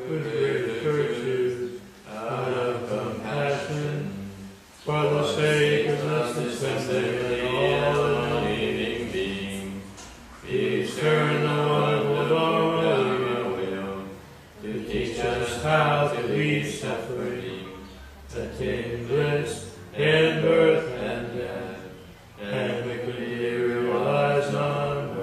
with great virtues, out of compassion, for the sake of justice and all living beings. Please turn the wonderful Dharma wheel to teach us how to be suffering, attain bliss in birth and death, and quickly realize non-birth.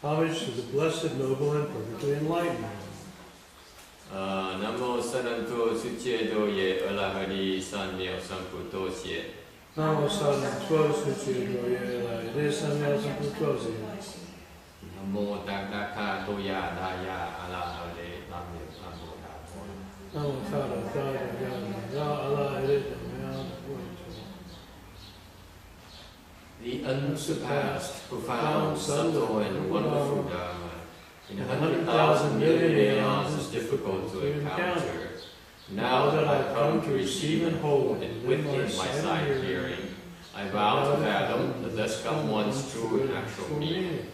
Homage to the blessed, noble, and perfectly enlightened one. Namo Saranto Suchedo Ye Alahari San Myo Samputo Xie. Namo Saranto Suchedo Ye Alahari San Myo Samputo Xie. Namo Takaka Toya Daya Alahari Namyo Namo Damo. Namo Tara Daya Alahari Namyo. The unsurpassed, profound, subtle, and wonderful Dharma in 100,000 million aeons is difficult to encounter. Now that I've come to receive and hold it within my sight hearing, I vow to fathom the thus come one's true and actual meaning.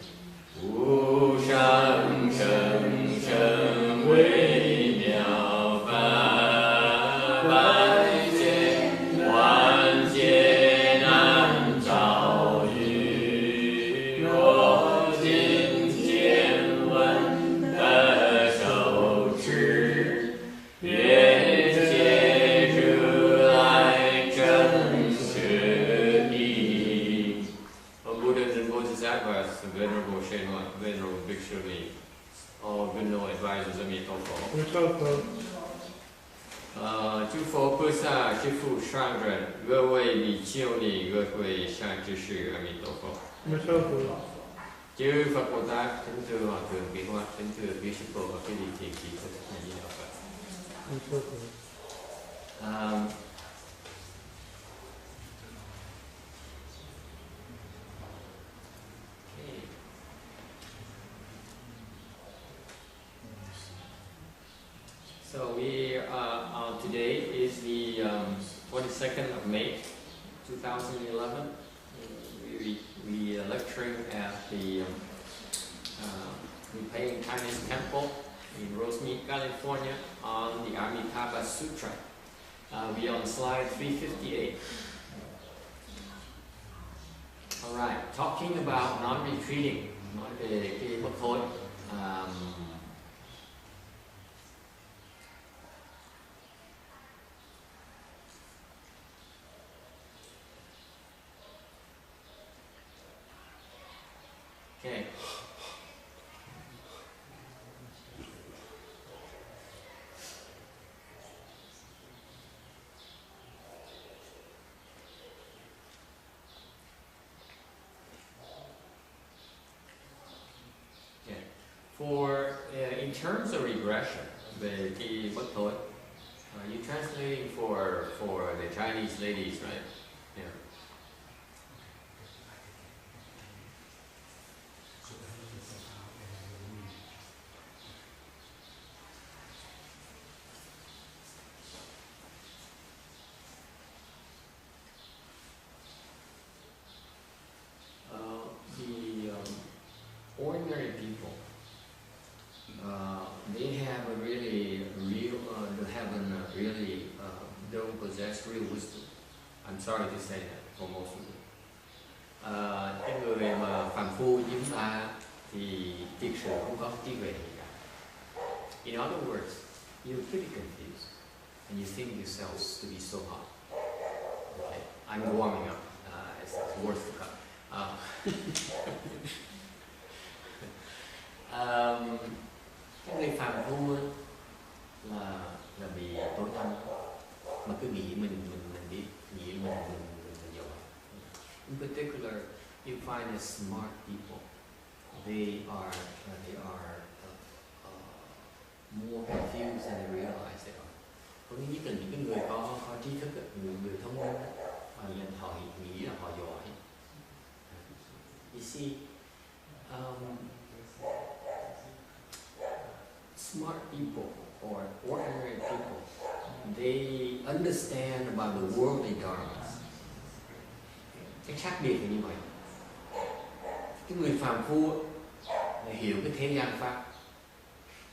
Wu Shang Sheng Sheng Wei Miao Fa Bai Jian Wan Jie Nan Zhao Yu Guo Jin Jian Wen De Shou Zhi Yue Jie Zhu Lai Zhen Shi Yi. O Buddhas and Bodhisattvas, the Venerable Shenhua, Venerable Bhikshu Li, all Venerable advisors of Amitabha. 诸佛菩萨、诸父上人、各位比丘尼、各位善知识，阿弥陀佛。Chư Phật Bồ Tát, kính thưa Hòa Thượng Biến Hoa, kính thưa quý sư cô và quý vị thiền kỳ của Thầy Di Đà Phật. So we today is the 22nd of May, 2011. We are lecturing at the Paying Chinese Temple in Rosemead, California, on the Amitabha Sutra. We are on slide 358. All right, talking about non-retreating, nói về cái bất thôi. Okay. For in terms of regression, về cái bất thôi, you translating for the Chinese ladies, right? Yeah. Ordinary people, they have a really real, don't possess real wisdom. I'm sorry to say that for most of them. Cái người mà phàm phu như chúng ta thì thực sự không có trí huệ gì cả. In other words, you're pretty confused, and you think yourselves to be so hot. Okay, I'm warming up. It's worth the cup. Cái người phàm phu là bị tối tâm, mà cứ nghĩ mình biết, nghĩ mình giỏi. In particular, you find that smart people, they are more confused than they realize they are. Có nghĩa là những cái người có trí thức, người thông minh, họ nghĩ là họ giỏi. You see, smart people or ordinary people, they understand about the worldly dharmas. Cái khác biệt là như vậy. Cái người phàm phu hiểu cái thế gian pháp,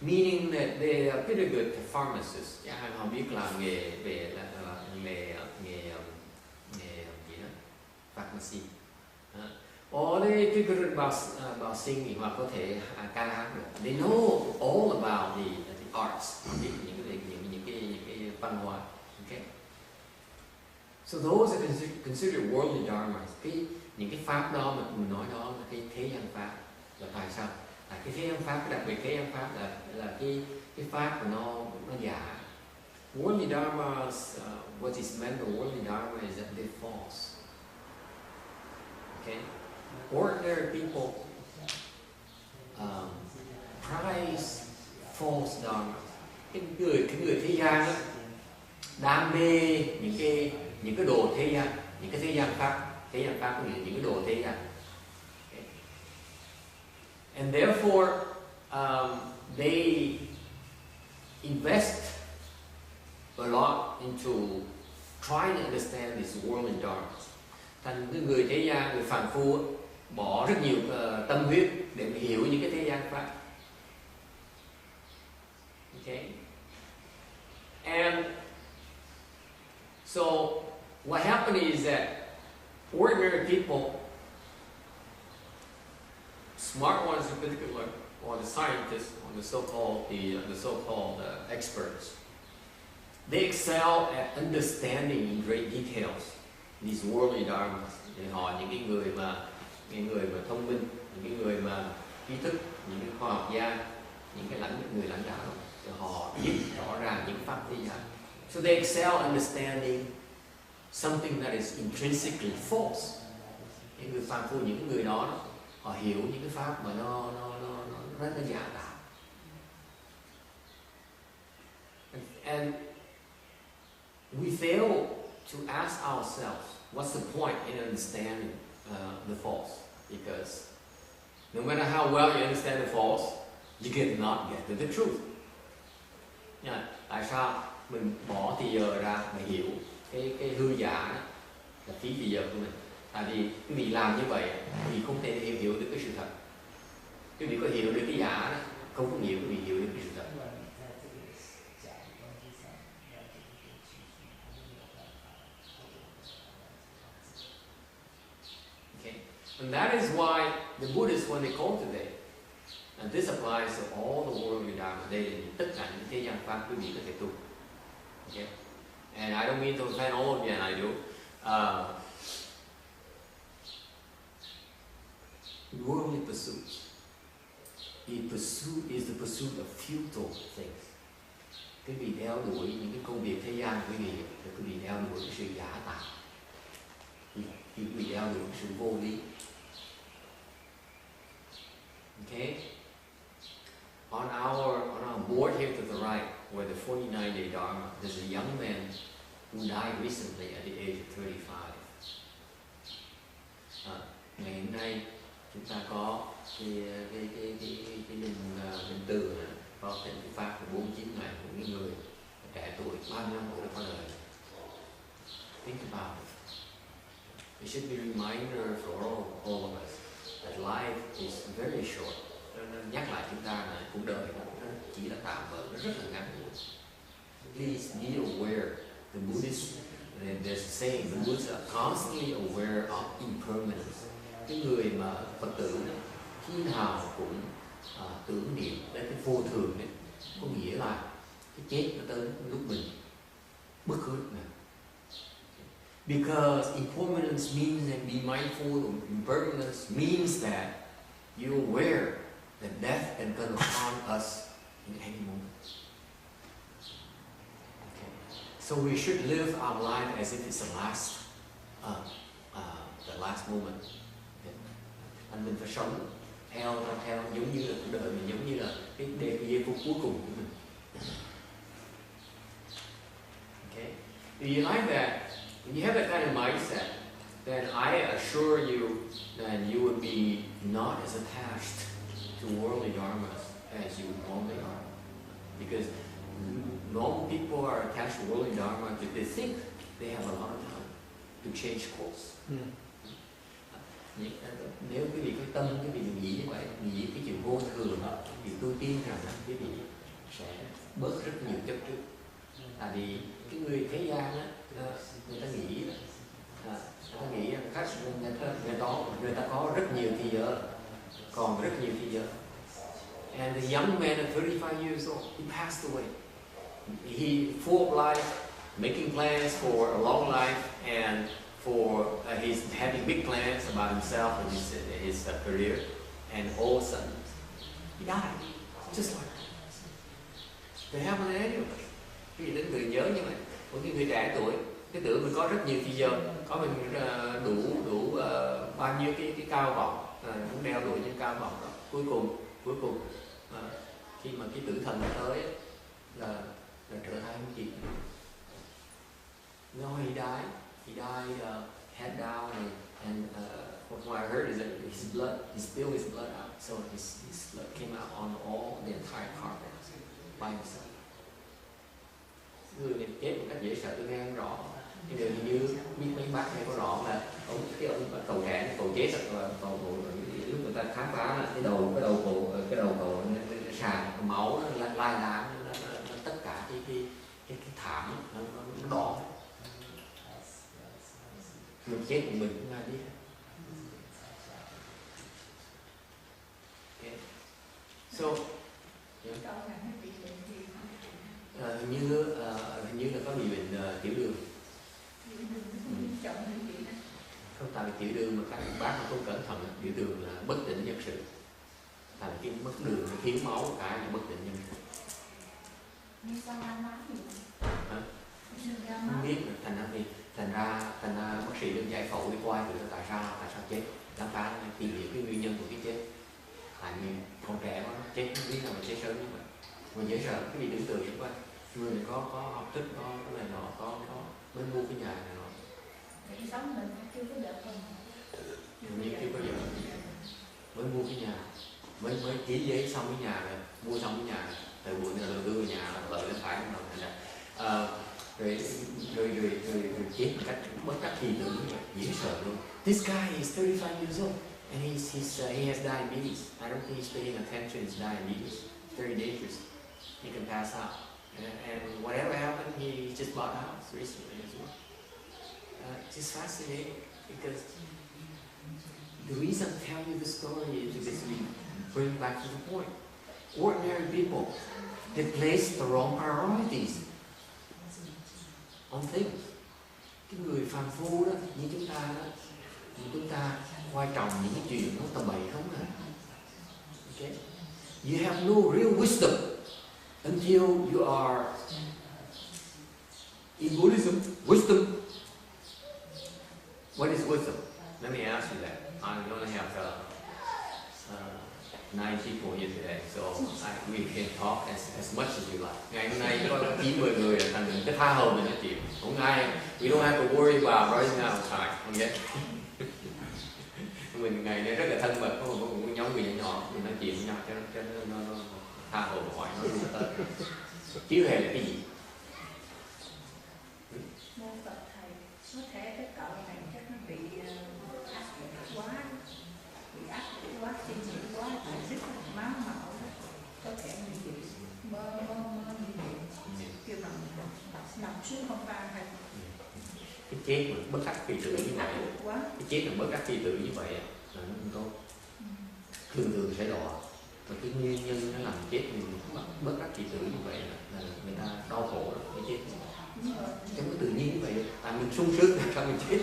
meaning that they are pretty good pharmacists. Chẳng hạn họ biết làm nghề về nghề gì đó, pharmacy. Or they pretty good about singing, hoặc có thể ca hát được. They know all about the arts, biết những cái văn hóa. Okay. So those are considered worldly dharmas. Những cái pháp đó mà mình nói đó là cái thế gian pháp. Là tại sao? Cái thế gian pháp, đặc biệt thế gian pháp là cái pháp của nó giả. Worldly dharmas, what is meant by worldly dharma is that they're false. Okay? Ordinary people prize false dharma. Cái người thế gian đó, đam mê những cái đồ thế gian, những cái thế gian pháp có nghĩa những cái đồ thế gian. Okay. And therefore they invest a lot into trying to understand this worldly dharmas. Thành cái người thế gian, người phàm phu bỏ rất nhiều tâm huyết để mà hiểu những cái thế gian pháp. Okay. And so what happened is that ordinary people, smart ones in particular, or the scientists, or the so-called experts, they excel at understanding in great details these worldly dharmas. Để họ những cái người mà thông minh, những cái người mà trí thức, những cái khoa học gia, những cái người lãnh đạo, thì họ biết rõ ràng những pháp thế gian. So they excel understanding something that is intrinsically false. Những người phàm phu, những người đó, họ hiểu những cái pháp mà nó rất là giả tạo. And we fail to ask ourselves, what's the point in understanding the false? Because no matter how well you understand the false, you cannot get to the truth. Tại sao mình bỏ thì giờ ra mà hiểu cái hư giả đó là phí thì giờ của mình? Tại vì quý vị làm như vậy thì không thể hiểu được cái sự thật. Quý vị có hiểu được cái giả đó, không có hiểu, quý vị hiểu được cái sự thật. Okay. And that is why the Buddhists, when they cultivate, and this applies to all the worldly dharma, tất cả những thế gian pháp quý vị có thể tu. Okay. And I don't mean to offend all of you, and I do. Worldly pursuits. Is the pursuit of futile things. Quý vị theo đuổi những cái công việc thế gian của quý vị, thì quý vị theo đuổi sự giả tạo. Quý vị theo đuổi sự vô lý. Okay? On our board here to the right, where the 49-day Dharma, there's a young man who died recently at the age of 35. Ngày hôm nay chúng ta có cái linh từ này, có cái pháp của 49 ngày của những người trẻ tuổi 30 năm tuổi đã qua đời. Think about it. It should be a reminder for all of us that life is very short. Nên nhắc lại chúng ta là cuộc đời nó chỉ là tạm bợ, nó rất là ngắn. Please be aware. The Buddhists, there's a saying, the Buddhists are constantly aware of impermanence. Cái người mà Phật tử khi nào cũng tưởng niệm đến cái vô thường ấy, có nghĩa là cái chết nó tới lúc mình bất cứ lúc nào. Because impermanence means, and be mindful of impermanence means that you're aware that death can come upon us in any moment. Okay. So we should live our life as if it's the last moment. Anh mình phải sống theo giống như là cuộc đời mình, giống như là cái giây phút cuối cùng của mình. Okay? Do you like that? When you have that kind of mindset, then I assure you that you would be not as attached to worldly dharmas as you normally are. Because normal people are attached to worldly dharma because they think they have a lot of time to change course. Nếu quý vị có tâm, quý vị nghĩ như vậy, nghĩ cái chuyện vô thường đó, thì tôi tin rằng quý vị sẽ bớt rất nhiều chấp trước. Tại vì cái người thế gian á, người ta nghĩ rằng khách người ta có rất nhiều thì giờ, còn rất nhiều thì giờ. And the young man at 35 years old, he passed away. He full of life, making plans for a long life, and for he's having big plans about himself and his career, and all of a sudden he died, just like that. They happen anyway. Cái gì đến người nhớ như vậy, của những người trẻ tuổi, cái tưởng mình có rất nhiều thì giờ, có mình đủ bao nhiêu cái cao vọng, cũng đeo đuổi những cao vọng đó. Cuối cùng khi mà cái tử thần tới là trở thành cái gì? No, he died head down, and what I heard is that he spilled his blood out, so his blood came out on all the entire carpet by himself. Người này chết một cách dễ sợ, tôi nghe không rõ. Nhưng điều như biết mấy bác nghe có rõ là ông cầu trẻ cầu chết rồi cầu lúc người ta khám phá là cái đầu cầu sàn máu nó lai láng, tất cả cái thảm nó đỏ. Mình chết mình cũng ai biết. Okay. So hình như là có bị bệnh tiểu đường. Không, tại vì tiểu đường mà các bác mà không cẩn thận, tiểu đường là bất tỉnh nhân sự. Tại vì cái mất đường nó thiếu máu cả là bất tỉnh nhân sự. Không biết, thành ra bác sĩ được giải phẫu đi qua thì tại sao chết, khám phá tìm hiểu cái nguyên nhân của cái chết. Tại vì con trẻ nó chết không biết nào mà chết sớm như vậy. Mà dễ sợ cái gì tưởng tượng xung quanh. Người này có học thức, có cái này nọ, có mới mua cái nhà này nọ. Vậy sống mình chưa có vợ không? Như chưa có vợ, mới mua cái nhà, mới ký giấy xong cái nhà này, mua xong cái nhà này, từ buổi đầu tư vào nhà là lợi nó phải không nào, rồi chết một cách bất đắc kỳ tử như vậy, dễ sợ luôn. This guy is 35 years old and he has diabetes. I don't think he's paying attention to his diabetes. It's very dangerous. He can pass out. And whatever happened, he just bought a house recently as well. Just fascinating because the reason I tell you the story is because we bring back to the point. Ordinary people, they place the wrong priorities on things. Cái người phàm phu đó, như chúng ta quan trọng những cái chuyện nó tầm bậy không à. Okay? You have no real wisdom until you are in Buddhism. Wisdom. What is wisdom? Let me ask you that. I'm going to have 9 people here today, so we can talk as much as you like. Ngày hôm nay có 90 người, thành mình cái tha hồ mình nói chuyện. Không ai, we don't have to worry about right now time. Okay? Mình ngày nay rất là thân mật, có một nhóm người nhỏ mình nói chuyện với nhau cho nó tha hồ hỏi nó luôn tới. Chứ hề là cái gì? Mô Phật thầy, có thể cái cậu này chắc nó bị áp lực quá, suy nghĩ quá, phải sức máu màu đó, có thể như vậy, mơ như vậy, kêu bằng nằm xuống không ba hay. Cái chết mà bất đắc kỳ tử như vậy, cái chết mà bất đắc kỳ tử như vậy là nó không tốt. Thường sẽ đọa. Và cái nguyên nhân nó làm chết mình bất đắc kỳ tử như vậy là người ta đau khổ cái chết. Chẳng có tự nhiên như vậy, tại mình sung sướng là sao mình chết.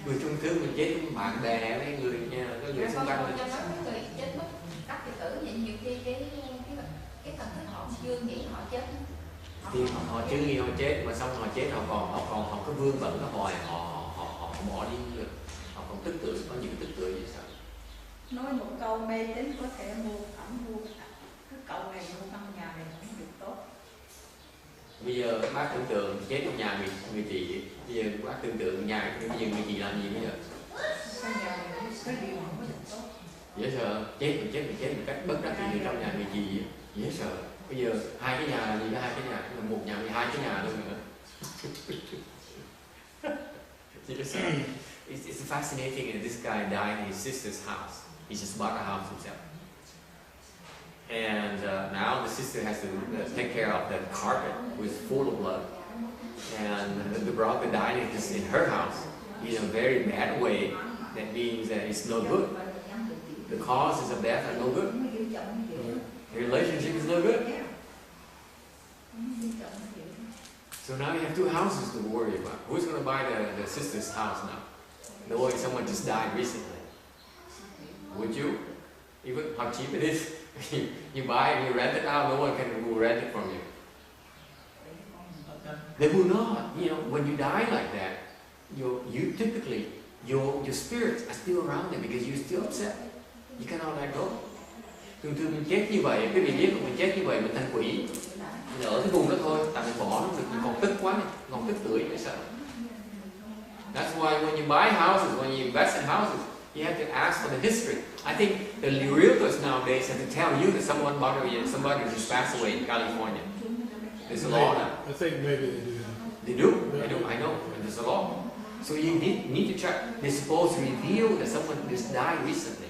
Người sung sướng mình chết với bạn bè với người nhà, cái người xung quanh mình. Cho nói cái người chết mất đắc kỳ tử vậy nhiều khi cái thần thức họ chưa nghĩ họ chết. Thì họ chưa nghĩ họ chết mà xong họ chết họ cứ vương vấn cái hoài họ bỏ đi không được, họ còn tức tưởi, có những tức tưởi gì sao? Nói một câu mê tín có thể mua phẩm mua cái cậu này mua căn nhà này không được tốt. Bây giờ bác tưởng tượng chết trong nhà người chị, bây giờ bác tưởng tượng nhà bây giờ người chị làm gì bây giờ? Căn nhà này cái điều không có được tốt. Dễ sợ, chết một cách bất đắc dĩ trong nhà người chị, dễ sợ. Bây giờ hai cái nhà là gì đó, hai cái nhà, một nhà hai cái nhà luôn nữa. It's fascinating that this guy died in his sister's house. He just bought a house himself. And now the sister has to take care of the carpet, which is full of blood. And the brother died in her house in a very bad way. That means that it's no good. The causes of death are no good. The relationship is no good. So now you have two houses to worry about. Who's going to buy the sister's house now? Knowing someone just died recently. Would you? Even how cheap it is? You buy and you rent it out, no one will rent it from you. They will not. You know, when you die like that, you typically, your spirits are still around them because you're still upset. You cannot let go. Thường mình chết như vậy, cái vị biết mình chết như vậy mình thành quỷ. Mình ở cái vùng đó thôi, tại mình bỏ nó, mình còn tức quá, còn tức tưởi mới sợ. That's why when you buy houses, when you invest in houses, you have to ask for the history. I think the realtors nowadays have to tell you that somebody just passed away in California. There's a law now. I think maybe they do. They do? They do, I know. And there's a law. So you need to check. They're supposed to reveal that someone just died recently.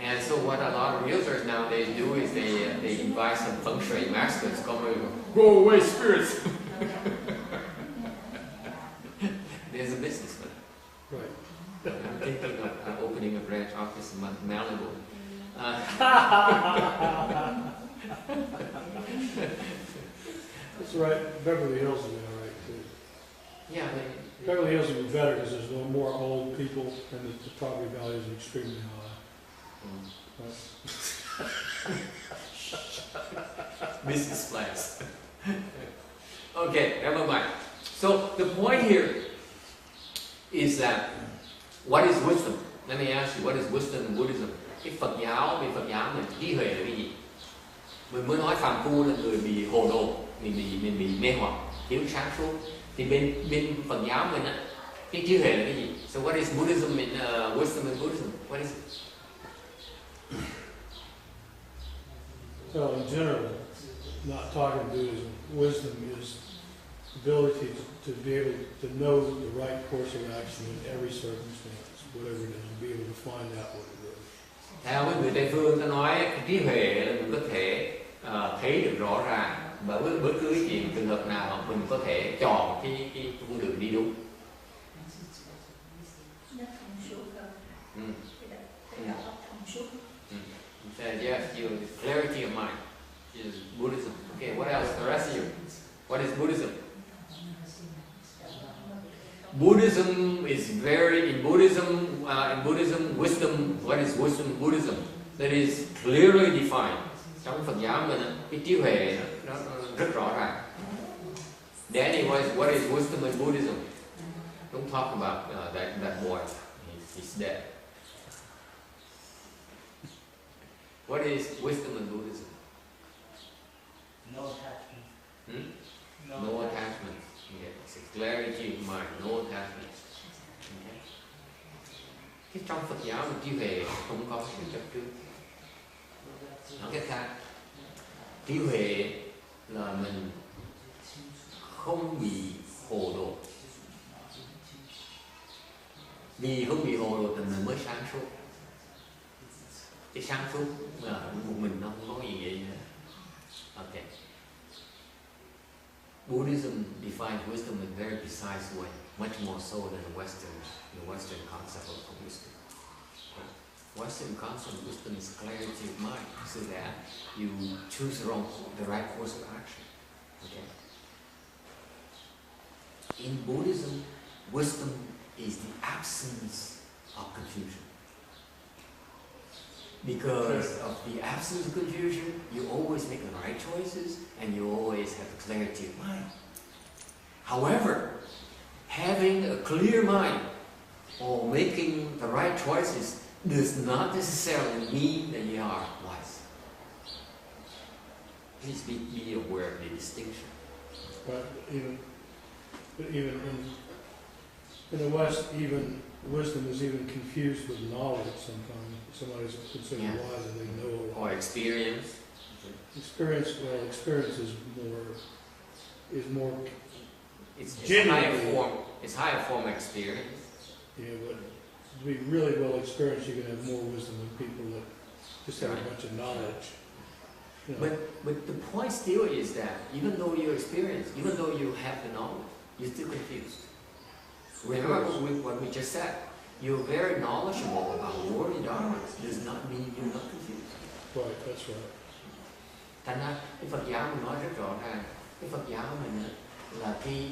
And so what a lot of realtors nowadays do is they invite some feng shui masters to come and go away spirits. There's a businessman. Right. I'm thinking of opening a branch office in Malibu. That's right. Beverly Hills would be all right too. Yeah, Beverly Hills would be better because there's no more old people and the property values are extremely high. Business plans. Okay, never mind. So the point here is that what is wisdom? Let me ask you, what is wisdom in Buddhism? Cái Phật giáo mình trí huệ là cái gì? Mình mới nói phàm phu là người bị hồ đồ, mình bị mê hoặc, thiếu sáng suốt. Thì bên Phật giáo mình á, cái trí huệ là cái gì? So what is Buddhism in wisdom in Buddhism? What is it? So in general, not talking Buddhism, wisdom is the ability to be able to know the right course of action in every circumstance, whatever it is, and be able to find out what it is. Theo với người Tây phương ta nói cái trí huệ là mình có thể thấy được rõ ràng và bất cứ cái chuyện trường hợp nào mình có thể chọn cái con đường đi đúng. Said yes, clarity of mind is Buddhism. Okay, what else? The rest of you, what is Buddhism? Buddhism is in Buddhism, wisdom. What is wisdom in Buddhism? That is clearly defined. Trong Phật giáo mình, cái trí huệ nó rất rõ ràng. Danny, what is wisdom in Buddhism? Don't talk about that boy. He's dead. What is wisdom in Buddhism? No attachment. No attachment. Yeah, it's a clarity of mind, no attachment. Okay. Cái trong Phật giáo mình trí huệ không có sự chấp trước. Nói cách khác, trí huệ là mình không bị hồ đồ. Vì không bị hồ đồ thì mình mới sáng suốt. Cái sáng suốt là một mình nó không có gì vậy. Okay. Buddhism defines wisdom in a very precise way, much more so than the Western concept of wisdom. Western concept of wisdom is clarity of mind, so that you choose the right course of action. Okay. In Buddhism, wisdom is the absence of confusion. Because of the absence of confusion, you always make the right choices and you always have clarity of mind. However, having a clear mind or making the right choices does not necessarily mean that you are wise. Please be aware of the distinction. But even in the West, even wisdom is even confused with knowledge sometimes. Somebody's considered wise and they know a lot. Or experience. Experience is more It's genuine. higher form. It's higher form experience. Yeah, but to be really well experienced, you can have more wisdom than people that just have a bunch of knowledge. You know. But the point still is that even though you're experienced, even though you have the knowledge, you're still confused. Remember what we just said. You're very knowledgeable about worldly dharma does not mean you're not confused. Right, that's right. Thành ra cái Phật giáo mình nói rất rõ ràng, cái Phật giáo mình là cái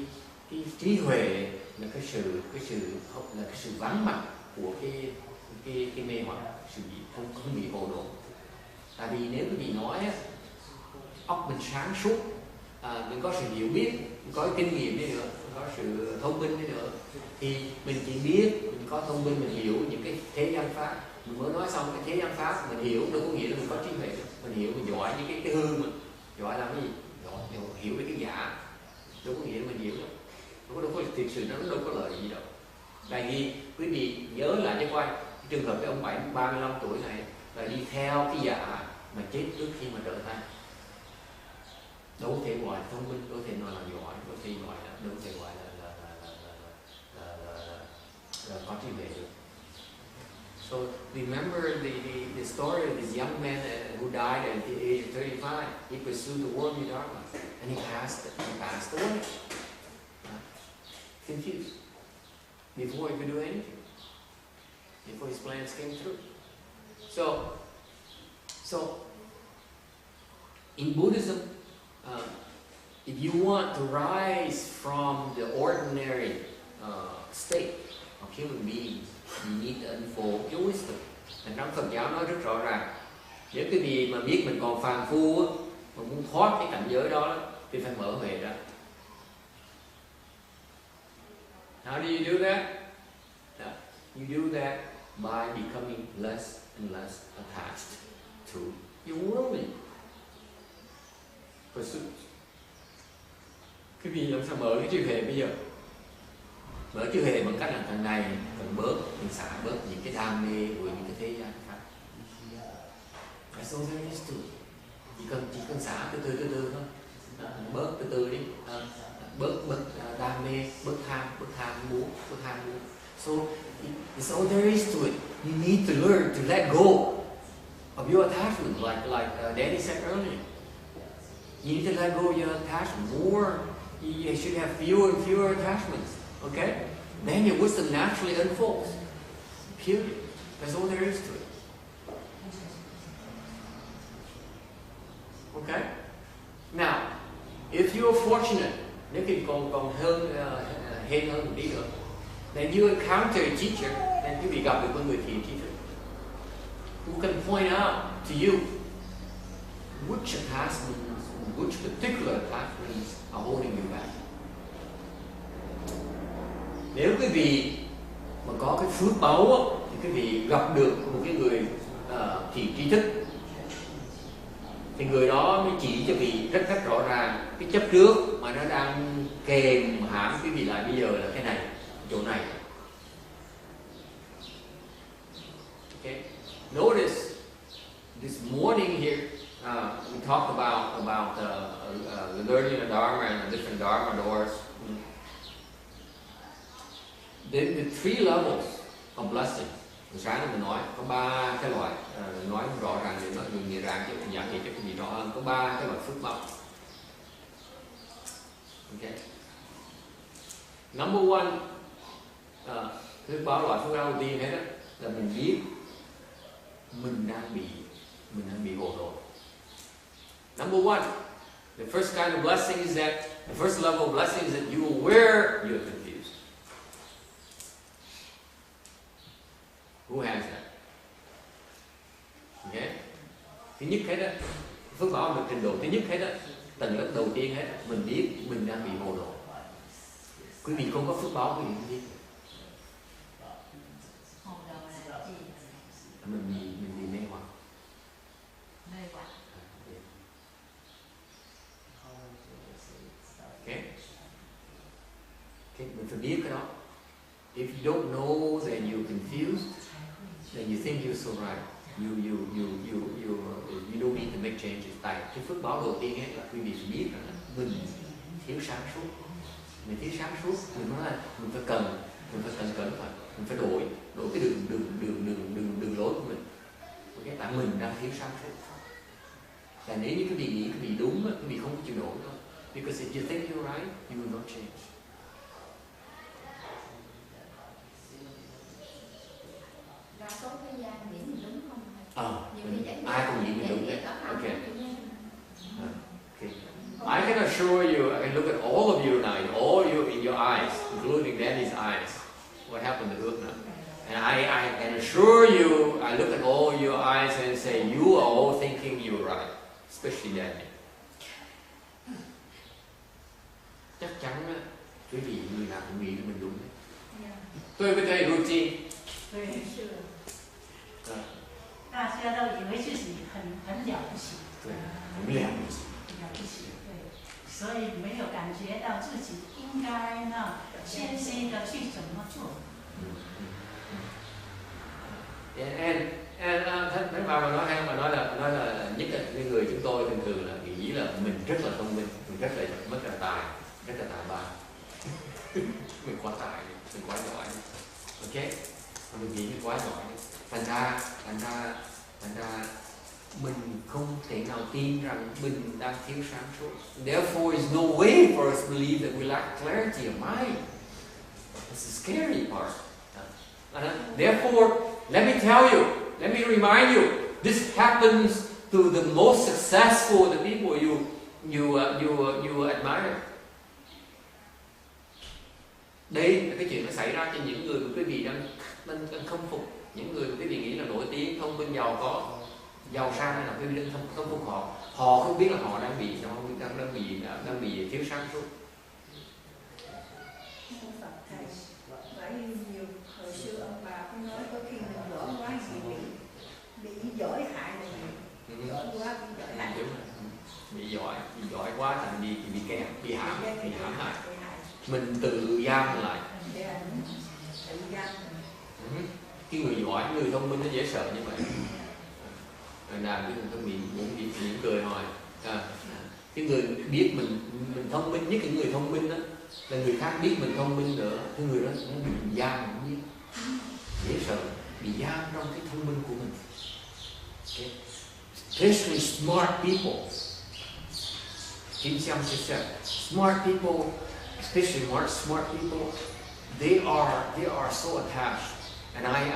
trí huệ là cái sự vắng mặt của cái mê hoặc, sự bị không bị hồ đồ. Tại vì nếu quý vị nói óc mình sáng suốt, mình có sự hiểu biết, mình có kinh nghiệm đi nữa, mình có sự thông minh đi nữa, thì mình chỉ biết, mình có thông minh, mình hiểu những cái thế gian pháp. Mình mới nói xong cái thế gian pháp, mình hiểu đâu có nghĩa là mình có trí huệ. Mình hiểu, mình giỏi những cái hư mình, giỏi làm cái gì? Giỏi hiểu về cái giả, đâu có nghĩa là mình hiểu đâu. Đâu có thực sự nó đâu có lợi gì đâu. Tại vì quý vị nhớ lại cho coi cái trường hợp cái ông 35 tuổi này là đi theo cái giả mà chết trước khi mà trở thành. Đâu có thể gọi là thông minh, đâu có thể nói là giỏi, đâu có thể gọi là đâu có thể gọi là có trí huệ được. So remember the story of this young man who died at the age of 35. He pursued the worldly dharma and he passed away. Confused. Before he could do anything. Before his plans came through. So in Buddhism, if you want to rise from the ordinary state of human beings, you need to unfold your wisdom. Thành trong Phật giáo nói rất rõ ràng, nếu cái gì mà biết mình còn phàm phu mà muốn thoát cái cảnh giới đó thì phải mở huệ ra. How do you do that? You do that by becoming less and less attached to your worldly pursuits. Cái gì làm sao mở cái trí huệ bây giờ? Mở trí huệ bằng cách là thằng này cần bớt, mình xả bớt những cái đam mê của những cái thế gian khác. That's all there is to it. Chỉ cần xả từ từ thôi, bớt từ từ đi, bớt đam mê, bớt tham muốn. So it's all there is to it. You need to learn to let go of your attachment, like Danny said earlier. You need to let go of your attachment more. You should have fewer and fewer attachments. Okay? Then your wisdom naturally unfolds. Period. That's all there is to it. Okay? Now, if you're fortunate, nếu khi còn hơn hên hơn một tí nữa, then you encounter a teacher, then quý vị gặp được một người thiện tri thức, who can point out to you which attachments, which particular attachments are holding you back. Nếu quý vị mà có cái phước báu thì quý vị gặp được một cái người thiện tri thức, thì người đó mới chỉ cho quý vị rất rõ ràng cái chấp trước mà nó đang kèm hãm quý vị lại bây giờ là cái này, chỗ này. Okay. Notice this morning here we talked about the learning of Dharma and the different Dharma doors. The three levels of blessing. Sáng nay mình nói có ba cái loại, nói rõ ràng để nó dùng nghĩa ràng chứ mình giải thích cho cái gì rõ hơn. Có ba cái loại phước báo. Okay. Number one, phước báo loại phước báo đầu tiên hết đó là mình biết mình đang bị hồ đồ. Number one, the first kind of blessing is that the first level of blessing is that you are aware you're confused. Who has that? nhất hết á, phước báo được trình độ thứ nhất hết á, tầng lớp đầu tiên hết, mình biết mình đang bị hồ đồ. Quý vị không có phước báo quý vị không biết. Hồ đồ là gì? Mình bị mê hoặc. Mê hoặc. Okay. Okay, mình phải biết cái đó. If you don't know, then you're confused. Then you think you're so right. You don't need to make changes. Tại cái phước báo đầu tiên ấy là quý vị phải biết rằng mình thiếu sáng suốt. Mình thiếu sáng suốt, mình nói là mình phải cần cẩn thận, mình phải đổi cái đường lối của mình. Okay? Tại mình đang thiếu sáng suốt. Và nếu như cái vị nghĩ cái vị đúng, cái vị không chịu nổi đâu. Because if you think you're right, you will not change. Đa số thế gian nghĩ mình đúng không? Ai cũng nghĩ mình đúng đấy. Okay. I can assure you, I can look at all of you now, in your eyes, including Danny's eyes. What happened to Ước now? And I can assure you, I look at all your eyes and say, you are all thinking you're right, especially Danny. Chắc chắn á, quý vị người nào cũng nghĩ mình đúng đấy. Tôi với thầy routine. 对，大家都以为自己很了不起，对，很了不起，了不起，对，所以没有感觉到自己应该呢，先的去怎么做。Thánh bà nói là nhất là cái người chúng tôi thường là nghĩ là mình rất là thông minh, mình rất là tài ba, mình quá tài, mình quá giỏi, ok, mình nghĩ mình quá giỏi, thành ra mình không thể nào tin rằng mình đang thiếu sáng suốt. Therefore, is no way for us to believe that we lack clarity of mind. It's the scary part. Therefore, let me tell you, let me remind you, this happens to the most successful, the people you admire. Đây là cái chuyện nó xảy ra cho những người mà quý vị đang khâm phục, những người mà quý vị nghĩ là nổi tiếng, thông minh, giàu có, giàu sang, hay là quý vị đang khâm phục họ. Họ không biết là họ đang bị thiếu sáng suốt. Phật thầy, phải nhiều hồi xưa ông bà có nói có khi mình giỏi quá bị giỏi hại mình, giỏi quá bị giỏi hại. Bị giỏi quá thành bị kẹt, bị hãm hại. Mình tự giam lại. Cái người giỏi, người thông minh nó dễ sợ như vậy. Rồi nào cái người muốn bị cười hỏi. Cái người biết mình thông minh, nhất cái người thông minh đó là người khác biết mình thông minh nữa, cái người đó cũng bị giam, cũng biết dễ sợ, bị giam trong cái thông minh của mình. Okay. Especially smart people. Smart people, especially smart people, they are so attached. And I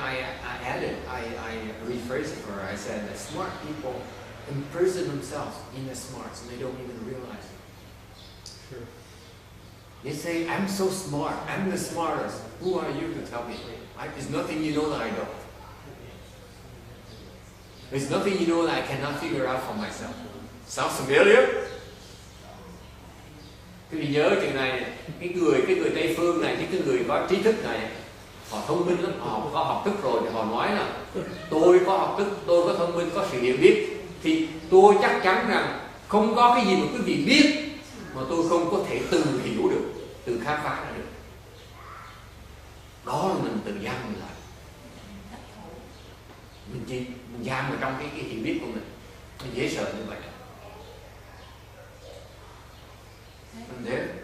added, I rephrased it for her. I said that smart people imprison themselves in the smarts and they don't even realize it. Sure. They say, I'm so smart, I'm the smartest. Who are you to tell me? There's nothing you know that I don't. There's nothing you know that I cannot figure out for myself. Sounds familiar? Quý vị nhớ chuyện này, cái người Tây Phương này, cái người có trí thức này, họ thông minh lắm, họ có học thức rồi thì họ nói là tôi có học thức, tôi có thông minh, có sự hiểu biết, thì tôi chắc chắn rằng không có cái gì mà quý vị biết mà tôi không có thể tự hiểu được, tự khám phá ra được. Đó là mình tự giam mình lại. Mình giam vào trong cái hiểu biết của mình dễ sợ như vậy.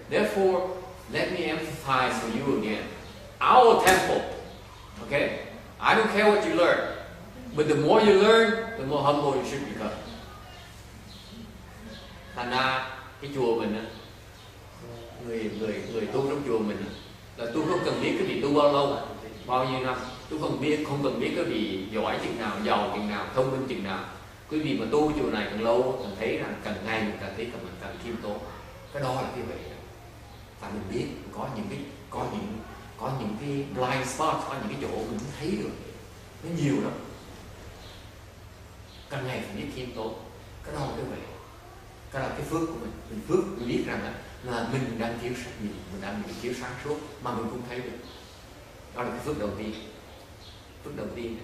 Therefore, let me emphasize for you again. Our temple, okay? I don't care what you learn, but the more you learn, the more humble you should become. Thành ra cái chùa mình á, người tu trong chùa mình á, là tôi không cần biết cái vị tu bao nhiêu năm, tôi không cần biết cái vị giỏi chừng nào, giàu chừng nào, thông minh chừng nào. Quý vị mà tu chùa này càng lâu, càng thấy rằng càng ngày mình càng thấy mình càng khiêm tốn. Cái đó là cái vậy. Và mình biết có những cái blind spot, có những cái chỗ mình thấy được, nó nhiều lắm. càng ngày phải biết khiêm tốn. Cái đó là cái huệ, cái là cái phước của mình phước mình biết rằng là mình đang thiếu mình đang bị thiếu sáng suốt mà mình không thấy được. Đó là cái phước đầu tiên. Phước đầu tiên.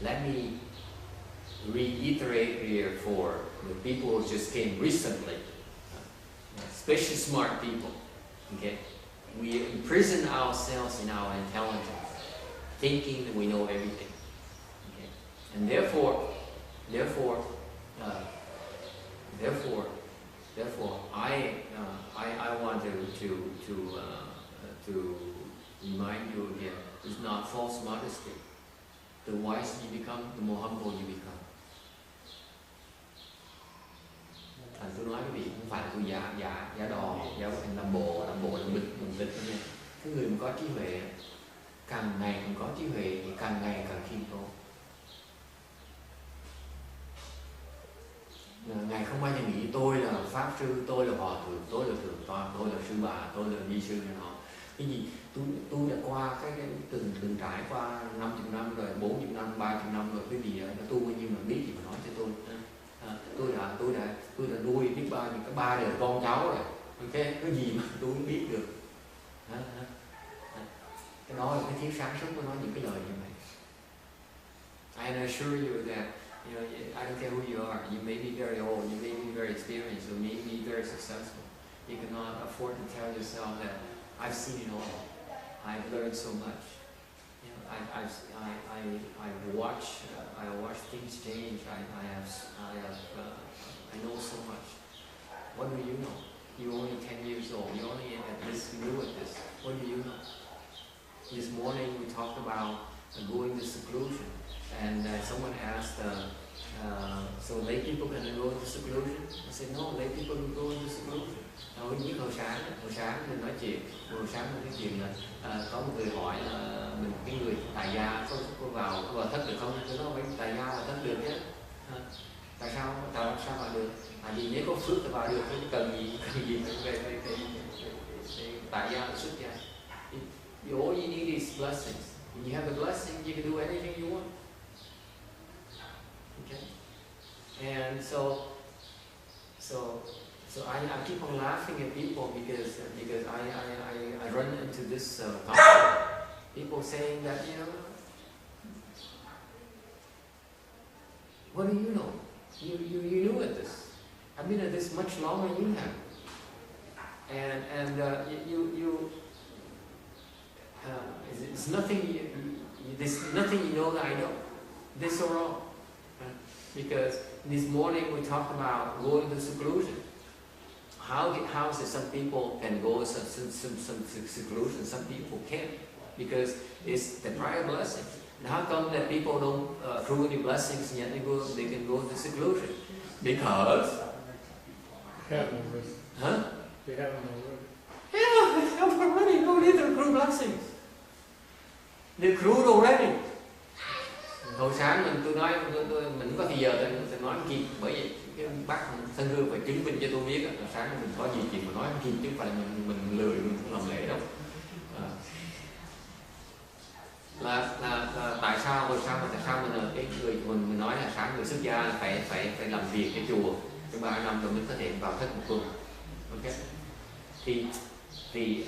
Let me reiterate here for the people who just came recently, especially smart people. Okay, we imprison ourselves in our intelligence, thinking that we know everything. Okay, and therefore, I want to remind you again: it's not false modesty. The wiser you become, the more humble you become. Tôi nói quý vị không phải là tôi giả đò, làm bộ làm bịch nha. Cái người mà có trí huệ, càng ngày càng có trí huệ thì càng ngày càng khiêm tốn. Ngài không bao giờ nghĩ tôi là pháp sư, tôi là hòa thượng, tôi là thượng tọa, tôi là sư bà, tôi là ni sư này nọ. Cái gì tôi đã qua cái từng trải qua 50 năm rồi, 40 năm, 30 năm rồi, cái gì đó tu bao nhiêu mà biết gì mà nói cho tôi. Tôi đã nuôi biết bao nhiêu cái ba đời con cháu rồi. Okay? Cái gì mà tôi không biết được. Cái đó là cái thiếu sáng suốt của nói những cái lời như vậy. I assure you that I don't care who you are. You may be very old, you may be very experienced, you may be very successful. You cannot afford to tell yourself that I've seen it all. I've learned so much. I watch things change. I know so much. What do you know? You're only 10 years old. You're only at this new at this. What do you know? This morning we talked about going to seclusion, and someone asked, so lay people can go into seclusion? I said no, lay people can go into seclusion. Hồi sáng mình nói chuyện, hồi sáng mình nói chuyện là có một người hỏi là mình cái người tại gia có vào thất được không? Tôi nói tại gia vào thất được nhé. Tại sao mà được? Tại vì nếu có phước thì vào được, không cần gì về tại gia xuất gia. All you need is blessings. When you have a blessing, you can do anything you want. Okay, and so I keep on laughing at people because I run into this concept. People saying that what do you know? You knew at this. I've been at this much longer than you have, and it's nothing. There's nothing you know that I know. This or wrong, because this morning we talked about going to seclusion. How is it some people can go some seclusion, some people can't, because it's the prior blessing. And how come that people don't accrue any blessings and yet they can go into seclusion? Because They have no room. Huh? They have no room. Yeah, they have already. No need to accrue blessings. They accrued already. Hồi sáng tôi nói mình có thì giờ tôi nói kịp, bởi vì cái bác thân hương phải chứng minh cho tôi biết là sáng mình có gì chuyện mà nói kịp, chứ không phải mình lười, mình không làm lễ đâu. Là tại sao mình cái người mình nói là sáng người xuất gia là phải làm việc cái chùa trong 3 năm rồi mới có thể vào thất một tuần. Ok, thì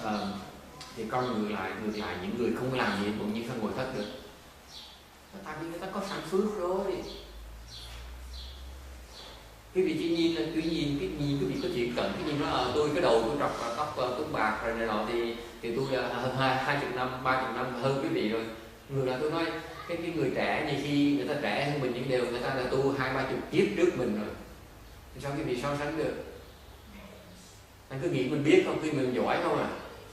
con ngược lại những người không làm gì cũng như không ngồi thất được. Tại vì người ta có sẵn phước rồi. Cái vị chỉ nhìn cái vị có chuyện cận cái nhìn nó tôi cái đầu tôi trọc tóc tôi bạc rồi này nọ thì tôi 20 năm 30 năm hơn quý vị rồi. Ngược lại tôi nói cái người trẻ như khi người ta trẻ hơn mình những điều người ta là tu 20-30 kiếp trước mình rồi. Thì sao quý vị so sánh được? Anh cứ nghĩ mình biết không, khi mình giỏi không à,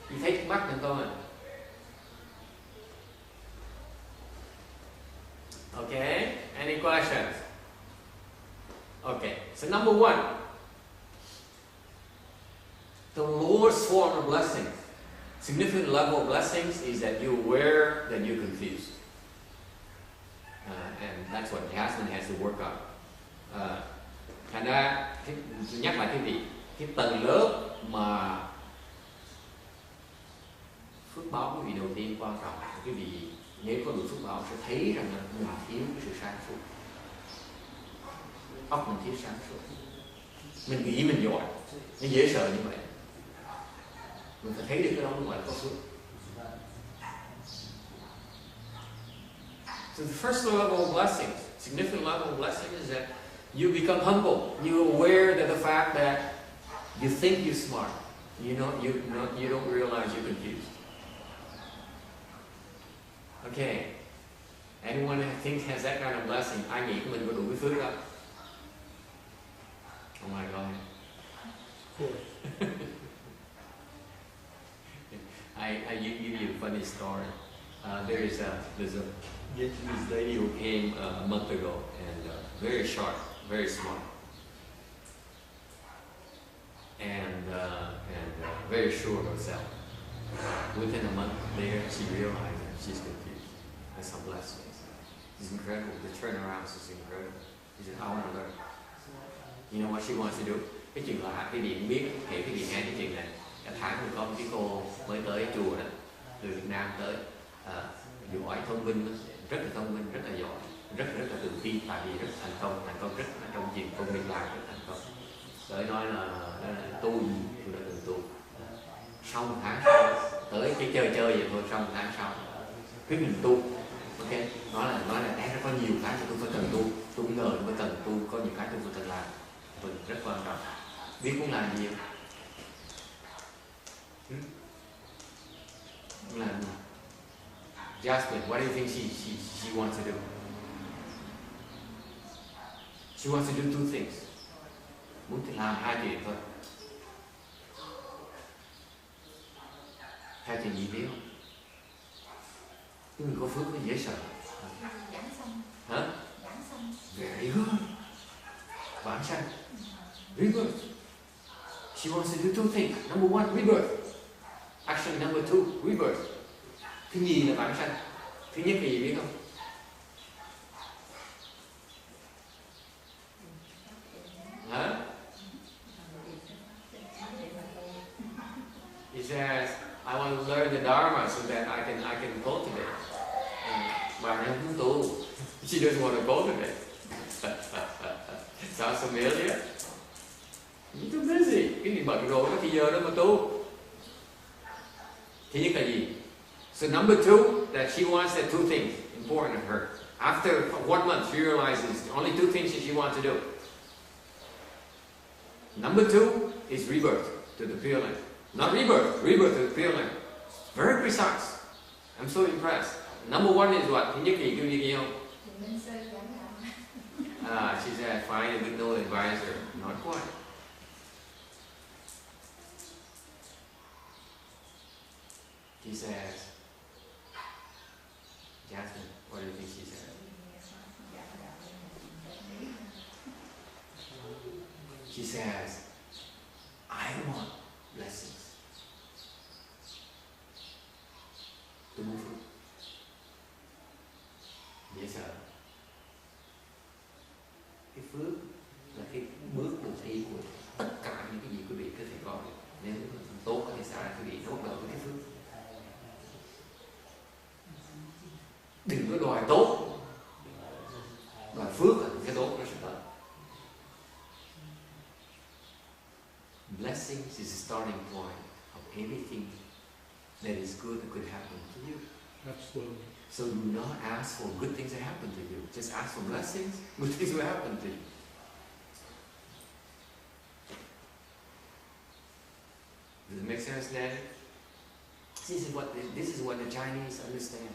chỉ thấy trước mắt mình thôi à. Okay, any questions? Okay, so number one, the lowest form of blessing, significant level of blessings is that you're aware that you're confused. And that's what Jasmine has to work on. Thành ra, nhắc lại quý vị, cái tầng lớp mà phước báo quý vị đầu tiên quan trọng là quý vị nếu có đủ phước báo sẽ thấy rằng là mình thiếu cái sự sáng suốt, óc mình thiếu sáng suốt, mình nghĩ mình giỏi, nó dễ sợ như vậy. Mình phải thấy được cái đó mới gọi là có phước. So the first level of blessing, significant level of blessing, is that you become humble. You're aware that the fact that you think you're smart, you don't realize you're confused. Okay. Anyone who thinks has that kind of blessing, ai nghĩ của mình có đủ cái phước đó? Oh my God. I give you a funny story. There's a Vietnamese lady who came a month ago, and very sharp, very smart, and very sure of herself. Within a month later, she realized that she's confused. That's how blessed she is. It's incredible. The turnaround is incredible. She said, I want to learn. You know what she wants to do? Cái chuyện là cái điện biết, hiểu cái điện nghe cái chuyện này. Cả tháng mình có một cái cô mới tới chùa đó, từ Việt Nam tới, giỏi, thông minh, rất là thông minh, rất là giỏi, rất là tự tin, tại vì rất thành công rất là trong chuyện công việc làm rất thành công. Tới nói là tu gì, tôi đã từng tu. Sau một tháng sau, tới cái chơi vậy thôi, sau một tháng sau, quyết định tu. Ok, nói là em có nhiều cái mà tôi phải cần tu, tôi cũng ngờ tôi phải cần tu, có nhiều cái tôi phải cần làm, mình rất quan trọng. Biết muốn làm gì không? Làm gì? Jasmine, what do you think she wants to do? She wants to do two things. Muốn làm hai chuyện thôi. Hai chuyện gì biết không? Cái người có phước có dễ sợ. Giảng sanh. Hả? Giảng sanh. Very good. Vãng sanh. Rebirth. She wants to do two things. Number one, rebirth. Actually, number two, rebirth. Thứ nhì là vãng sanh. Thứ nhất là gì biết không? Hả? He says, I want to learn the Dharma so that I can cultivate. Bà này không tu. She doesn't want to cultivate. Sounds familiar? You're too busy. Cái gì bận rồi, có thì giờ đó mà tu. Thứ nhất là gì? So number two, that she wants that two things important to her. After 1 month, she realizes only two things that she wants to do. Number two is rebirth to the Pure Land. Not rebirth to the Pure Land. Very precise. I'm so impressed. Number one is what? Thứ nhất gì? Kêu gì không? She said, find a good no advisor. Not quite. He says, Jasmine, what do you think she said? She says, I want blessings. To move on. Dễ sợ. Cái phước là cái bước đầu tiên của tất cả những cái gì quý vị có thể có. Nếu tốt có thể xảy ra quý vị nó bắt đầu với cái phước. Đừng có đòi tốt, đòi phước là cái tốt nó sẽ tới. Blessings is the starting point of anything that is good that could happen to you. Absolutely. So do not ask for good things to happen to you. Just ask for blessings. Good things will happen to you. Does it make sense, Daddy? This is what the Chinese understand.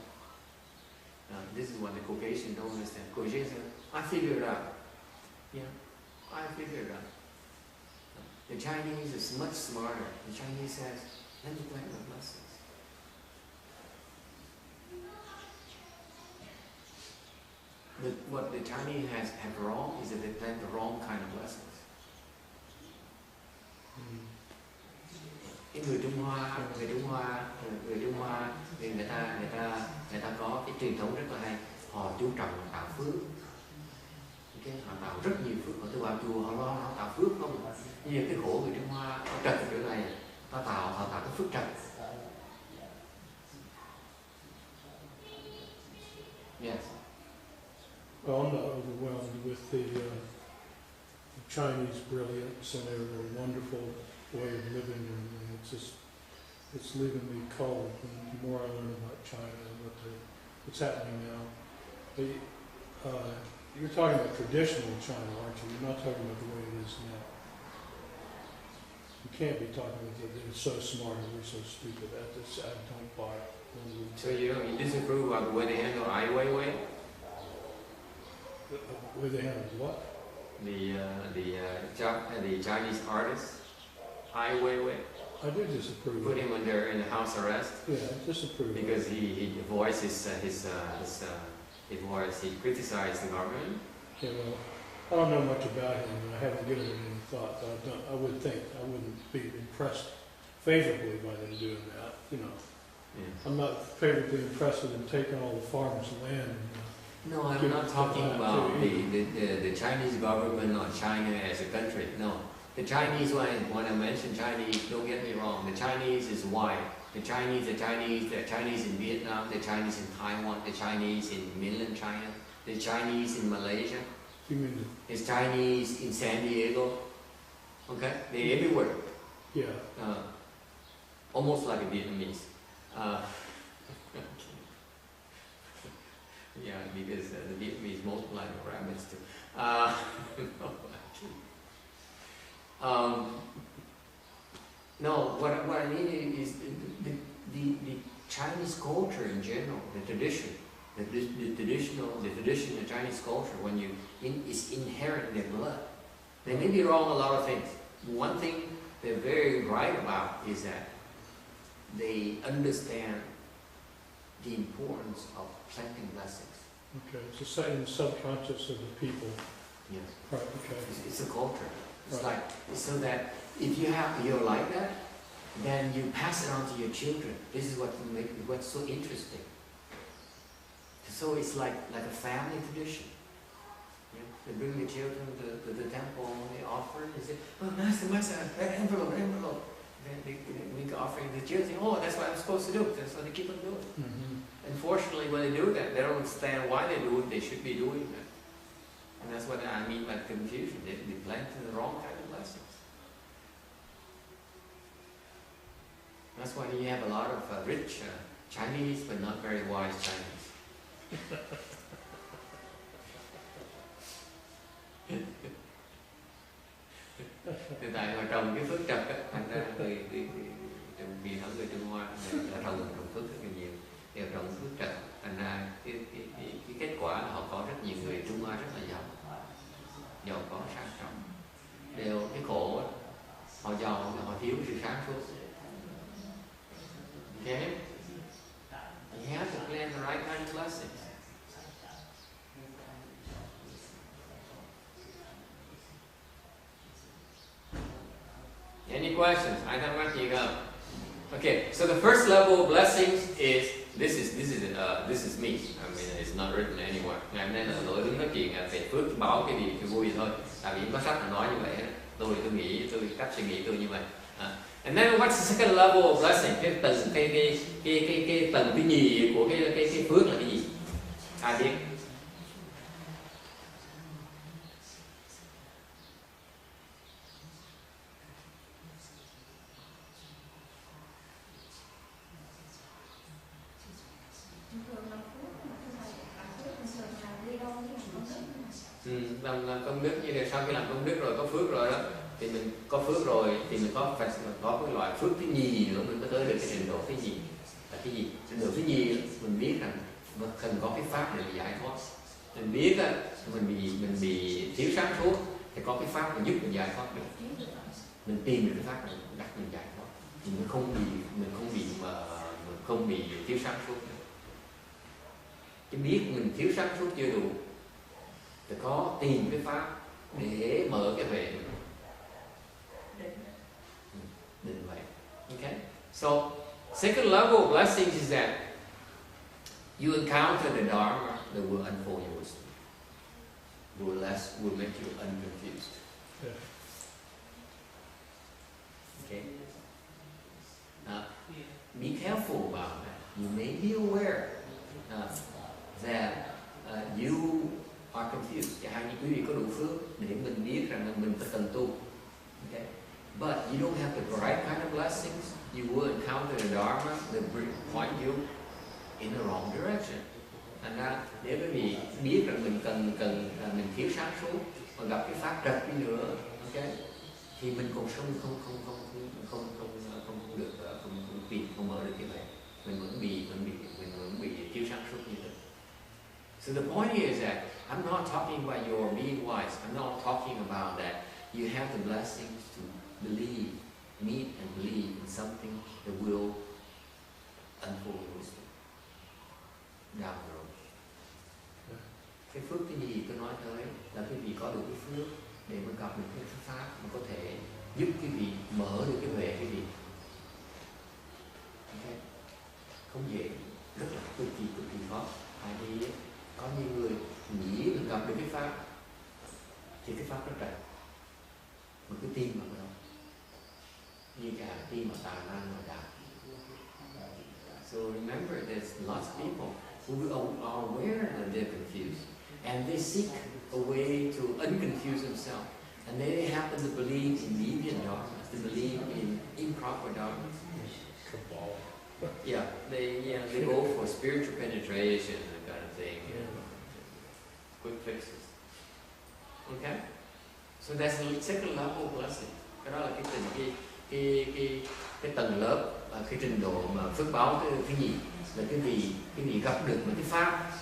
This is what the Caucasian don't understand. Caucasian, I figure it out. Yeah, I figure it out. The Chinese is much smarter. The Chinese says, let me plant my blessings. But what the Chinese have wrong is that they plant the wrong kind of blessings. Cái người Trung Hoa thì người ta có cái truyền thống rất là hay. Họ chú trọng tạo phước. Họ tạo rất nhiều phước. Họ vào chùa họ tạo phước không? Như cái khổ người Trung Hoa họ trật ở chỗ này, họ tạo cái phước trật. Well, I'm not overwhelmed with the Chinese brilliance and their wonderful way of living, and it's leaving me cold. And the more I learn about China and what's happening now, you're talking about traditional China, aren't you? You're not talking about the way it is now. You can't be talking about that they're so smart and we're so stupid. I don't buy it. So you disapprove of the way they handle Ai Weiwei? Where they have what? The Chinese artist Ai Weiwei. I do disapprove. Put him in the house arrest. Yeah, I disapprove. Because he voiced his voice. He criticized the government. Yeah, well, I don't know much about him, and I haven't given it any thought. But I wouldn't be impressed favorably by them doing that. You know, Yeah. I'm not favorably impressed with them taking all the farmers' land. No, I'm not talking about the Chinese government or China as a country. No, the Chinese when I mention Chinese, don't get me wrong. The Chinese is wide. The Chinese in Vietnam, the Chinese in Taiwan, the Chinese in mainland China, the Chinese in Malaysia, You mean the Chinese in San Diego. Okay, they're everywhere. yeah? Almost like a Vietnamese. Yeah, because the Vietnamese multiply the rabbits too. No, what I mean is the Chinese culture in general, the tradition, the tradition of Chinese culture, is inherent in their blood. They may be wrong a lot of things. One thing they're very right about is that they understand the importance of planting blessings. Okay, it's a set in the subconscious of the people. Yes. Right. Okay. It's a culture. It's Right. like, so that if you're like that, then you pass it on to your children. This is what's so interesting. So it's like a family tradition. Yeah? They bring the children to the temple, they offer, they say, oh, Master, envelope. Then they make the offering. The children say, oh, that's what I'm supposed to do. That's what they keep on doing. Mm-hmm. Unfortunately, when they do that, they don't understand why they do it. They should be doing that. And that's what I mean by confusion. They planted the wrong kind of blessings. That's why you have a lot of rich Chinese, but not very wise Chinese. Tại mà trồng cái phước trật á, thành ra người Trung Hoa đã trồng phước rất là nhiều, đều trồng phước trật, thành ra cái kết quả là họ có rất nhiều người Trung Hoa rất là giàu có sang trọng. Đều cái khổ á, họ giàu họ thiếu sự sáng suốt. Okay? You have to plant the right kind of blessings. Any questions? I don't want you to go. Okay, so the first level of blessings is this is me. I mean, it's not written anywhere. Ngày hôm nay là tôi đứng nói chuyện về phước báo cái gì cái vui thôi. Tại vì có sách là nói như vậy. Tôi nghĩ cách suy nghĩ tôi như vậy. And then what's the second level of blessing? Cái tầng thứ nhì của cái phước là cái gì? Ai biết? Làm công đức, như là sau khi làm công đức rồi có phước rồi đó, thì mình có phước rồi thì mình có cái loại phước thứ nhì nữa, mình có tới được cái trình độ thứ nhì là cái gì? Trình độ thứ nhì mình biết rằng cần có cái pháp để giải thoát. Mình biết là mình bị thiếu sáng suốt thì có cái pháp để giúp mình giải thoát được. Mình tìm được cái pháp để đắc mình giải thoát. Mình không bị thiếu sáng suốt. Cái biết mình thiếu sáng suốt chưa đủ, thì có tìm cái pháp để mở cái huệ định vậy. Okay? So, second level of blessings is that you encounter the Dharma that will unfold your wisdom. Will make you unconfused. Yeah. Okay? Now, be careful about that. You may be aware that you are confused. Chẳng hạn như quý vị có đủ phước để mình biết rằng là mình phải cần tu. Okay? But you don't have the right kind of blessings. You will encounter the Dharma that will point you in the wrong direction. Thành ra nếu quý vị biết rằng mình cần mình thiếu sáng suốt mà gặp cái pháp trật đi nữa, okay, thì mình còn sống không được không mở được cái này, mình vẫn bị thiếu sáng suốt như thế. So the point here is that I'm not talking about your being wise. I'm not talking about that you have the blessings to believe, meet and believe in something that will unfold your wisdom down the road. Cái phước cái gì tôi nói tới là quý vị có được cái phước để mà gặp được cái pháp mà có thể giúp quý vị mở được cái huệ quý vị. Okay. Không dễ, rất là cực kỳ khó. Tại vì có nhiều người nghĩ mình gặp được cái pháp thì cái pháp rất rộng, mà cứ tin vào đó như cả tin vào tà năng và đạo. So remember, there's lots of people who are aware that they're confused, and they seek a way to unconfuse themselves, and they happen to believe in deviant dharma, to believe in improper dharma. Yeah, they go for spiritual penetration and kind of thing, quick fixes. Okay, so that's the second level of blessing. Cái đó là cái tầng lớp, cái trình độ mà phước báo cái gì là cái vị gặp được một cái pháp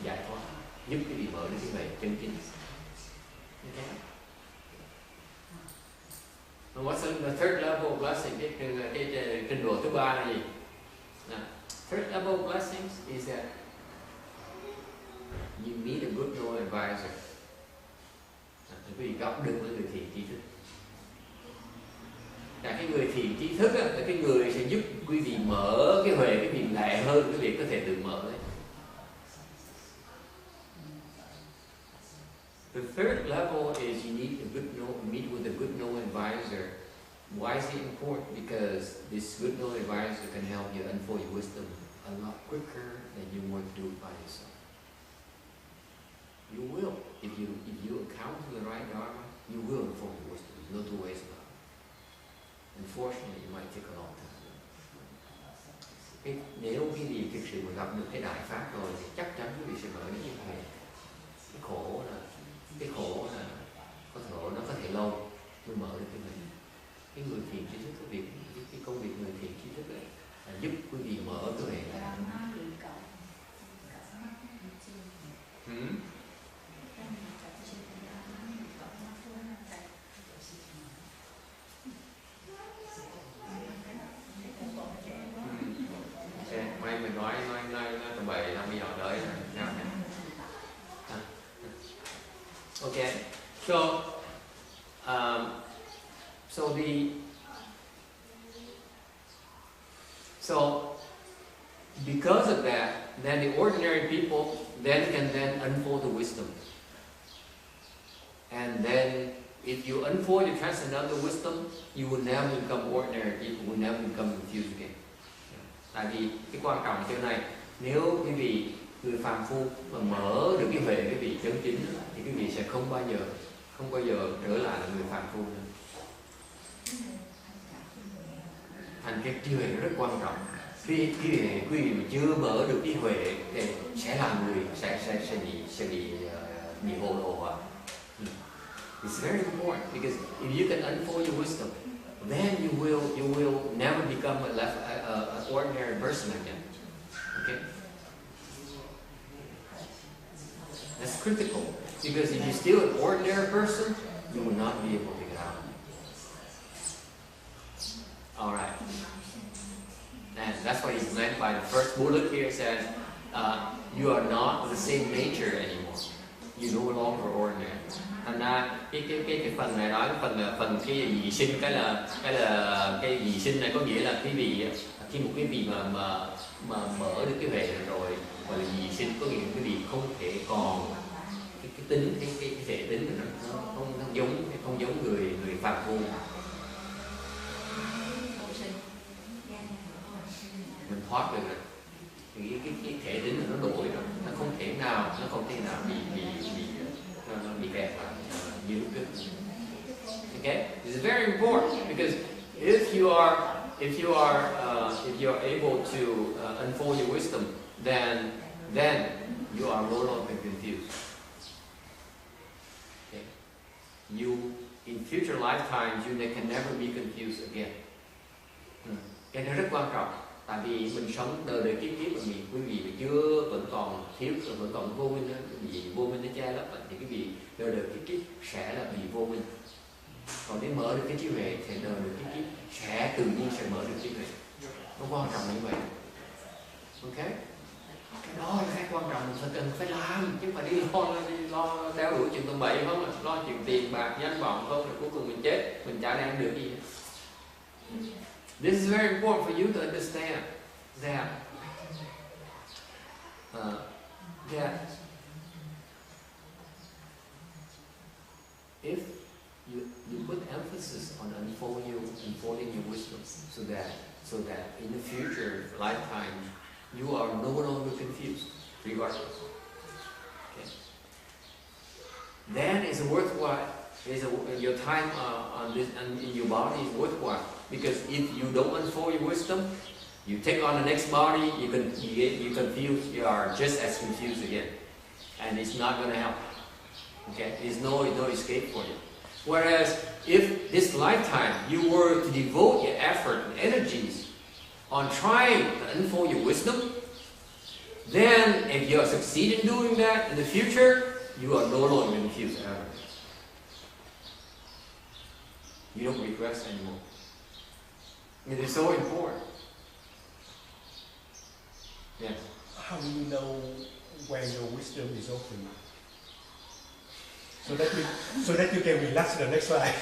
giải thoát, giúp cái vị mở được cái bề chân chính. Okay. And what's the third level of blessing? Cái trình độ thứ ba là gì? Now, third level of blessings is that you meet a good no advisor. Quý vị gặp được một người thiện tri thức. Cái người thiện tri thức là cái người sẽ giúp quý vị mở cái huệ, cái vị lẹ hơn cái việc có thể tự mở đấy. The third level is you need meet with a good no advisor. Why is it important? Because this good no advisor can help you unfold your wisdom a lot quicker than you would do it by yourself. You will. If you encounter the right dharma, you will unfold your wisdom. There's no two ways about it. Unfortunately, it might take a long time. Nếu quý vị thực sự mà gặp được cái đại pháp rồi thì chắc chắn quý vị sẽ mở được cái huệ. Cái khổ là nó có thể lâu mới mở được cái huệ. Cái người thiện tri thức, cái công việc người thiện tri thức ấy là giúp quý vị mở cái huệ ra. May mình nói tầm bậy là bây giờ tới rồi. Okay, so because of that, then the ordinary people can unfold the wisdom, and then if you unfold your transcendental wisdom, you will never become ordinary people, will never become confused again. Tại vì cái quan trọng chỗ này, nếu quý vị người phàm phu mà mở được cái huệ cái vị chân chính thì quý vị sẽ không bao giờ trở lại là người phàm phu nữa. Thành cái huệ rất quan trọng. Khi quý vị mà chưa mở được cái huệ thì sẽ là người sẽ bị hồ đồ à. It's very important because if you can unfold your wisdom, then you will never become an ordinary person again. Okay? That's critical because if you're still an ordinary person, you will not be able to get out. All right. And that's what he's meant by the first bullet here. Says you are not the same nature anymore. You're no longer ordinary. Thành ra cái phần này nói phần cái dị sinh, cái là cái dị sinh này có nghĩa là quý vị khi một quý vị mà mở được cái huệ rồi gọi là dị sinh, có nghĩa là quý vị không thể còn cái tính cái thể tính nó không giống người phàm phu. Mình thoát được rồi, cái thể tính nó đổi rồi, nó không thể nào bị nó bị kẹt lại như lúc trước. Okay, this is very important because if you are able to unfold your wisdom, then you are no longer confused. Okay, you in future lifetimes you can never be confused again. Cái này rất quan trọng. Tại vì mình sống đời đời kiếp kiếp mà quý vị chưa vẫn còn thiếu, vẫn còn vô minh, vì vô minh nó che lấp thì quý vị đời đời kiếp kiếp sẽ là bị vô minh. Còn để mở được cái trí huệ thì đời đời kiếp kiếp sẽ tự nhiên sẽ mở được trí huệ. Nó quan trọng như vậy. Ok? Cái đó là cái quan trọng mình cần phải làm, chứ mà đi lo đeo đuổi chuyện tầm bậy không, lo chuyện tiền bạc danh vọng không, rồi cuối cùng mình chết, mình chả đem được gì. This is very important for you to understand that if you put emphasis on unfolding your wisdom, so that in the future lifetime you are no longer confused, regardless. Okay. Then it's worthwhile. Your time on this and in your body is worthwhile, because if you don't unfold your wisdom, you take on the next body, you confuse, you are just as confused again, and it's not going to help. Okay, there's no escape for you. Whereas if this lifetime you were to devote your effort and energies on trying to unfold your wisdom, then if you succeed in doing that in the future, you are no longer confused ever. You don't regress anymore. It is so important. Yes. How do you know when your wisdom is open? So that you can relax the next life.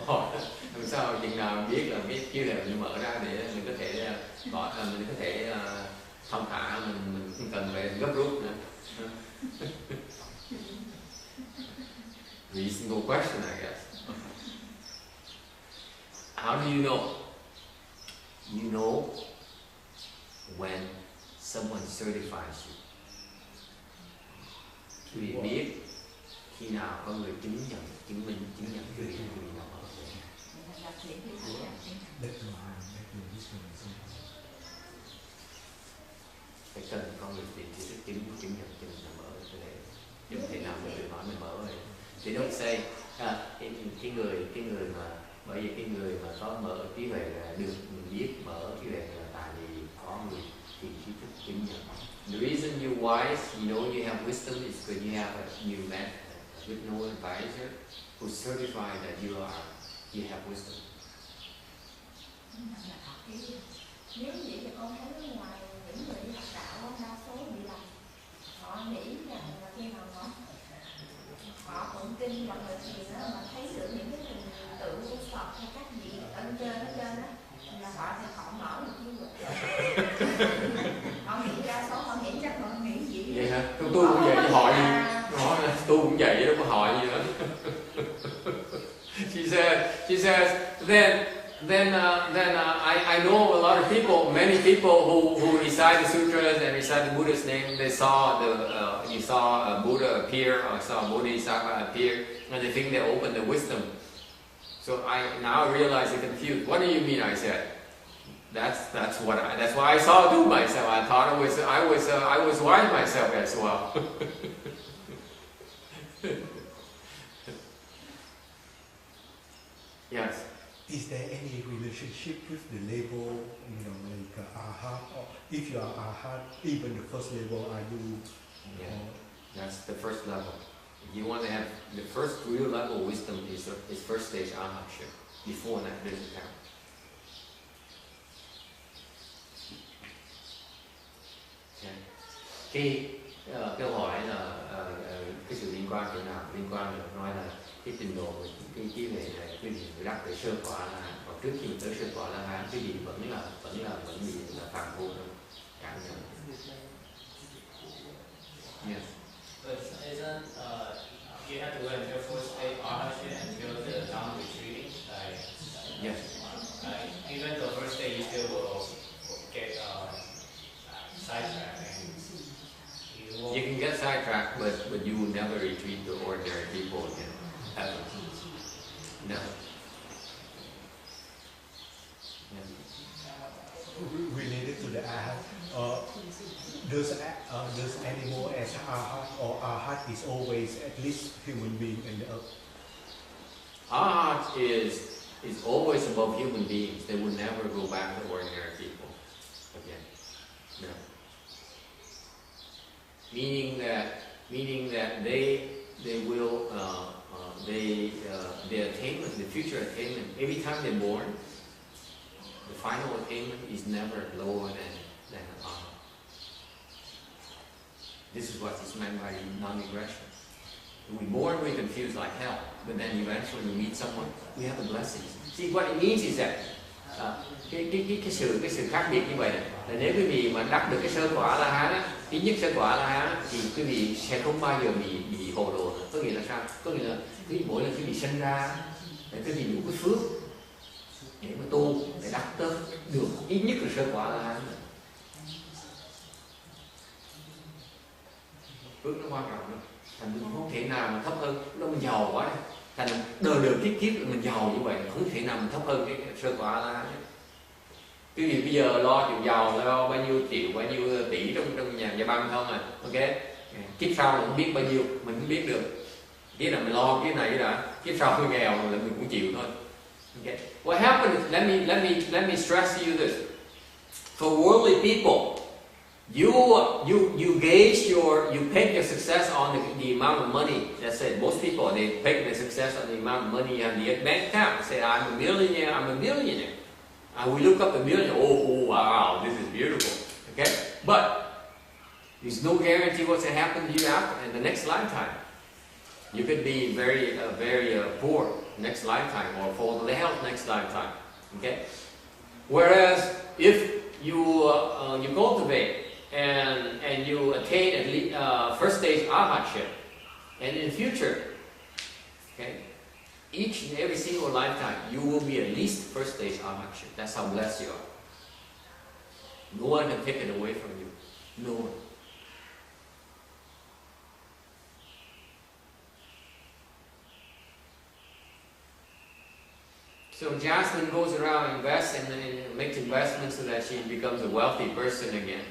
Làm sao chừng nào biết là biết chiếu đều như mở ra để mình có thể mình có thể thông thả, mình không cần phải gấp rút nữa. Reasonable question, I guess. How do you know? You know when someone certifies you. Quý vị biết khi nào có người chứng nhận quý vị nào mở rồi. Phải cần con người tìm chỉ chứng nhận cho mình là mở rồi đấy. Chứ không thể nào mình tự nói mình mở rồi. They don't say cái người mà, bởi vì cái người mà có mở trí huệ là được mình biết mở trí huệ là tại vì có người thì trí thức chứng nhận. The reason you're wise, you know you have wisdom, is because you have you met a good know advisor who certified that you have wisdom. Nếu vậy thì con thấy ngoài những người đi học đạo đa số bị lầm. Họ nghĩ rằng là khi nào họ tụng kinh hoặc là gì đó mà thấy được những cái hình tượng của Phật hay các vị ân trên đó là họ mở được như vậy. Họ nghĩ đa số họ nghĩ chắc họ nghĩ gì vậy hả? Tôi cũng vậy chứ hỏi gì? Tôi cũng vậy chứ đâu có hỏi gì nữa. She says then I know a lot of people, many people who recite the sutras and recite the Buddha's name. They saw you saw a Buddha appear or saw a Bodhisattva appear, and they think they opened the wisdom. So now I realize they're confused. What do you mean? I said. That's what I saw do myself. I thought I was wise myself as well. Yes. Is there any relationship with the level, like arhat, or if you are arhat, even the first level, are you? Yeah, that's the first level. If you want to have the first real level of wisdom is first stage arhatship. Before that, doesn't count. Cái câu hỏi là cái sự liên quan chỗ nào? Liên quan là nói là cái trình độ cái trí huệ này quý vị đắc tới sơ quả là còn trước khi tới sơ quả là hai cái gì vẫn bị là phàm phu thôi, cảm nhận. Yes. But isn't you have to wait until first stage arhatship until the non-retreating? Yes. Even the first stage you still will get sidetracked. You can get sidetracked. back, but you will never retreat to ordinary people again, ever. No. Related to the arhat, does animal as arhat or arhat is always at least human being and the earth? Arhat is always above human beings. They will never go back to ordinary people again. No. Meaning that they will their attainment, the future attainment, every time they're born, the final attainment is never lower than an arhat. This is what is meant by non-regression. We're born, we're confused like hell, but then eventually we meet someone, we have the blessings. See, what it means is that cái sự khác biệt như vậy là nếu quý vị mà đắc được cái sơ quả La Hán á, thứ nhất sơ quả La Hán thì quý vị sẽ không bao giờ bị hồ đồ nữa. Có nghĩa là sao? Có nghĩa là quý vị mỗi lần quý vị sinh ra để quý vị đủ cái phước để mà tu, để đắc tới được ít nhất là sơ quả La Hán. Phước nó quan trọng lắm. Thành mình không thể nào mà thấp hơn, nó mình giàu quá đấy. Thành đời kiếp mình giàu như vậy, không thể nào mình thấp hơn cái sơ quả La Hán. Quý vị bây giờ lo chịu giàu, lo bao nhiêu triệu, bao nhiêu tỷ trong nhà băng không à? Ok. Kiếp sau mình không biết bao nhiêu, mình không biết được. Kiếp là mình lo cái này đã, kiếp sau hơi nghèo là mình cũng chịu thôi. Okay. What happened? Let me stress to you this. For worldly people, you gauge you peg your success on the amount of money. That's it. Most people they peg their success on the amount of money you have in the bank account. They say, I'm a millionaire. And we look up the millionaire. Oh wow, this is beautiful. Okay, but there's no guarantee what's going to happen to you after in the next lifetime. You could be very poor next lifetime, or fall to the health next lifetime. Okay. Whereas if you cultivate and you attain at least first stage arhatship, and in future, okay, each and every single lifetime you will be at least first stage arhatship. That's how blessed you are. No one can take it away from you. No one. So Jasmine goes around invests and makes investments so that she becomes a wealthy person again.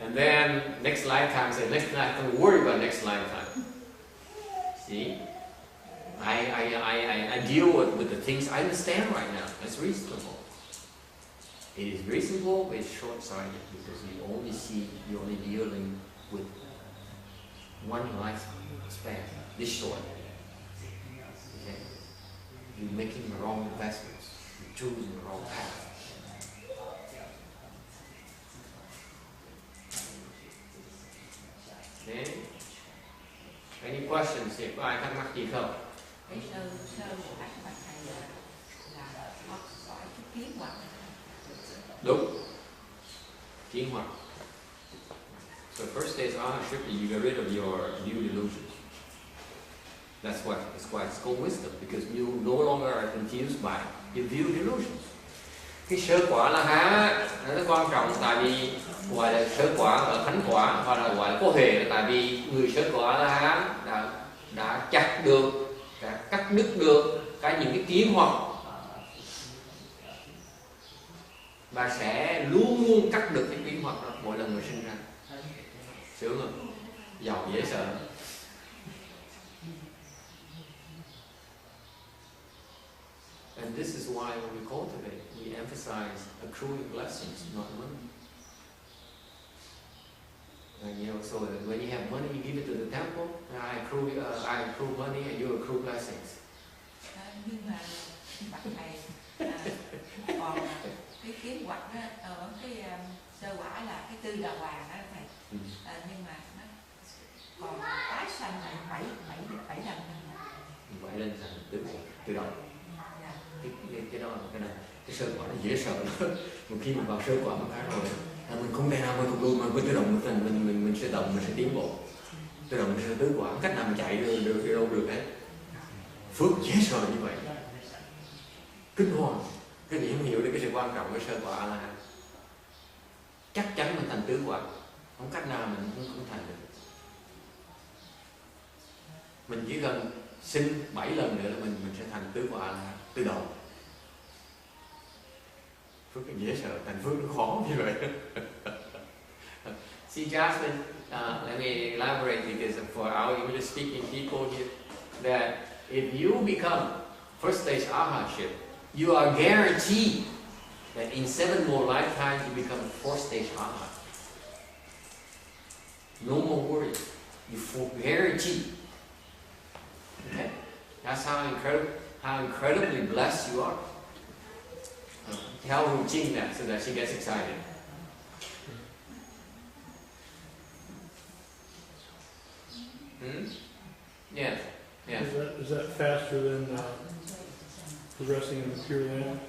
And then next lifetime, say next lifetime, don't worry about next lifetime. See, I deal with the things I understand right now. That's reasonable. It is reasonable, but it's short-sighted because you're only dealing with one lifespan, this short. Okay? You're making the wrong investments. You're choosing the wrong path. Okay. Any questions? Có ai thắc mắc gì không? Cái sơ của các bạn thầy là họ gọi cái kiến hoặc. Đúng. Kiến hoặc. So first stage arhatship, you get rid of your view delusions. That's why it's called wisdom, because you no longer are confused by your view delusions. Cái sơ quả La Hán nó rất quan trọng, tại vì gọi là sơ quả ở thánh quả, hoặc là gọi là có hề, là tại vì người sơ quả La Hán đã chặt được, đã cắt đứt được những cái kiến hoặc, và sẽ luôn luôn cắt được cái kiến hoặc đó mỗi lần người sinh ra. Sướng không? Giàu dễ sợ. And this is why when we cultivate, we emphasize accruing blessings, not money. And so that when you have money, you give it to the temple. I accrue money, and you accrue blessings. Nhưng mà bạn thầy còn cái kiến hoặc đó, ở cái sơ quả là cái tư đà hoàng đó thầy. Nhưng mà nó còn tái sanh lại bảy lần. Vậy lên thành tự động. Cái đó là cái sơ quả nó dễ sợ lắm. Một khi mình vào sơ quả một cái rồi, mình không thể nào mình không luôn, mà mình tự động mình sẽ động, mình sẽ tiến bộ. Tự động mình sẽ tứ quả, cách nào mình chạy được đâu được hết. Phước dễ sợ như vậy, kinh hoàng. Cái gì không hiểu được cái sự quan trọng của sơ quả là chắc chắn mình thành tứ quả, không cách nào mình không thành được. Mình chỉ cần sinh 7 lần nữa là mình sẽ thành tứ quả là từ đầu. Phước dễ sợ, thành phước nó khó như vậy. See Jasmine, let me elaborate because for our English speaking people here, that if you become first stage arhatship, you are guaranteed that in 7 more lifetimes you become fourth stage arhat. No more worry. You guarantee. Okay? That's how incredibly blessed you are. Tell Ru-Jing that so that she gets excited. Yes. Yes. Is that faster than progressing in the Pure Land?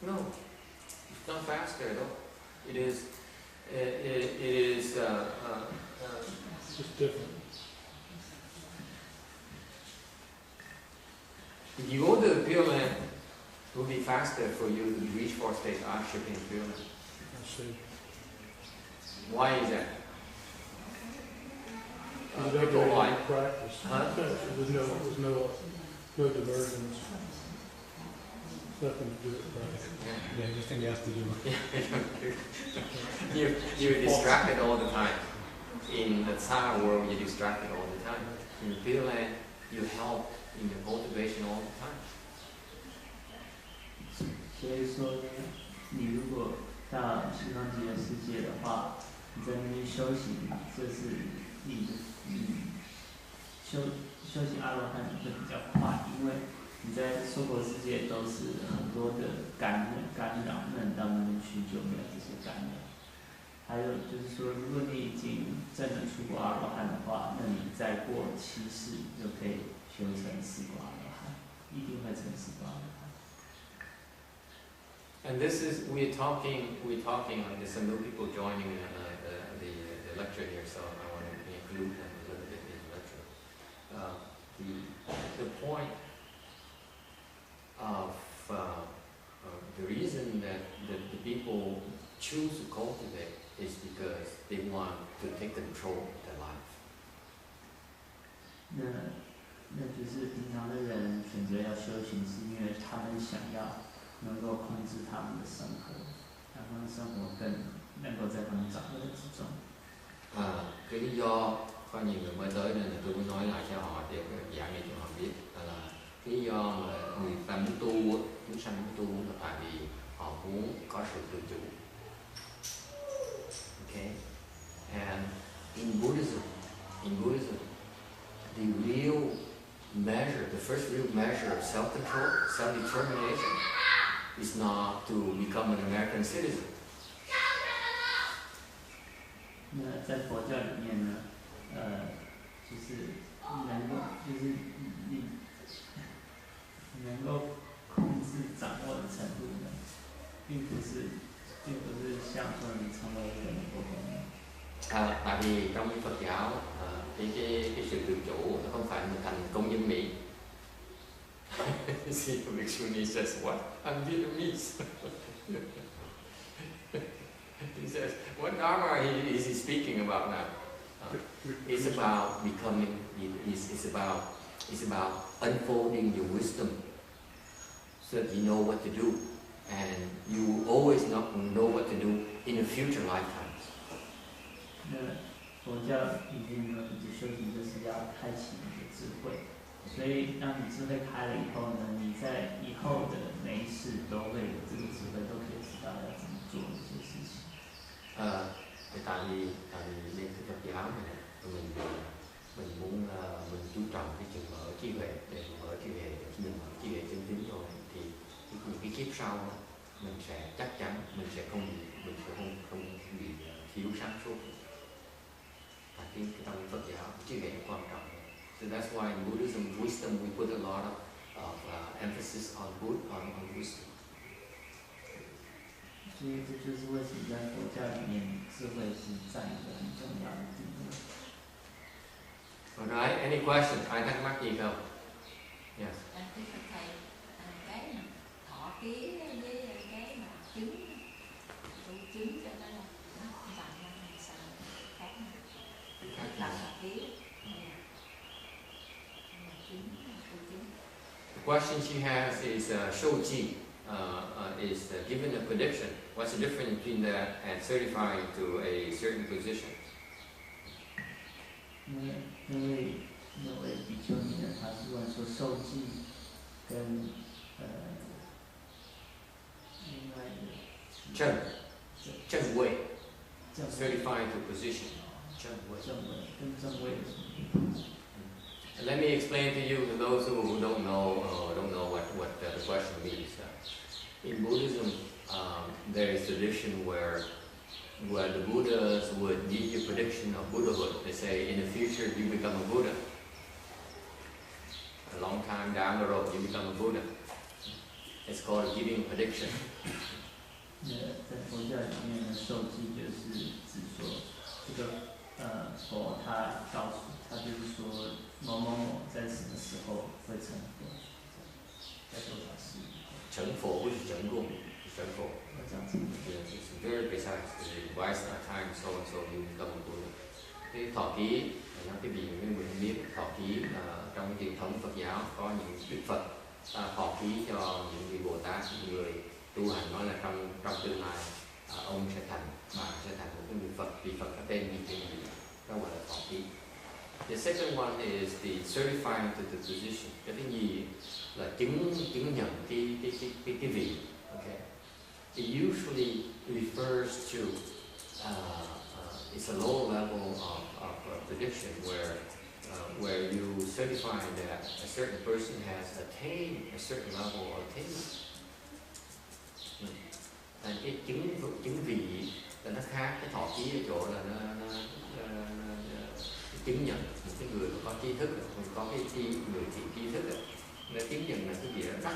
No, it's not faster at all. It is. It is. It's just different. If you go to the Pure Land, it will be faster for you to reach fourth stage arhatship in Pure Land. I see. Why is that? You don't Go do on. any practice. Huh? There's no diversions. Nothing to do with practice. Yeah, nothing else to do. You're distracted all the time. In the Tsar world, you're distracted all the time. In the Pure Land, you help in the cultivation all the time. 所以说，你如果到西方极乐世界的话，你在那边修行，这是你修行阿罗汉会比较快，因为你在娑婆世界都是很多的干扰，那你到那边去就没有这些干扰。还有就是说，如果你已经真的出过阿罗汉的话，那你再过7世就可以修成4果阿罗汉，一定会成4果阿罗汉。And this is we're talking. There's some new people joining the lecture here, so I want to include them a little bit in the lecture. The point of the reason that the people choose to cultivate is because they want to take control of their life. 那就是平常的人选择要修行，是因为他们想要能够控制他们的生活，让他们生活更能够在他们掌握之中。Cái lý do có nhiều người mới tới nên là tôi muốn nói lại cho họ để giảng để cho họ biết là cái lý do mà người ta muốn tu, muốn sanh muốn tu là tại vì họ muốn có sự tự chủ. Okay, and in Buddhism, the real measure, the first real measure of self-control, self-determination, is not to become an American citizen. 那在佛教里面呢，就是你能够控制掌握的程度呢，并不是像说你成为一个美国公民。Tại vì trong Phật giáo cái sự tự chủ nó không phải mình thành công dân Mỹ. See, the Bhikshuni says, "What? I'm Vietnamese." He says, "What dharma is he speaking about now?" It's about becoming. It's about unfolding your wisdom, so that you know what to do, and you always know what to do in the future lifetimes. 那佛教里面呢，你修行就是要开启你的智慧，所以当你智慧开了以后呢，你在以後的每一世都會有這個智慧，都可以知道要怎麼做這些事情。Tại vì lên cái Phật giáo này mình muốn mình chú trọng cái chừng mở trí huệ, để mở trí huệ, mình mở trí huệ chân chính rồi thì cái kiếp sau mình sẽ chắc chắn mình sẽ không bị thiếu sáng suốt. Và cái trong Phật giáo trí huệ quan trọng. So that's why in Buddhism wisdom we put a lot of emphasis on wisdom. 所以这就是为什么在佛教里面，智慧是占一个很重要的地位。Alright, any questions? Ai thắc mắc gì không? Yes. Thưa thầy, cái mà thọ ký với cái mà chứng cho nó không bằng nhau hay sao khác nhau? Làm thọ ký. question she has is Shouji is given a prediction. What's the difference between that and certifying to a certain position? 那位比丘尼呢，他是问说受记跟另外一个正位正位 certifying to position. 正位跟正位有什么不同？ Let me explain to you, to those who don't know what the question means. In Buddhism, there is tradition where the Buddhas would give you prediction of Buddhahood. They say, in the future you become a Buddha. A long time down the road you become a Buddha. It's called giving prediction. 在佛教里面呢，受记就是指说这个佛他告诉他就是说某某某在什么时候会成佛，在多少时以后。成佛不是成功，成佛。要这样子。It's very precise. It advice that time so and so you become a Buddha. Cái thọ ký, nói cái gì những người biết thọ ký trong truyền thống Phật giáo có những đức Phật thọ ký cho những vị Bồ Tát, những người tu hành nói là trong tương lai ông sẽ thành, bạn sẽ thành một cái người Phật, vì Phật có tên như thế này, đó gọi là thọ ký. The second one is the certifying to the position. Cái gì là chứng nhận cái vị. Okay. It usually refers to it's a lower level of prediction where you certify that a certain person has attained a certain level of attainment. Cái chứng vị là nó khác, cái thọ ký ở chỗ là nó chứng nhận một cái người có tri thức, có cái người thiện tri thức, nó chứng nhận là cái gì đó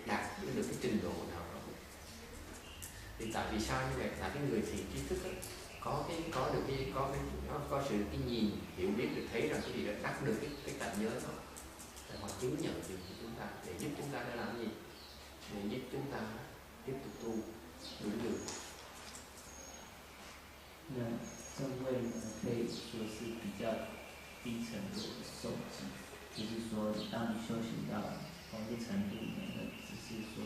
đạt được cái trình độ nào đó. Thì tại vì sao như vậy? Tại cái người thiện tri thức có sự cái nhìn hiểu biết được, thấy rằng cái gì đã đắc được cái cảnh giới đó, để họ chứng nhận được cho chúng ta, để giúp chúng ta đã làm gì, để giúp chúng ta tiếp tục tu đúng được. 那正位呢，可以说是比较低程度的受记，就是说，当你修行到某一程度呢，只是说，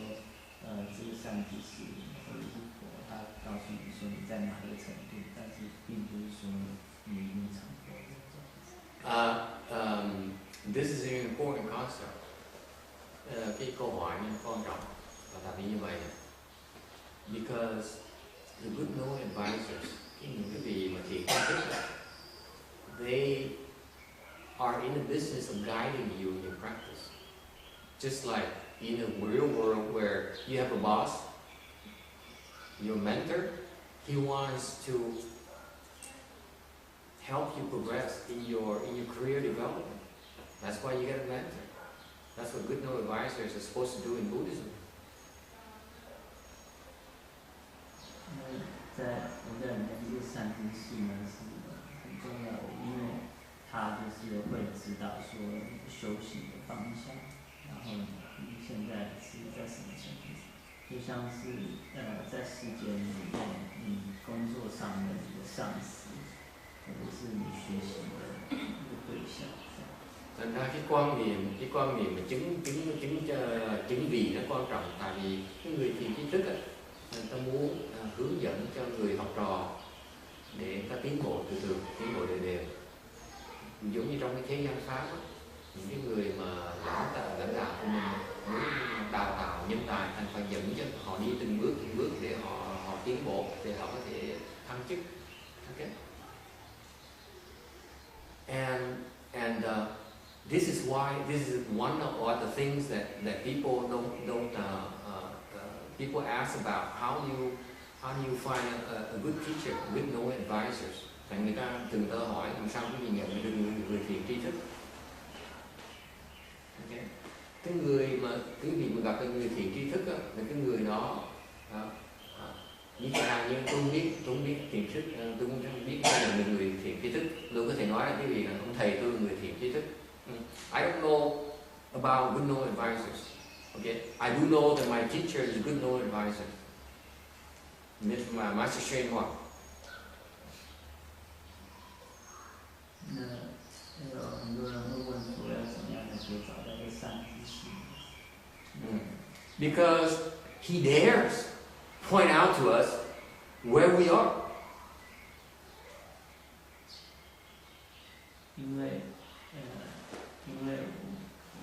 这个善知识或者是佛，他告诉你说你在哪个程度，但是并不是说你已经成佛了。This is an important concept. Cái câu hỏi này quan trọng và tại vì như vậy, because the good knowing advisors, những cái vị mà thiện tri thức, they are in the business of guiding you in your practice. Just like in a real world where you have a boss, your mentor, he wants to help you progress in your career development. That's why you get a mentor. That's what good knowing advisors are supposed to do in Buddhism. 在佛教里面，这个善知识呢是很重要的，因为他就是会指导说你修行的方向，然后你现在是在什么程度，就像是在世间里面你工作上的一个上司，或者是你学习的一个对象。Thành ra cái quan niệm mà chứng vị nó quan trọng, tại vì cái người thiện tri thức người ta muốn hướng dẫn cho người học trò để người ta tiến bộ từ từ, tiến bộ đều đều. Giống như trong cái thế gian pháp, những cái người mà lãnh đạo của mình muốn đào tạo nhân tài, thành phải dẫn cho họ đi từng bước để họ tiến bộ, để họ có thể thăng chức. Okay. And this is one of the things that people don't people ask about. How do you find a good teacher, a good knowing advisors? Tại người ta từng tự hỏi làm sao có nhìn nhận được người thiện tri thức. Okay. Cái vị mà gặp người thiện tri thức là cái người đó như chẳng hạn như tôi không biết thiện thức, tôi không biết là người thiện tri thức, tôi có thể nói là cái vị là ông thầy tôi là người thiện tri thức. I don't know about good knowing advisors. Okay, I do know that my teacher is a good knowing advisor. Master YongHua. 那有很多人会问说，要怎么样才可以找到一个善知识？ because he dares point out to us where we are. 因为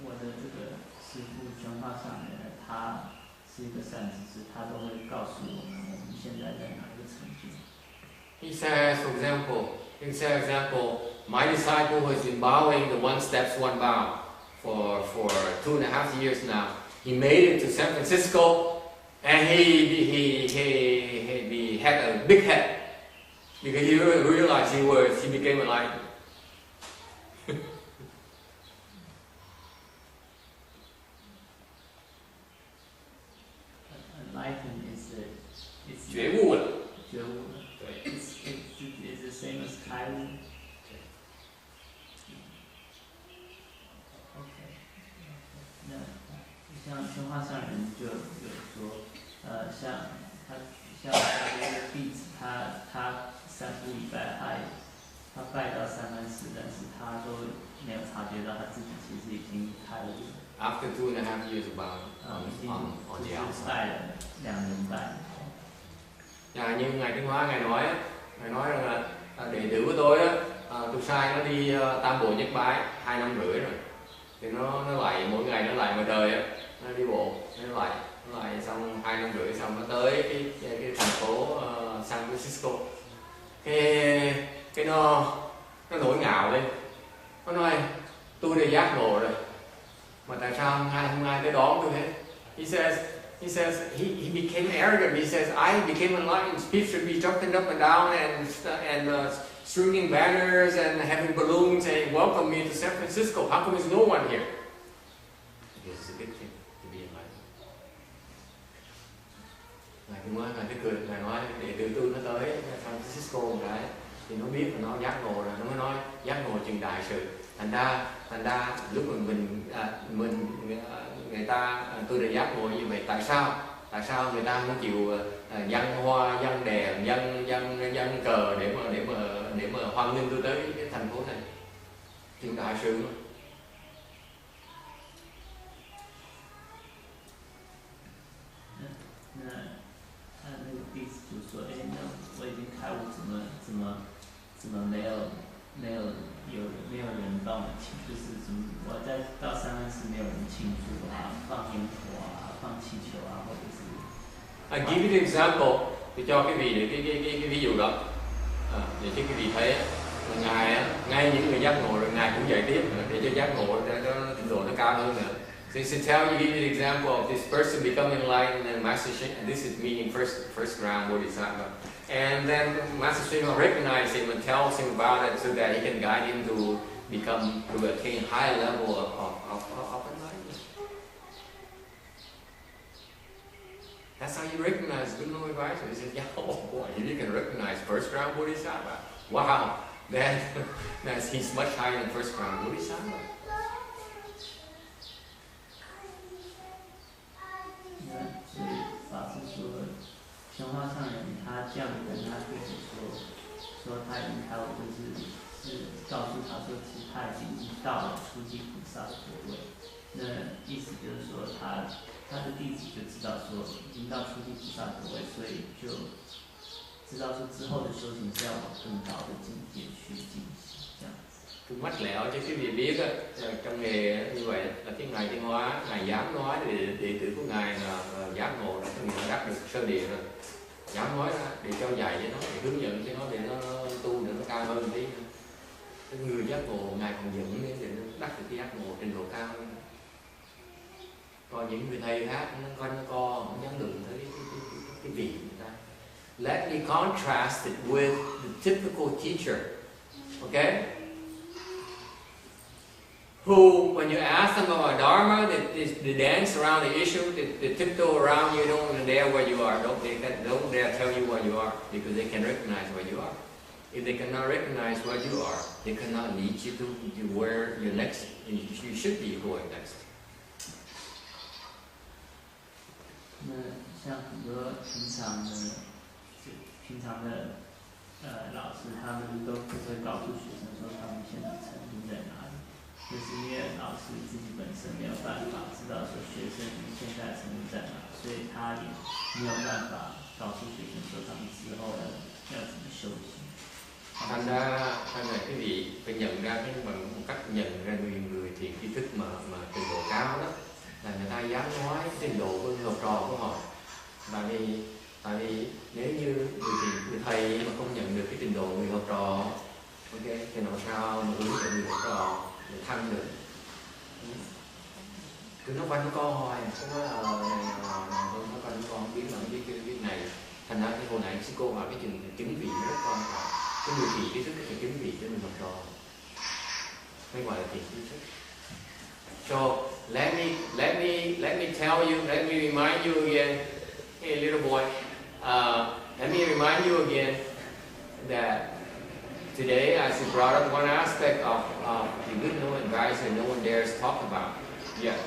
我的这个师父宣化上人，他是一个善知识，他都会告诉我们现在在哪一个层级。He says, for example, my disciple who has been bowing the one steps, one bow for 2.5 years now. He made it to San Francisco, and he had a big head because he realized he became enlightened. Enlightened is 觉悟了。觉悟了。对。It's the same as 开悟。OK， 那像宣化上人就有说，像这个弟子，他3步礼拜，他拜到3番4，但是他都没有察觉到他自己其實已經開悟。After 2.5 years about on the outside. 拜了2年半。Như ngài Tiến Hóa ngài nói rằng là đệ tử của tôi á, tôi sai nó đi Tam Bộ Nhất Bái 2 năm rưỡi rồi, thì nó lại mỗi ngày nó lại ngoài trời á, nó đi bộ, nó lại xong 2 năm rưỡi xong nó tới cái thành phố San Francisco, cái nó nổi ngạo lên, nó nói tôi đã giác ngộ rồi, mà tại sao không ai tới đón tôi hết? He says he became arrogant. He says I became enlightened. People should be jumping up and down and stringing banners and having balloons saying welcome me to San Francisco. How come there's no one here? Because it's a big thing to be enlightened. Ngài cái cười, ngài nói để từ từ nó tới San Francisco một cái thì nó biết là nó giác ngộ rồi, nó mới nói giác ngộ chừng đại sự. Thành ra lúc người ta tôi đã giác ngộ như vậy, tại sao người ta không chịu dâng hoa, dâng đèn, dâng cờ để mà hoan nghênh tôi tới cái thành phố này, chuyện đại sự mà.那个弟子就说：“哎，那我已经开悟，怎么没有人帮我庆？就是怎么我在到3番4没有人庆祝啊，放烟火啊，放气球啊，或者是。” I give you an example để cho cái ví dụ đó, để cho cái vị thấy là ngay những người giác ngộ rồi ngài cũng dạy tiếp để cho giác ngộ trình độ nó cao hơn nữa. So give you an example of this person becoming enlightened and Master Shin, and this is meaning first ground Bodhisattva. And then Master Shin will recognize him and tells him about it so that he can guide him to attain high level of enlightenment. That's how you recognize good no advisor. He says, yeah, oh boy, you can recognize first ground Bodhisattva. Wow, he's much higher than first ground Bodhisattva. 所以法师说，宣化上人他这样跟他弟子说他已经开悟，是告诉他说，其实他已经到了初级菩萨的果位。那意思就是说，他的弟子就知道说，已经到初级菩萨果位，所以就知道说之后的修行是要往更高的境界去进行，这样子。Tôi mách lẹo cho quý vị biết á, trong nghề như vậy là cái ngài Tiến Hóa, ngài dám nói để đệ tử của ngài là giác ngộ là cái người đắc được sơ địa rồi, dám nói ra để cho dạy cho nó, để hướng dẫn cho nó để nó tu để nó cao hơn tí. Cái người giác ngộ ngài còn dẫn để nó đắc được cái giác ngộ trình độ cao hơn. Còn những người thầy khác nó quanh co không dám đụng tới cái vị người ta. Let me contrast it with the typical teacher, okay? Who, when you ask them about Dharma, they dance around the issue, they tiptoe around you, don't dare where you are, don't dare tell you where you are, because they can recognize where you are. If they cannot recognize where you are, they cannot lead you to where you're next, you should be going next. 那像很多平常的老师，他们都不会告诉学生说他们现在成绩在哪里。就是因为老师师自己本身没有办法知道说学生现在程度在哪，所以他也没有办法告诉学生说他们之后要怎么修行。 thành ra quý vị phải nhận ra một cách nhận ra người thiền tri thức mà trình độ cao đó là người ta dám nói trình độ của học trò của họ, tại vì nếu như người thầy mà không nhận được cái trình độ người học trò, ok, thì làm sao mà hướng dẫn người học trò để thăng được. Cứ nó quanh co hoài, không có này nó quanh co không biết là biết này. Thành ra cái hồi nãy sư cô bảo cái chứng vị nó rất quan trọng. Cái người thiền tri thức phải chứng vị cho người học trò, mới gọi là thiền tri thức. So let me tell you, let me remind you again, hey little boy, let me remind you again that today I should brought up one aspect of the good no advice that no one dares talk about yet.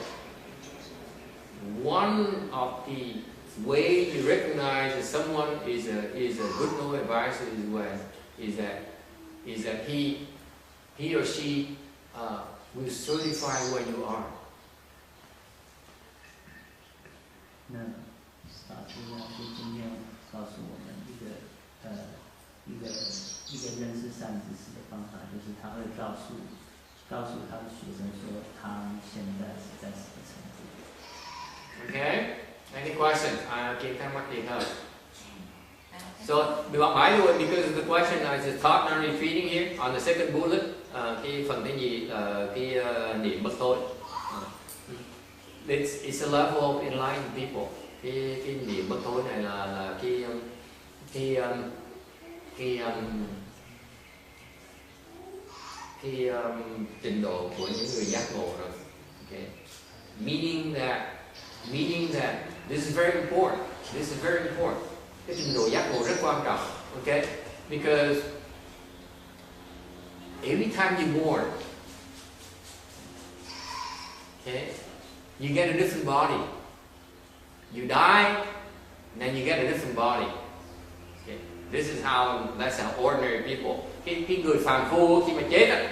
One of the way you recognize that someone is a good no advisor is that he or she will certify where you are. 那法师呢，就今天告诉我们一个认识善知识的方法，就是他会告诉他的学生说他现在是在什么程度。 Okay? Any questions? Kiên thắc mắc gì không? So, by the way, because of the question I just taught and repeating here on the second bullet, cái phần cái gì, cái niệm bất tối. It's a level of enlightened people. Cái niệm bất tối này là cái trình độ của những người giác ngộ rồi. Okay? Meaning that this is very important. This is very important. Cái trình độ giác ngộ rất quan trọng. Okay? Because every time you're born, okay, you get a different body. You die, and then you get a different body. Okay? That's how ordinary people. Cái người phàm phu khi mà chết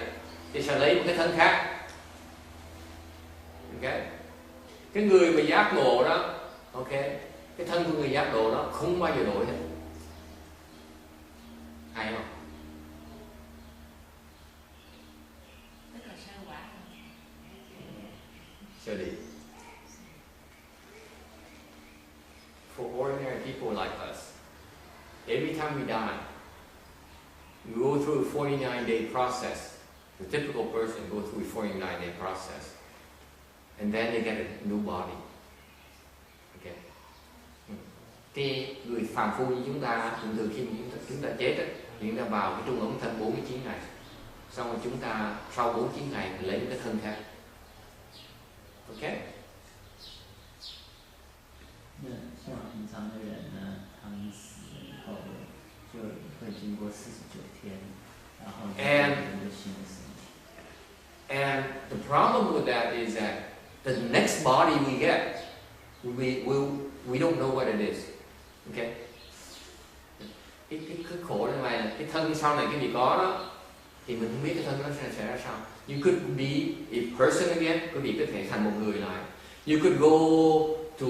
thì sẽ lấy một cái thân khác. Okay? Cái người mà giác ngộ đó, okay, cái thân của người giác ngộ đó không bao giờ đổi hết. Hay không? Tức là sơ quả. Sơ đi. For ordinary people like us, every time we die, we go through a 49-day process. The typical person goes through a 49-day process. And then they get a new body. Okay. Cái người phàm phu như chúng ta, thường khi chúng ta chết, chúng ta vào cái trung ống thân 49 ngày. Xong rồi chúng ta sau 49 ngày lấy một cái thân khác. Okay? 那像平常的人呢，他们死了以后，就会经过49天，然后再有一个新的身体。And the problem with that is that the next body we get, we don't know what it is. Okay? Cái khổ này là cái thân sau này cái gì có đó thì mình không biết cái thân nó sẽ ra sao. You could be a person again, quý vị có thể thành một người lại. You could go to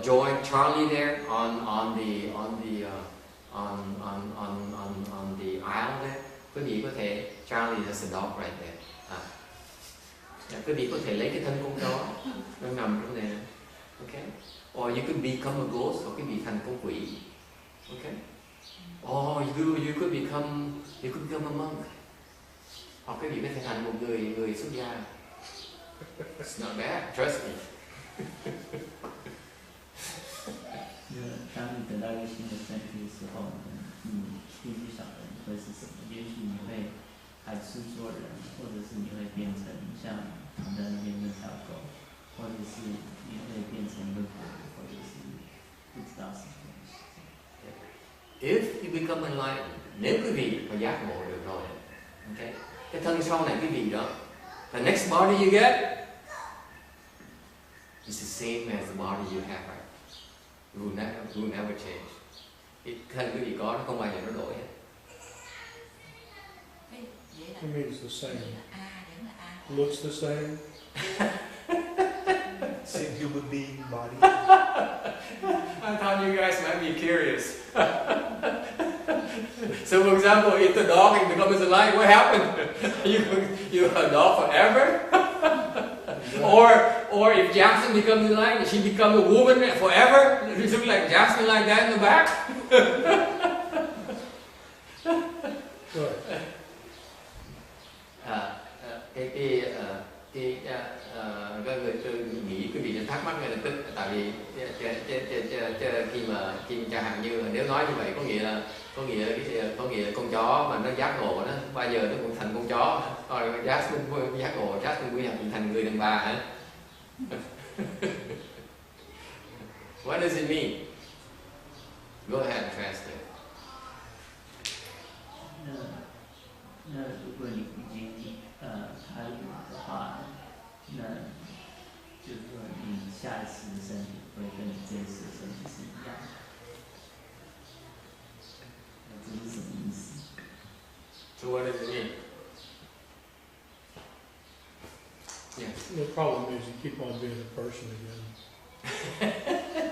join Charlie there on the aisle there. Quý vị có thể Charlie is a dog right there. Quý vị có thể lấy cái thân con chó nó nằm trong này. Okay? Or you could become a ghost, hoặc quý vị thành con quỷ. Okay? Or you could become a monk. Hoặc quý vị có thể thành một người xuất gia. It's not bad, trust me. 当你得到一个新的身体的时候，你必须晓得你会是什么。也许你会还是做人，或者是你会变成像躺在那边那条狗，或者是你会变成一个鬼，或者是不知道什么东西。If you become enlightened, nếu quý vị mà giác ngộ được rồi, okay, cái thân sau này quý vị đó, the next body you get is the same as the body you have right. It will never change. Cái thân quý vị có nó không bao giờ nó đổi hết. Vậy It means the same. A vẫn là A, looks the same? Same human being body. I thought you guys might be curious. So, for example, if the dog becomes a lion, what happened? You a dog forever? Or if Jackson becomes a lion, she becomes a woman forever? You look like Jackson like that in the back? Tôi nghĩ quý vị sẽ thắc mắc ngay lập tức, tại vì khi chẳng hạn như nếu nói như vậy có nghĩa là con chó mà nó giác ngộ đó bao giờ nó cũng thành con chó, còn giác ngộ quy cũng thành người đàn bà hả? What does it mean? Go ahead and translate. 那如果你已经开悟的话，那就是说你下一次的身体会跟你这一次的身体是一样的。那这是什么意思？ So what does it mean? Yeah. The problem is you keep on being a person again.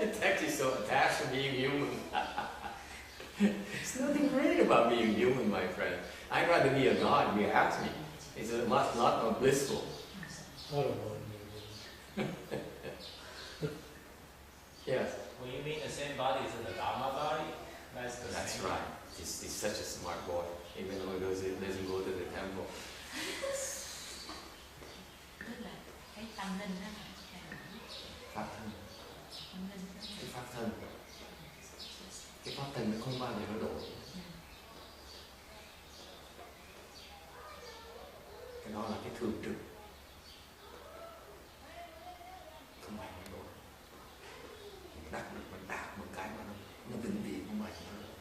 It's actually so attached to being human. There's nothing great about being human, my friend. I'd rather be a god if you ask me. It's a much lot more blissful. I don't want to be a Yes, When you mean the same body as the Dharma body, that's the that's same. right. He's such a smart boy, even though he doesn't go to the temple. Tức là cái tâm linh đó Pháp thân. tâm linh Cái pháp thân. Cái pháp thân nó không bao giờ nó đổi. Cái đó là cái thường trực. Không ai nó đổi. Đặt được mình đạt một cái mà nó vĩnh viễn không ai nó đổi.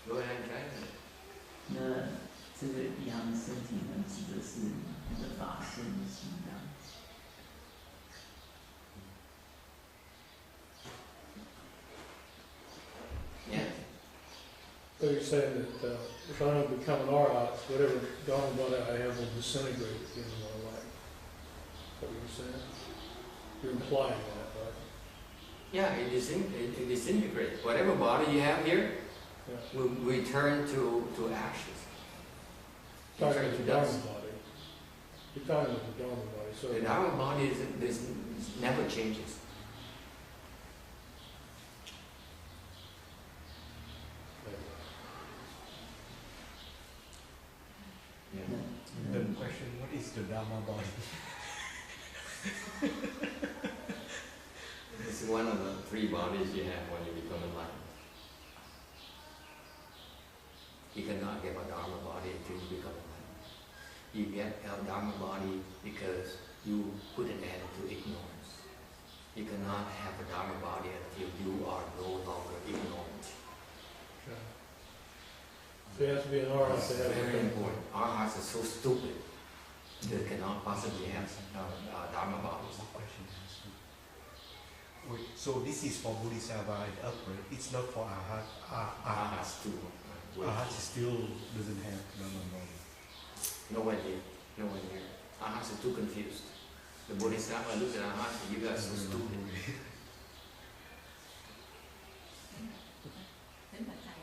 Go ahead and try it. 那这个一样的身体呢，指的是你的法身是一样。 Yeah. So you're saying that if I don't become an arhat, whatever dharma body I have will disintegrate at the end of my life. Is that what you're saying? You're implying that, right? Yeah, it disintegrates. Whatever body you have here Yeah. will return to ashes. Talking Return about to the dharma dust. body. You're talking about the dharma body. So And our body never changes. Yeah. The question, what is the Dharma body? It's one of the three bodies you have when you become enlightened. You cannot get a Dharma body until you become enlightened. You get a Dharma body because you put an end to ignorance. You cannot have a Dharma body until you are no longer ignorant. Okay. So you have to be an arhat That's to have very a important. Our hearts are so stupid. They cannot possibly have Dharma bodies. Wait, so this is for Bodhisattva and upward. It's not for Arhat. Arhats too. Arhat still doesn't have Dharma body. Nowhere near. Nowhere near. Arhats are too confused. The Bodhisattva looks at Arhats and you guys are so stupid. Tính là thầy,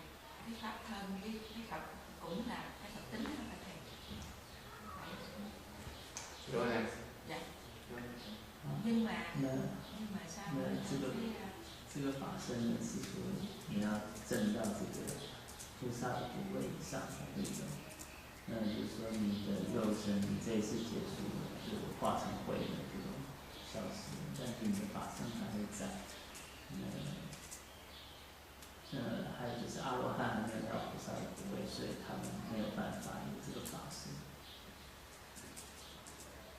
cái pháp thân với cái Phật cũng là cái Phật tính là phải thầy. Go ahead. Dạ. Nhưng mà那sao那这个法身呢，是说你要证到这个菩萨的果位以上才会有。那就是说你的肉身，你这一次结束了，就化成灰了，就消失了，但是你的法身还会在。还有就是阿罗汉还没有到菩萨的果位，所以他们没有办法有这个法身。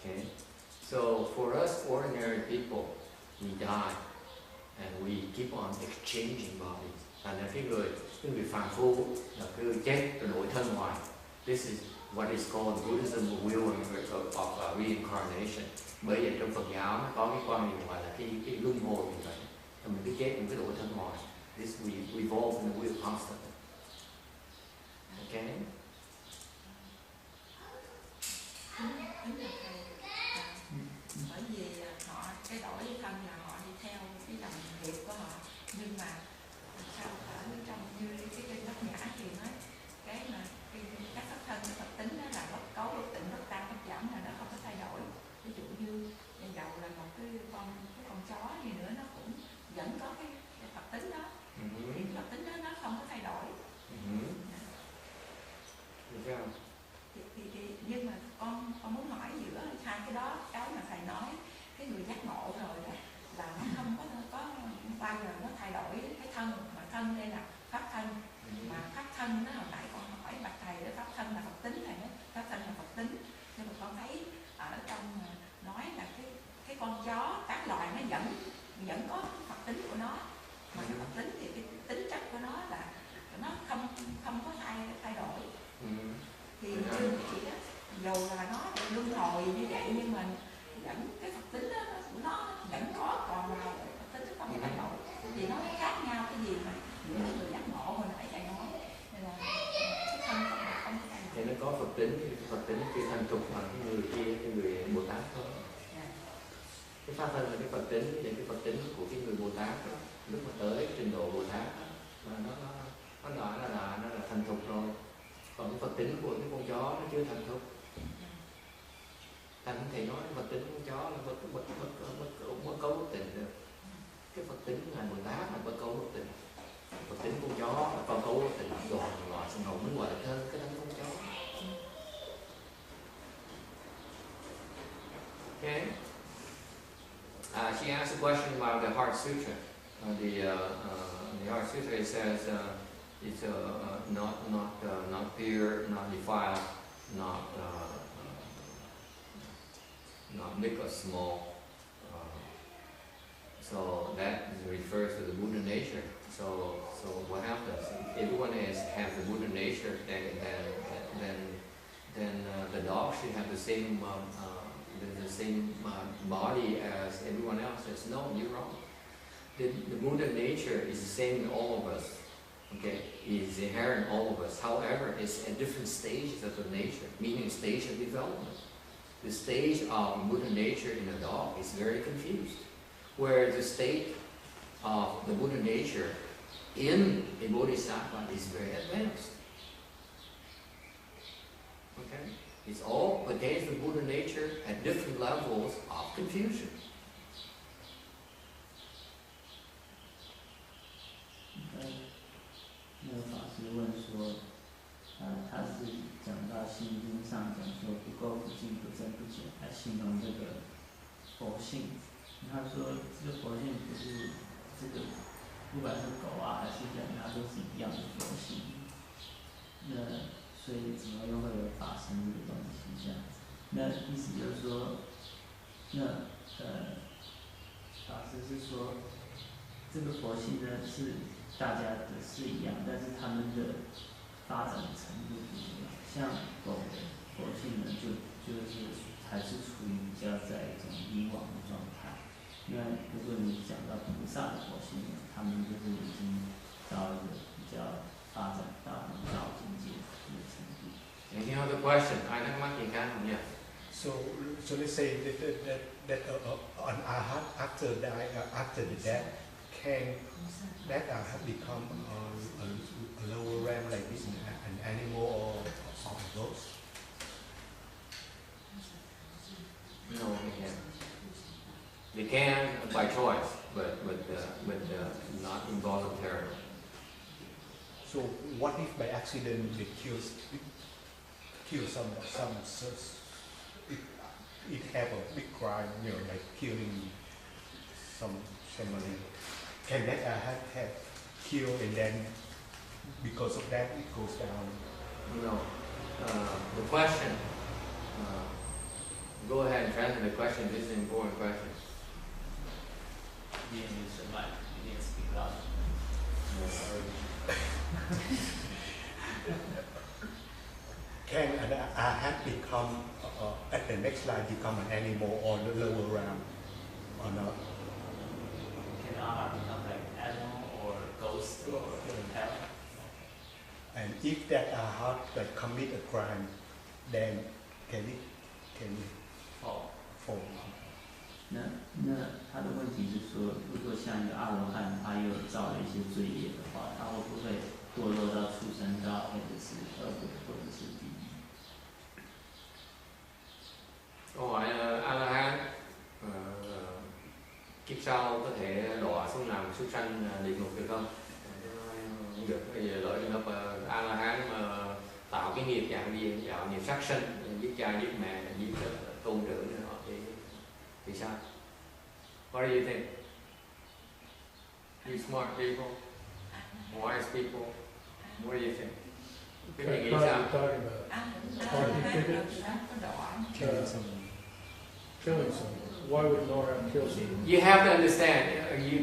Okay. So for us ordinary people, we die and we keep on exchanging bodies. Thành ra cái người phàm phu là cứ chết rồi đổi thân ngoài. This is what is called Buddhism wheel of reincarnation. Bởi vậy trong Phật giáo nó có cái quan niệm gọi là cái luân hồi như vậy. Mình cứ chết mình cứ đổi thân ngoài. This we evolve in the wheel constantly. Okay? con chó các loài nó vẫn có phật tính của nó, mà cái phật tính thì cái tính chất của nó là nó không có thay đổi. Thì như vậy á, dù là nó luân hồi như vậy nhưng mà vẫn cái phật tính đó, nó vẫn có, còn là phật tính nó không thay đổi. Thì nó khác nhau cái gì mà những người giác ngộ hồi nãy thầy nói, nên là không thay đổi. Thì nó có Phật tính khi thành tục bằng cái người kia, cái người Bồ Tát thôi. Cái pháp thân là cái Phật tính, thì cái Phật tính của cái người Bồ Tát đó, lúc mà tới trình độ Bồ Tát đó, mà nó nói là thành thục rồi. Còn cái Phật tính của cái con chó nó chưa thành thục. Thành thì nói Phật tính con chó là bất cấu bất tịnh được. Cái Phật tính của ngài Bồ Tát là bất cấu bất tịnh. Phật tính con chó là con cấu bất tịnh, rồi loại sinh hồn mới gọi là thân cái thân con chó. Okay. She asked a question about the Heart Sutra. The Heart Sutra, it says it's not pure, not defiled, not big or small. So that refers to the Buddha nature. So what happens? If everyone has the Buddha nature, then the dog should have the same body as everyone else. Says no, you're wrong. The Buddha nature is the same in all of us. Okay, it's inherent in all of us. However, it's at different stages of the nature, meaning stage of development. The stage of Buddha nature in a dog is very confused, whereas the state of the Buddha nature in a bodhisattva is very advanced. Okay, it's all pertains to Buddha nature at different levels of confusion. 那个法师问说，他是讲到心经上讲说不垢不净不增不减，来形容这个佛性。他说这个佛性不是这个，不管是狗啊还是人，它都是一样的佛性。那所以怎么又会有法身这个东西这样子？那意思就是说，那法师是说，这个佛性呢是大家的是一样，但是他们的发展的程度不一样。像狗的佛性呢，就是还是处于比较在一种迷惘的状态。因为如果你讲到菩萨的佛性呢，他们就是已经到一个比较发展到很高境界的程度。Any other question? Ai thắc mắc gì khác không nhỉ? So let's say that an arhat after the death, can that arhat become a lower realm like this, an animal or a ghost? No, they can't. They can by choice, but not involuntarily. So what if by accident they kill some it have a big crime, like killing somebody? Can that have killed and then because of that it goes down? No. The question. Go ahead and translate the question. This is an important question. You didn't use the mic. You didn't speak loud. Can an arhat become at the next life become an animal or the lower realm or not? Can Arhat become like animal or ghost or hell? And if that arhat like commit a crime, then can it Fall. fall? 那他的问题是说，如果像一个阿罗汉，他又造了一些罪业的话，他会不会堕落到畜生道，或者是恶鬼，或者是地狱？ Câu hỏi là A-la-hán kiếp sau có thể đọa xuống làm súc sanh địa ngục được không? Không được. Bây giờ lỡ trường hợp A-la-hán mà tạo cái nghiệp dạng gì, tạo nghiệp sát sinh, giết cha giết mẹ, giết tôn trưởng này nọ thì sao? What do you think? You smart people, wise people, what do you think? Cái gì nghĩ sao? Talking about Anh tickets. Killing someone. killing someone. Why would Noah kill someone? You have to understand.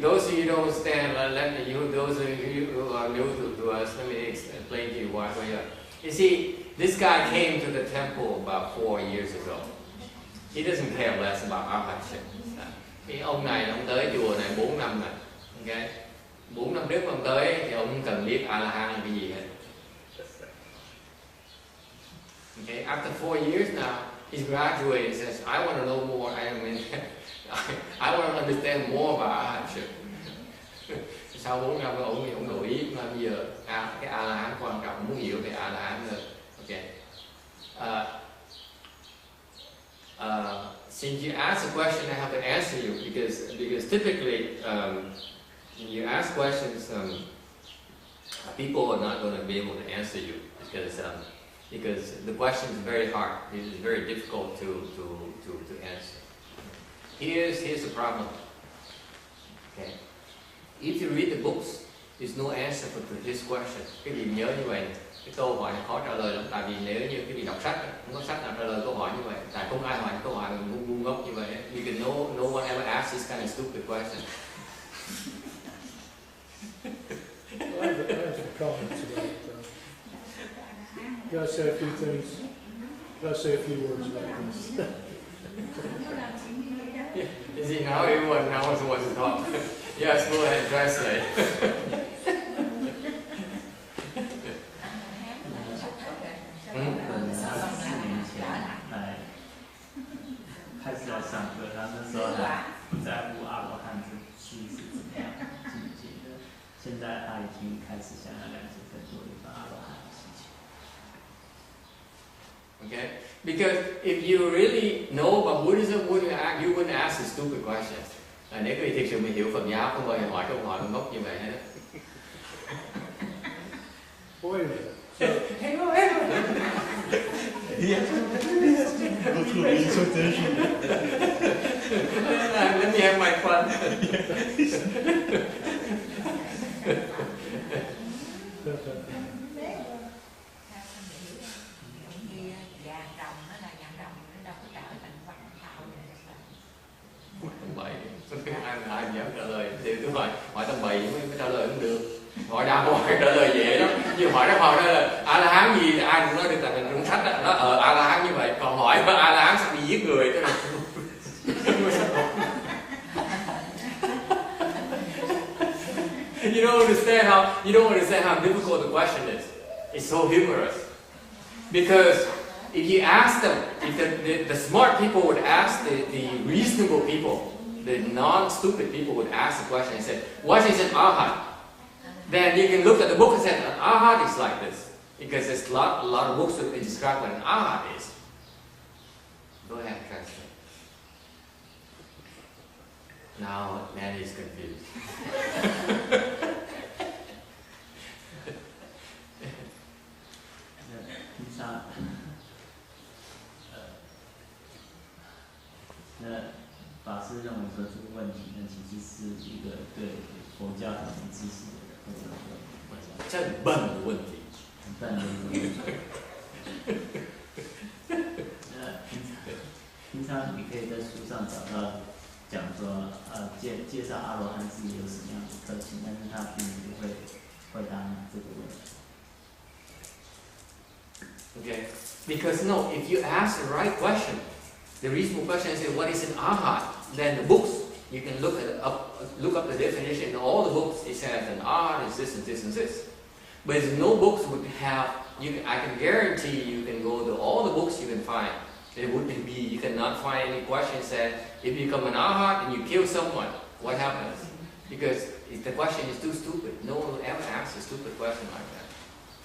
Those of you who don't understand, those of you who are new to us, let me explain to you why we are. You see, this guy came to the temple about 4 years ago. He doesn't care less about arhatship. Thì ông này ông tới chùa này 4 năm rồi. Okay? 4 năm trước ông tới thì ông không cần biết A-la-hán là cái gì hết. Okay? After 4 years now, he's graduated and says, I want to know more. I want to understand more about arhatship. Sau 4 năm ông đổi ý mà bây giờ cái A-la-hán quan trọng, muốn hiểu về A-la-hán hơn. Okay. Since you asked a question, I have to answer you because typically when you ask questions, people are not going to be able to answer you because the question is very hard. It is very difficult to answer. Here's the problem. Okay, if you read the books, there's no answer for this question. Cái gì nhớ như vậy? Cái câu hỏi này khó trả lời lắm, tại vì nếu như cái gì đọc sách, không có sách nào trả lời câu hỏi như vậy, tại không ai hỏi câu hỏi ngu ngốc như vậy. Because no one ever asks this kind of stupid question. I have some comments about Can I say a few things? Can I say a few words about this? Is he now? Everyone now wants to talk. Yes, go ahead, translate. 开始来上课，他那时候还不在乎阿罗汉是怎么样境界的，现在他已经开始想要了解更多一份阿罗汉的事情。Okay, because if you really know about Buddhism, you wouldn't ask the stupid questions. Nếu quý vị thực sự mình hiểu Phật giáo, không bao giờ hỏi câu hỏi ngốc như vậy hết. Wait a minute. So, let me have my fun. Tầm bậy, ai dám trả lời? Thì tôi hỏi tầm bậy mới trả lời không được. Hỏi đa hỏi trả lời dễ lắm. Nhưng hỏi đó là A-la-hán gì thì ai cũng nói được, tại mình trong sách đó, nó A-la-hán như vậy. Còn hỏi A-la-hán sắp bị giết người. Tức là you don't understand how difficult the question is. It's so humorous. Because if you ask them, if the smart people would ask the reasonable people, the non-stupid people would ask the question and say, what is an arhat? Then you can look at the book and say, an arhat is like this. Because there's a lot of books that describe what an arhat is. Go ahead, translate. Now, man is confused. Pháp师认为说这个问题呢，其实是一个对佛教很没知识的人会问的，这很笨的问题，很笨的一个问题。平常你可以在书上找到讲说，介绍阿罗汉是有什么样的特性，但是他并不会回答你这个问题。Okay, because no, if you ask the right question, the reasonable question is what is an arhat? Then the books you can look up the definition. In all the books it says an arhat is this and this and this. But there's no books would have. I can guarantee you can go to all the books you can find. It wouldn't be. You cannot find any questions that if you become an arhat and you kill someone, what happens? Because the question is too stupid. No one will ever ask a stupid question like that.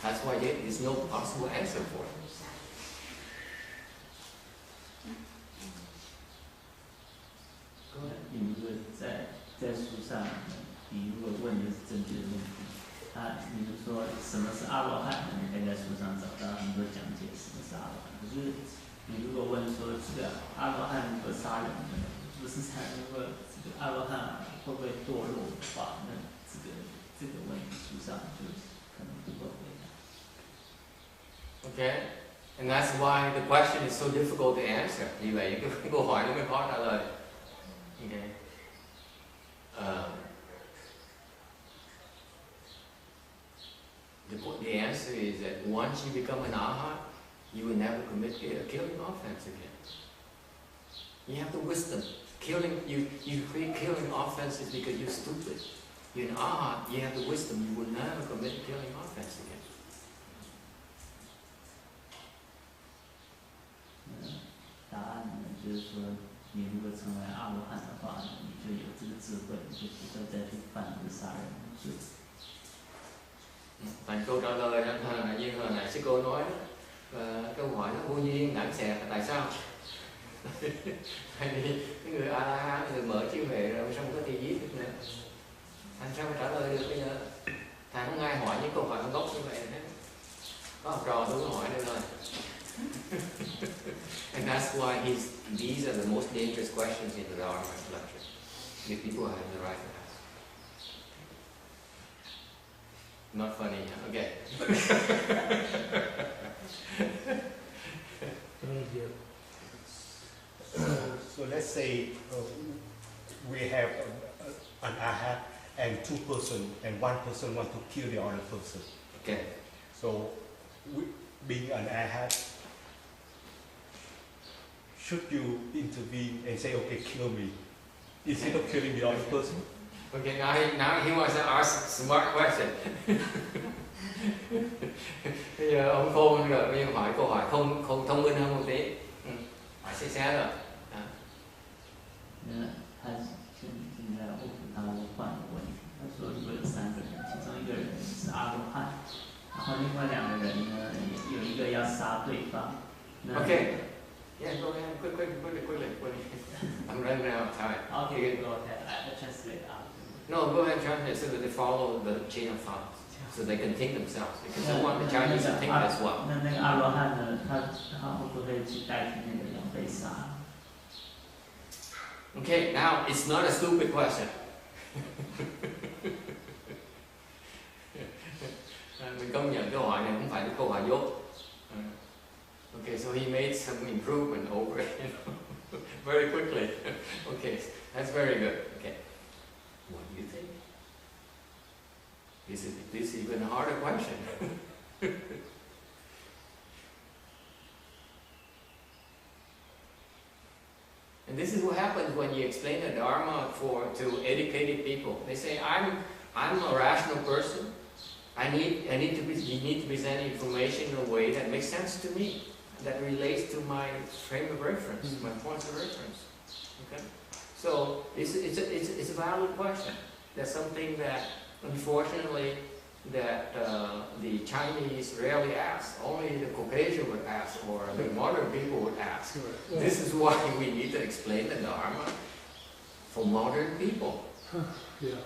That's why there's no possible answer for it. Go ahead. 你如果在书上，你如果问的是正确的问题，你就说什么是阿罗汉，你可以在书上找到很多讲解什么是阿罗汉。可是你如果问说这个阿罗汉如果杀人呢，不是如果这个阿罗汉会不会堕落的话，那这个问题书上就可能不会回答。Okay? And that's why the question is so difficult to answer. Vì vậy cái câu hỏi nó mới khó trả lời. Okay. The answer is that once you become an arhat, you will never commit a killing offense again. You have the wisdom. You create killing offenses because you're stupid. You're an arhat, you have the wisdom, you will never commit a killing offense again. 答案呢，就是说，你如果成为阿罗汉的话呢，你就有这个智慧，你就不会再去犯这个杀人的罪。Thành câu trả lời đó là như hồi nãy sư cô nói, câu hỏi nó vô duyên nản xẹt tại sao? Tại vì cái người A La Hán, người mở trí huệ rồi xong có thể giết được nữa. Thành sao mà trả lời được bây giờ? Thằng không ai hỏi những câu hỏi ngốc như vậy hết. Có học trò tôi có hỏi được rồi. And that's why these are the most dangerous questions in the Dharma lecture. If people have the right to ask. Not funny, huh? Okay. So let's say we have an arhat and two person, and one person want to kill the other person. Okay. So, being an arhat, should you intervene and say, okay, kill me, instead of killing the other person? Okay, now he wants to ask a smart question. Bây giờ ông khôn rồi, bây giờ hỏi câu hỏi không thông minh hơn một tí. Hỏi xe rồi. 他现在问他换个问题，他说如果有3个人，其中1个人是阿罗汉，然后另外2个人呢，有1个要杀对方。Okay. Yeah, go ahead. Quickly. I'm running out of time. Okay, go ahead. I translate out. No, go ahead and translate so that they follow the chain of thought, so they can think themselves. Because they want the Chinese to think as well. 那个阿罗汉呢，他会不会去代替那个要被杀？ Okay, now it's not a stupid question. Mình công nhận câu hỏi này không phải là câu hỏi dốt. Okay, so he made some improvement over it very quickly. Okay, that's very good. Okay, what do you think? This is even a harder question. And this is what happens when you explain the Dharma to educated people. They say, I'm a rational person. You need to present information in a way that makes sense to me, that relates to my frame of reference, my points of reference. Okay? So it's a valid question. That's something that, unfortunately, that the Chinese rarely ask. Only the Caucasian would ask, or the modern people would ask. Right. This is why we need to explain the Dharma for modern people. Yeah.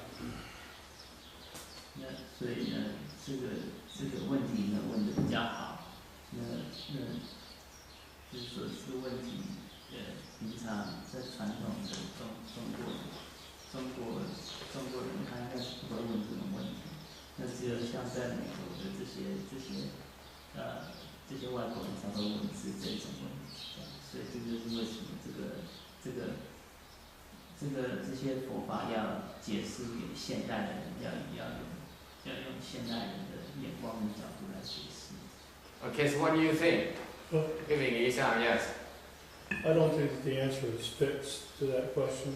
那所以呢，这个问题呢问得比较好。就是说这个问题，平常在传统的中国人，他应该是不会问这种问题。那只有像在美国的这些外国人才会问这种问题。所以这就是为什么这些佛法要解释给现代的人，要用现代人的眼光跟角度来解释。Okay, so what do you think? Giving Isa, yes. I don't think that the answer is fixed to that question.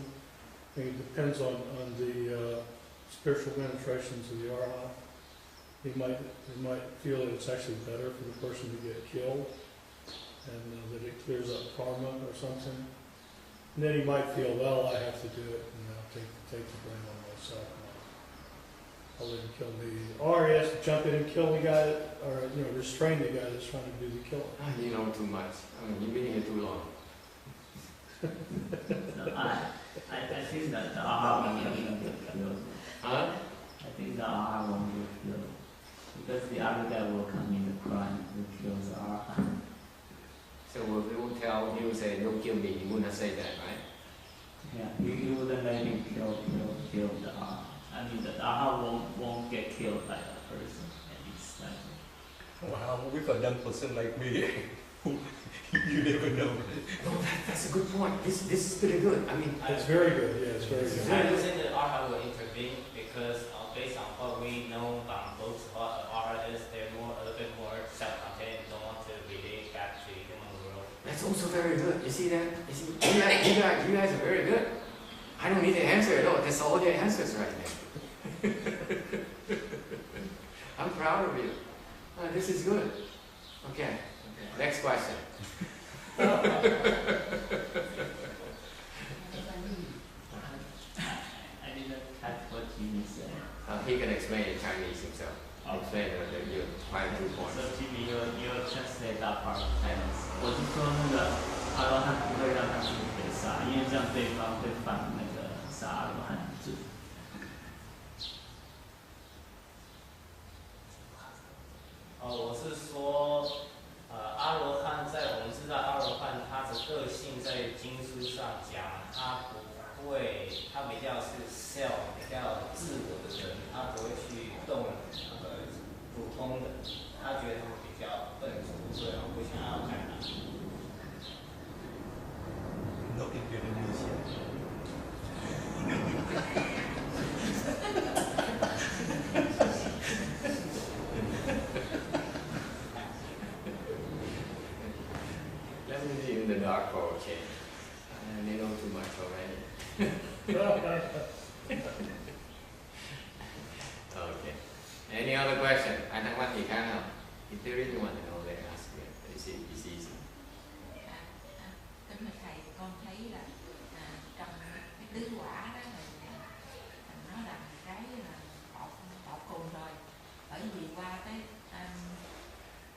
I think it depends on the spiritual penetrations of the arhat. They might feel that it's actually better for the person to get killed, and that it clears up karma or something. And then he might feel, well, I have to do it, and I'll take the blame on myself. I'll let him kill me. Or he has to jump in and kill the guy, or restrain the guy that's trying to do the killing. You know too much. I mean, you've been here too long. No, I think that the aha won't get killed. Huh? I think the aha won't get killed. Because the other guy will commit the crime to kill the aha. So we will tell, he will say, don't kill me. He would not say that, right? Yeah, you wouldn't let him kill the aha. I mean, the aha won't get killed by a person, at least. Wow, with a dumb person like me. You never know. No, that's a good point. This is pretty good. I mean, It's very good, yeah, it's very I good. don't think the Arhat will intervene because based on what we know from books, what Arhat is, they're a little bit more self-contained, don't want to relate back to the human world. that's also very good. You see that? You see, you guys are very good. I don't need to answer at all. That's all your answers right there. I'm proud of you. This is good. Okay. Next question. I didn't catch what Jimmy said. He can explain in Chinese himself. Explain your final point. So Jimmy, you translate that part of Chinese. 我是说那个阿罗汉不会让他自己被杀，因为这样对方会犯那个杀阿罗汉的罪。我是说，阿罗汉我们知道阿罗汉他的个性在经书上讲，他不会，他比较是 self 比较自我的人，他不会去动那个普通的，他觉得他们比较笨拙，所以我不想要看他。Not in Indonesia. Let me be in the dark for a change. They know too much already. Okay. Any other question? Ai thắc mắc gì khác không? If there is one, they ask me. It's easy. Kính thưa thầy, con thấy là trong cái tứ quả đó nó là cái tột cùng rồi, bởi vì qua cái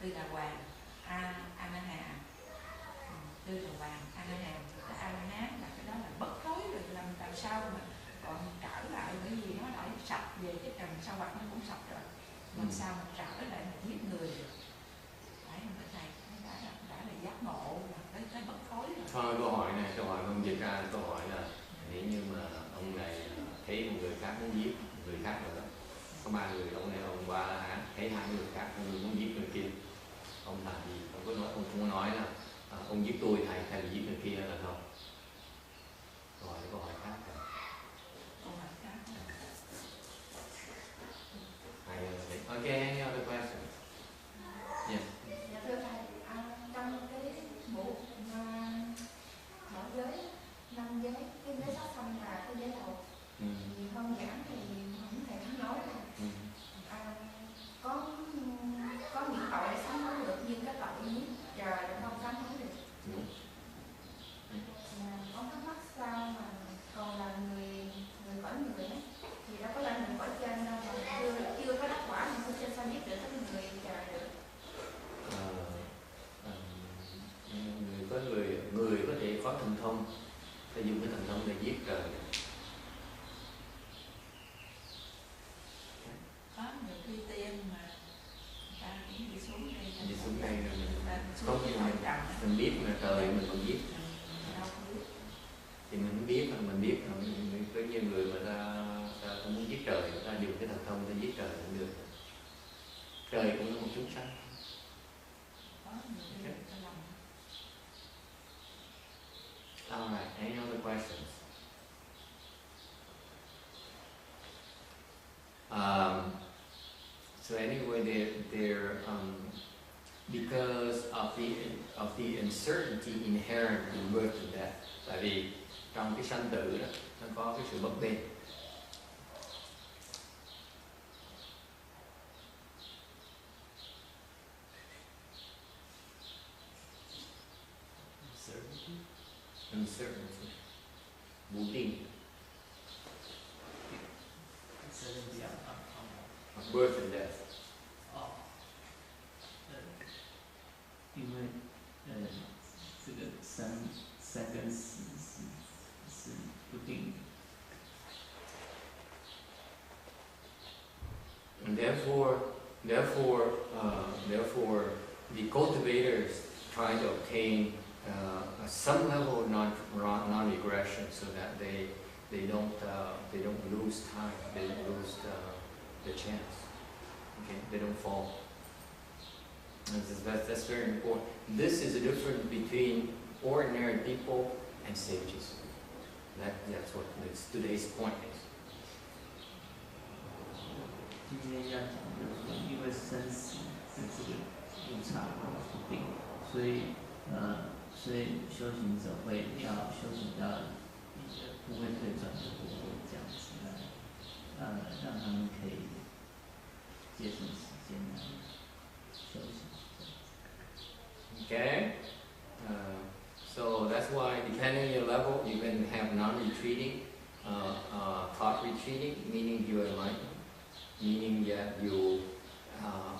tư đà hoàng Anaham, tư đà hoàng Anaham, cái Arahant là cái đó là bất thối rồi, làm sao mà còn trở lại, bởi vì nó đã sạch về cái trần sao hoặc nó cũng sạch rồi, làm sao mà trở lại mà giết người được? Phải không thầy? Đã là giác ngộ, là cái bất thối rồi. Thôi câu hỏi không dịch ra câu hỏi là nếu như mà ông này thấy một người khác muốn giết người khác nữa, có 3 người ông này ông qua hả, thấy 2 người khác muốn giết người kia, ông làm gì? Ông không nói là ông giết tôi thay vì giết người kia là không? Câu hỏi khác. Okay, any other questions? Yes. Dạ thưa thầy, trong cái bộ mở giới, 5 giới, cái giới sát sanh và cái giới đầu, thì không giảng thì không thầy cũng nói là có những tội sám hối được, nhưng cái tội giết trời là không sám hối được. Con thắc mắc sao mà còn là người cõi người ấy, thì đã có lên mình cõi trên đâu mà chưa có đắc quả thì trên sao giết được cái người trời được? Người có thể có thần thông, ta dùng cái thần thông để giết trời. Có người khi tiên mà ta cũng đi xuống đây rồi mình biết mà trời mình còn giết. Thì mình không biết mà mình biết có nhiều người mà ta không muốn giết trời, ta dùng cái thần thông để giết trời cũng được. Trời cũng là một chúng sanh. Okay. All right. Any other questions? So anyway, they're because of the uncertainty inherent in birth and death. Tại vì trong cái sanh tử đó nó có cái sự bất định. Uncertainty. Bất định. Of birth and death. 因为这个生跟死是不定的。 And therefore, the cultivators try to obtain some level of non-regression, so that they don't lose time, they don't lose the chance. Okay, they don't fall. That's very important. This is the difference between ordinary people and sages. That's what today's point is. 今天要讲的就是说，因为生死是这个无常不定，所以修行者会要修行到一个不会退转的国度，这样子来，让他们可以节省时间来修行。Okay? So that's why, depending on your level, you can have non-retreating, thought retreating, meaning you are enlightened, meaning that you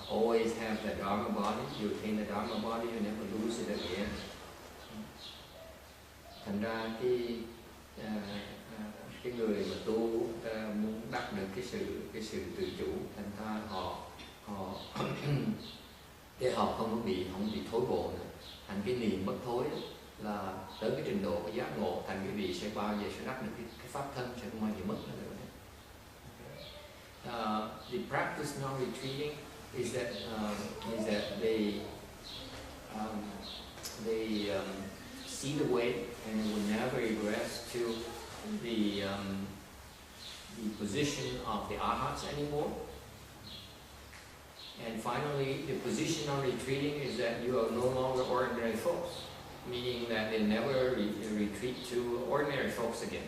always have the Dharma body, you attain the Dharma body, you never lose it again. Thành ra cái người mà tu muốn đắc được cái sự tự chủ, thành ra họ để họ không bị thối bộ nữa. Thành cái niệm bất thối là tới cái trình độ của giác ngộ, thành cái vị sẽ bao giờ sẽ đắc được cái pháp thân, sẽ không bao giờ mất nó nữa. The practice non-retreating is that they see the way and will never regress to the position of the arhats anymore. And finally, the position on retreating is that you are no longer ordinary folks, meaning that they never retreat to ordinary folks again.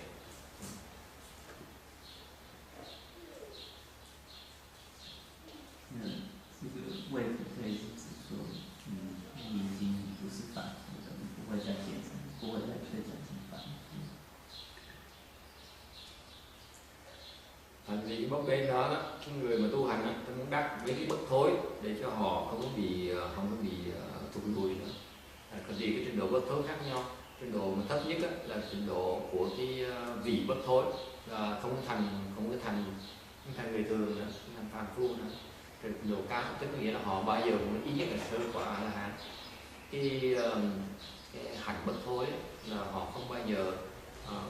这个位不退是指说，你已经不是凡夫了，你不会再变成，不会再退转成凡夫。Thành vì bấp bên đó, cái người mà tu hành ta muốn đắc mấy cái bất thối để cho họ không có bị thụt lùi nữa. Còn vì cái trình độ bất thối khác nhau. Trình độ mà thấp nhất là trình độ của cái vị bất thối, là không có thành người thường nữa, không thành phàm phu nữa. Trình độ cao tức nghĩa là họ bao giờ cũng ít nhất là sơ quả A La Hán. Cái hành bất thối là họ không bao giờ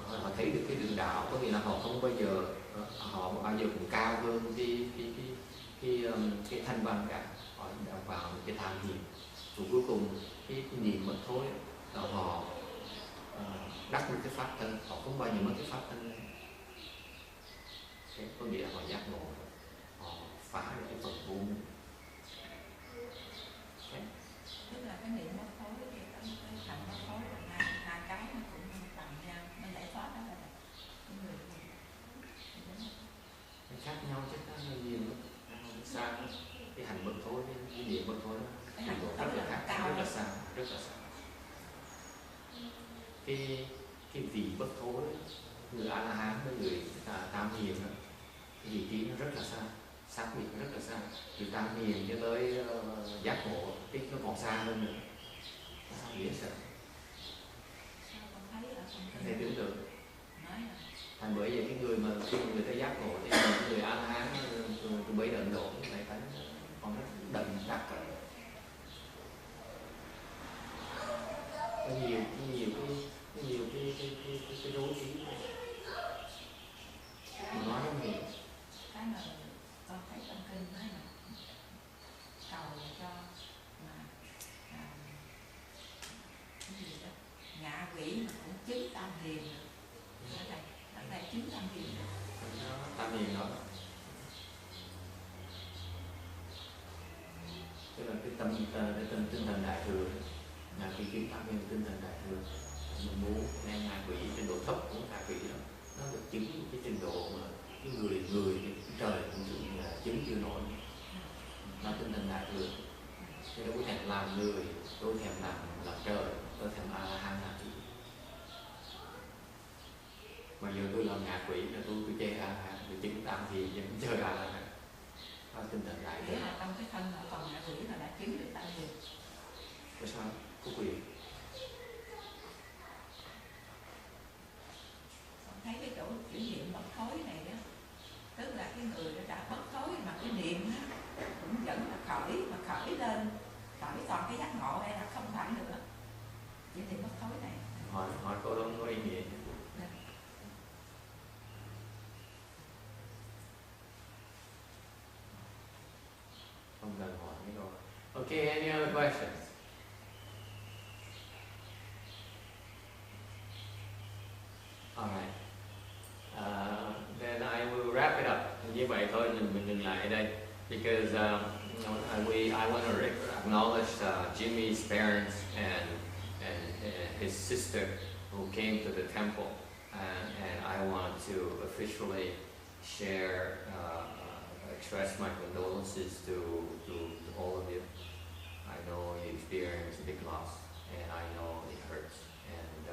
họ thấy được cái đường đạo, có nghĩa là họ không bao giờ cũng cao hơn cái thanh văn cả. Họ đã vào cái tham hiền. Rồi cuối cùng cái niệm bất thối là họ đắc được cái pháp thân, họ không bao giờ mất cái pháp thân này. Có nghĩa là họ giác ngộ, họ phá được cái phần vô. Tức là cái niệm bất thối thì cái thành bất thối là hai cái nó cũng bằng nhau, nó giải thoát đó là cái người khác nhau chắc chắn là nhiều lắm, xa lắm. Cái hành bất thối, cái niệm bất thối cái hành bất rất thối là khác, rất là xa. Cái vị bất thối, người A La Hán với người tam hiền đó, cái vị trí nó rất là xa, xác biệt nó rất là xa. Từ tam hiền cho tới giác ngộ, cái nó còn xa hơn nữa. Dễ sợ. Thầy tưởng tượng. Thành bởi vậy cái người mà khi người ta giác ngộ thì người A La Hán từ bấy đận độ này phải còn rất đậm đặc rồi. Có nhiều cái rối trí mà nói không hiểu. Cái mà con thấy trong kinh nói là cầu cho mà cái gì đó ngạ quỷ mà cũng chứng tam hiền ở đây chứng tam hiền Tam hiền đó tức là cái tinh thần đại thừa, là cái kiến tam hiền tinh thần đại thừa. Mình muốn nghe ngạ quỷ trình độ thấp của ngạ quỷ đó, nó được chứng cái trình độ mà cái người cái trời cũng là chứng chưa nổi, là tinh thần đại thừa. Tôi đâu có thèm làm người, tôi thèm làm trời, tôi thèm A La Hán là gì. Mà giờ tôi làm ngạ quỷ là tôi chơi A La Hán, tôi chứng tam thì vẫn chơi A La Hán. Đó tinh thần đại thừa. nghĩa là trong cái thân là còn ngạ quỷ là đã chứng được tam hiền. Tại sao? Có quyền. Thấy cái chỗ chuyển niệm bất thối này đó, tức là cái người đã bất thối mà cái niệm đó, cũng vẫn là khởi lên, khởi toàn cái giác ngộ đây là không phải nữa. Chuyển niệm bất thối này. Hỏi câu đó có ý nghĩa. Không cần hỏi cái câu. Okay, any other questions? Alright. Then I will wrap it up. Như vậy thôi, mình dừng lại ở đây. Because I want to acknowledge Jimmy's parents and his sister who came to the temple, and I want to officially share, express my condolences to all of you. I know you experienced a big loss, and I know it hurts, and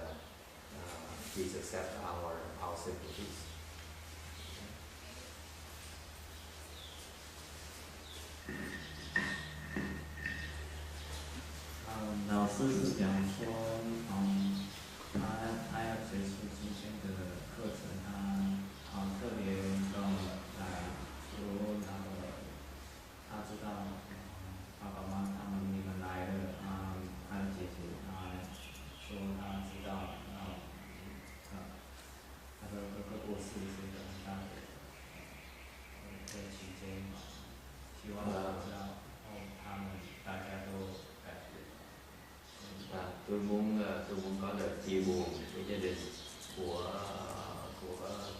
please accept our sympathies.老师是讲说，他要结束今天的课程，他特别跟我们来说他知道爸爸妈妈他们你们来了，他的姐姐，说他知道，他的哥哥过世是一个很大的期间，希望知道他们大家都感觉。Tôi muốn có lời chia buồn với gia đình của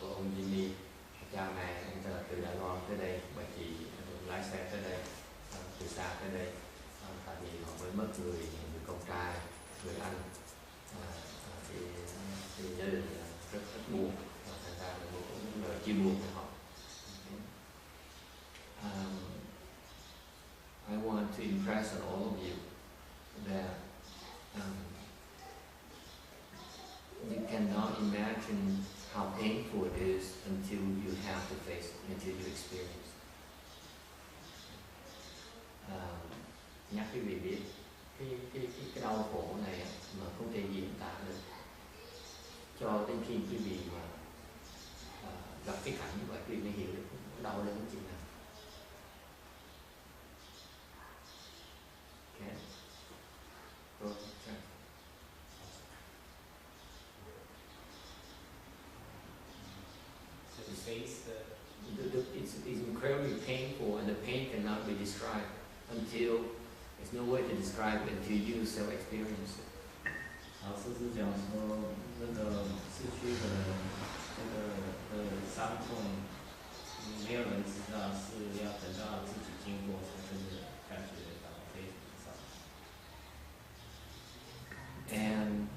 ông Jimmy, cha mẹ ông từ Đài Loan tới đây, bà chị lái xe tới đây, từ xa tới đây, tại vì họ mới mất người con trai, người anh, thì gia đình rất buồn, thành ra mình muốn lời chia buồn với họ. I want to impress on all of you that you cannot imagine how painful it is until you have to face it, until you experience it. Nhắc quý vị biết cái đau khổ này mà không thể diễn tả được cho đến khi quý vị mà gặp cái cảnh như vậy, quý vị mới hiểu được đau đớn chừng nào. Okay. It's incredibly painful, and the pain cannot be described until there's no way to describe it until you self-experience it. 老师是讲说，那个失去的伤痛，没有人知道，是要等到自己经过才真的感觉得到这种伤痛。And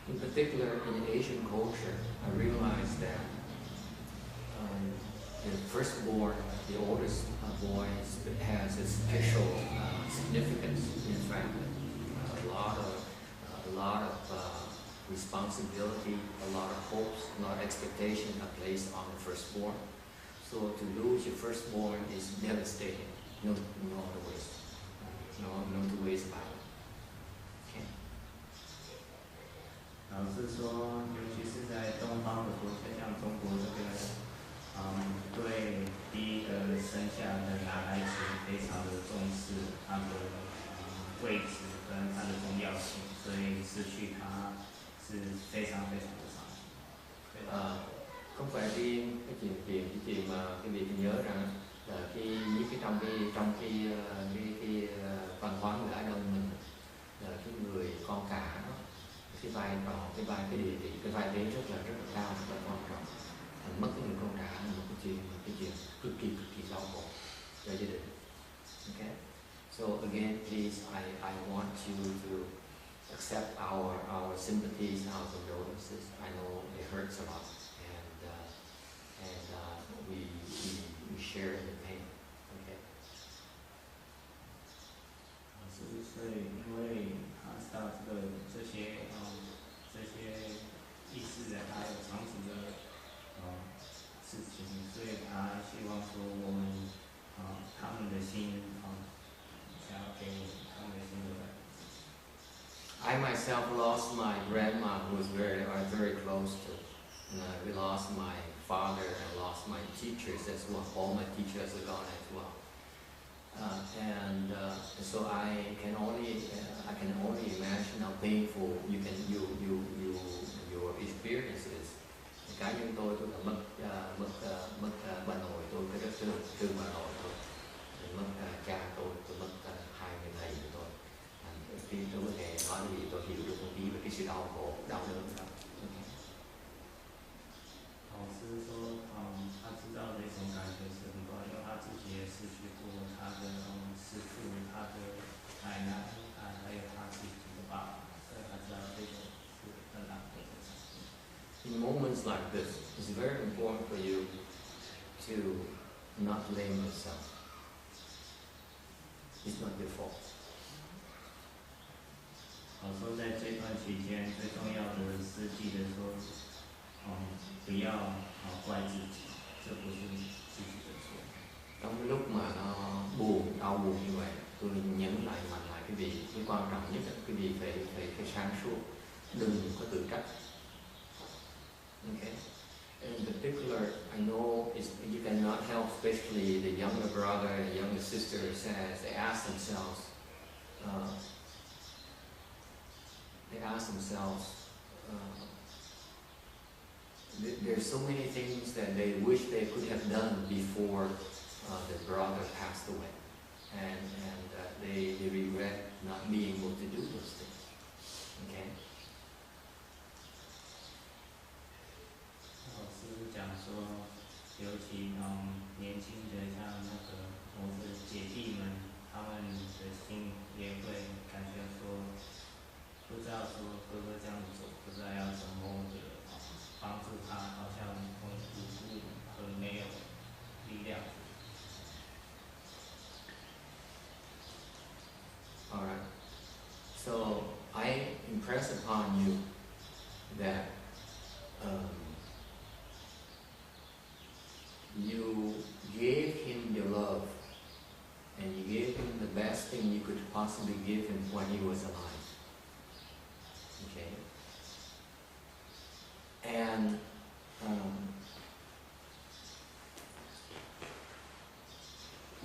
in particular, in Asian culture, I realized that the firstborn, the oldest boy, has a special significance in the family. A lot of responsibility, a lot of hopes, a lot of expectation are placed on the firstborn. So to lose your firstborn is devastating. No other ways. No two ways about it. Okay. 老师说，尤其是在东方的国家，像中国这边，对第一个生下的男孩子非常的重视他的位置跟他的重要性，所以失去他是非常非常的伤心。Không phải riêng cái chuyện mà cái việc nhớ rằng là trong cái văn hóa người Á Đông mình là cái người con cả đó, cái vai trò, cái địa vị, cái vai thế rất là cao, rất là quan trọng. Mất cái người con cả là một cái chuyện cực kỳ đau khổ cho gia đình. Okay. So again, please, I want you to accept our sympathies, our condolences. I know it hurts a lot, and we share in the pain. Okay. 所以因为他知道这些意识的还有长期的事情，所以他希望说我们他们的心想要给我们他们的心的。I myself lost my grandma, who was very close to. We lost my father and lost my teachers as well. All my teachers are gone as well. So I can only imagine how painful your experience is. Cá nhân tôi là mất bà nội tôi, cái đất thương bà nội tôi. mất cha tôi mất hai người thầy của tôi. Khi tôi có thể nói thì tôi hiểu được một tí về cái sự đau khổ, đau đớn đó. Okay. 老师说，他知道这种感觉是很不好，因为他自己也失去过他的师父、他的奶奶，还有他自己的爸爸，所以他知道这种是很难过的场景。In moments like this, it's very important for you to not blame yourself. It's not your fault. 老师说，在这段期间，最重要的是记得说，不要怪自己，这不是自己的错。 Trong cái lúc mà nó buồn, đau buồn như vậy, tôi nhấn lại mạnh lại cái gì, cái quan trọng nhất là cái gì phải sáng suốt, đừng có tự trách. Okay. In particular, I know you cannot help, especially the younger brother, the younger sister, says they ask themselves, there's so many things that they wish they could have done before their brother passed away, and they regret not being able to do those things. Okay. 老师讲说，尤其年轻的像那个我的姐弟们，他们的心也会感觉说，不知道说哥哥这样走，不知道要怎么的帮助他，好像很无助，很没有力量。 All right. So I impress upon you that you gave him your love, and you gave him the best thing you could possibly give him when he was alive. Okay. And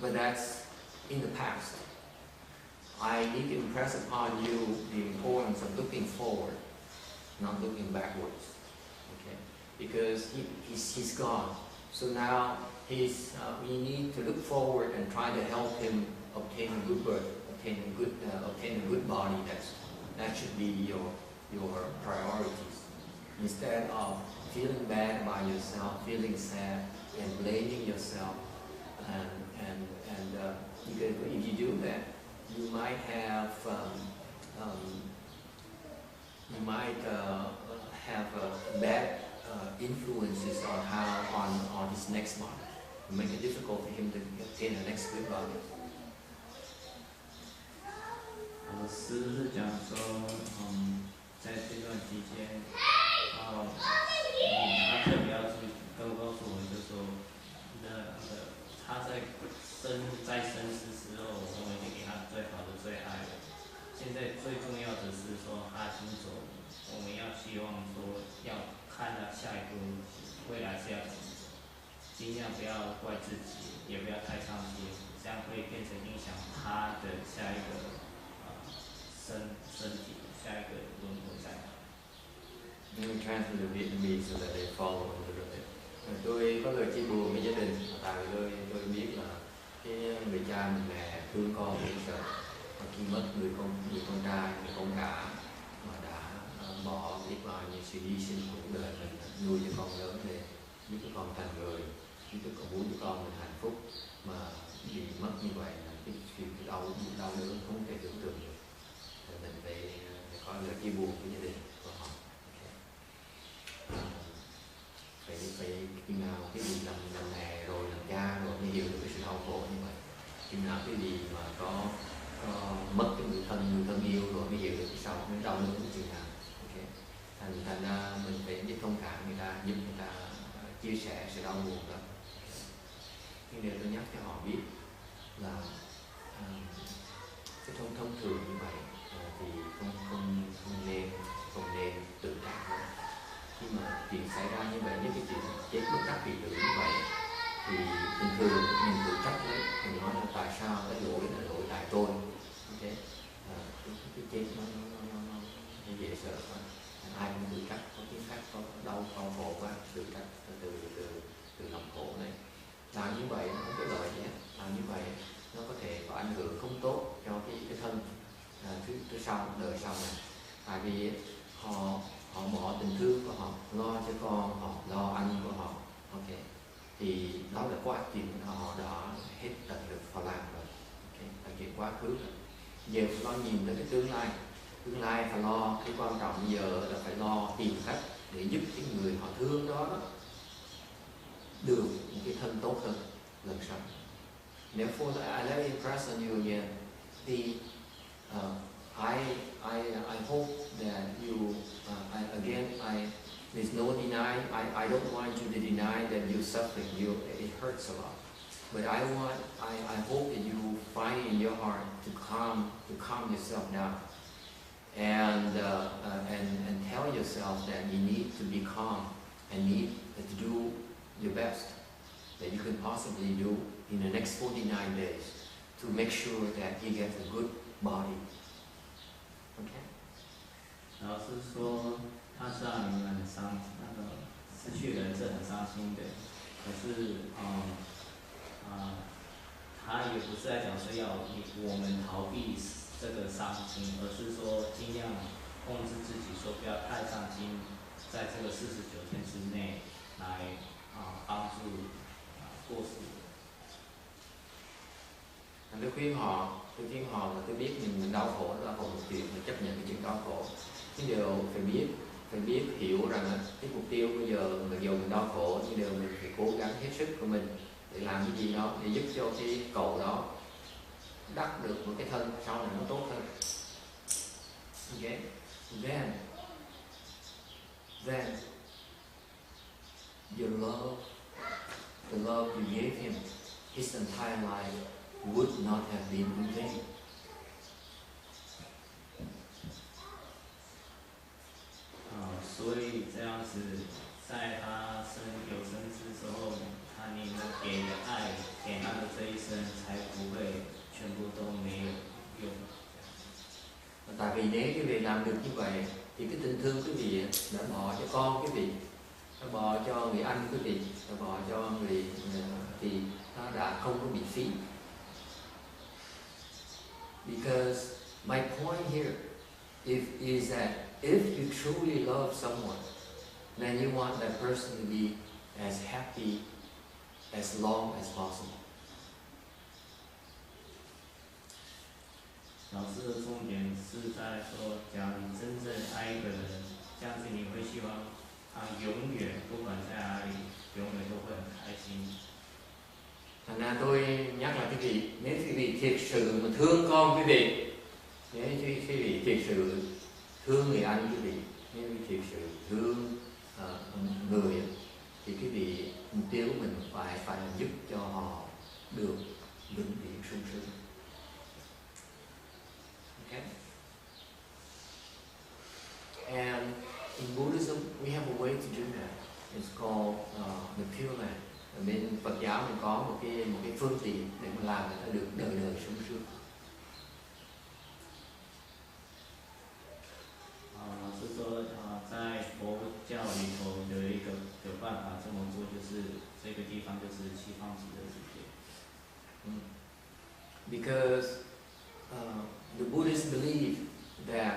but that's in the past. I need to impress upon you the importance of looking forward, not looking backwards. Okay, because he's gone. So now we need to look forward and try to help him obtain a good birth, obtain a good body. That should be your priorities. Instead of feeling bad about yourself, feeling sad, and blaming yourself, because if you do that, you might have bad influences on his next body. Make it difficult for him to obtain a next good body. 老师是讲说，在这段期间，他特别要去告诉我，就说，他在生死时候，我们已经给他最好的最爱了。现在最重要的是说，他已经走了，我们要希望说，要看到下一步未来是要怎么走，尽量不要怪自己，也不要太伤心，这样会变成影响他的下一个身体，下一个轮回在哪。 Let me translate the Vietnamese so that they follow a little bit. Tôi có lời chia buồn với gia đình, tại vì tôi biết là cái người cha người mẹ thương con dễ sợ, và khi mất người con trai, người con cả mà đã bỏ biết bao nhiêu sự hy sinh của đời mình nuôi cho con lớn lên, giúp cho con thành người, giúp cho con muốn cho con mình hạnh phúc, mà vì mất như vậy là cái đau đớn không thể tưởng tượng được. Mình phải có lời chia buồn với gia đình của họ. Phải khi nào cái gì làm mẹ rồi làm cha rồi mới hiểu được cái sự đau khổ như vậy. Khi nào cái gì mà có mất cái người thân yêu rồi mới hiểu được cái sau nó đau đớn như thế nào. Okay. Thành ra mình phải biết thông cảm người ta, giúp người ta chia sẻ sự đau buồn đó. Nhưng điều tôi nhắc cho họ biết là cái thông thường như vậy thì không nên tự trách. Khi mà chuyện xảy ra như vậy, những cái chuyện chết bất đắc kỳ tử như vậy thì bình thường mình tự trách đấy, mình nói là tại sao cái lỗi là lỗi tại tôi. Okay. Cái chết nó dễ sợ quá, ai cũng tự trách, có tiếng khác có đau khổ quá, tự trách từ lòng khổ này. Làm như vậy nó không có lợi gì hết, làm như vậy nó có thể có ảnh hưởng không tốt cho cái thân thứ sau, đời sau này. Tại vì họ bỏ tình thương của họ, lo cho con họ, lo anh của họ, ok, thì đó là quá trình họ đã hết tận lực họ làm rồi, okay. Là chuyện quá khứ rồi. Giờ phải lo nhìn tới cái tương lai phải lo. Cái quan trọng bây giờ là phải lo tìm cách để giúp cái người họ thương đó được một cái thân tốt hơn lần sau. Therefore, I let impress on you again. I hope that you there's no deny. I don't want you to deny that you're suffering. It hurts a lot. But I hope that you find in your heart to calm yourself down, and tell yourself that you need to be calm and need to do your best that you can possibly do in the next 49 days to make sure that he gets a good body. Okay? 老师说，他知道你们很伤，失去人是很伤心的。可是，他也不是在讲说要我们逃避这个伤心，而是说尽量控制自己，说不要太伤心，在这个49天之内来帮助过世。Tôi khuyên họ là tôi biết mình đau khổ một chuyện, mình chấp nhận cái chuyện đau khổ. Nhưng điều phải biết hiểu rằng cái mục tiêu bây giờ mặc dù mình đau khổ nhưng điều mình phải cố gắng hết sức của mình để làm cái gì đó để giúp cho cái cầu đó đắc được một cái thân sau này nó tốt hơn. Okay? Then your love, the love you gave him, his entire life would not have been in vain. 所以这样子，在他有生之后，你们给的爱，给他的这一生，才不会全部都没有用。Tại vì nếu quý vị làm được như vậy, thì cái tình thương quý vị đã bỏ cho con quý vị, đã bỏ cho người anh quý vị, đã bỏ cho người thì nó đã không có bị phí. Because my point here is that if you truly love someone, then you want that person to be as happy as long as possible. 老师的重点是在说，假如你真正爱一个人，这样子你会希望他永远不管在哪里，永远都会很开心。 Thành ra tôi nhắc lại quý vị, nếu quý vị thiệt sự mà thương con quý vị, nếu quý vị thiệt sự thương người anh quý vị, nếu quý vị thiệt sự thương người, thì quý vị mục tiêu của mình phải giúp cho họ được vĩnh viễn sung sướng. Okay? And in Buddhism, we have a way to do that. It's called the Pure Land. Ở bên Phật giáo mình có một cái phương tiện để mà làm người ta được đời đời sung sướng. 老师说，在佛教里头有办法这么做，就是这个地方就是西方极乐世界。Because the Buddhists believe that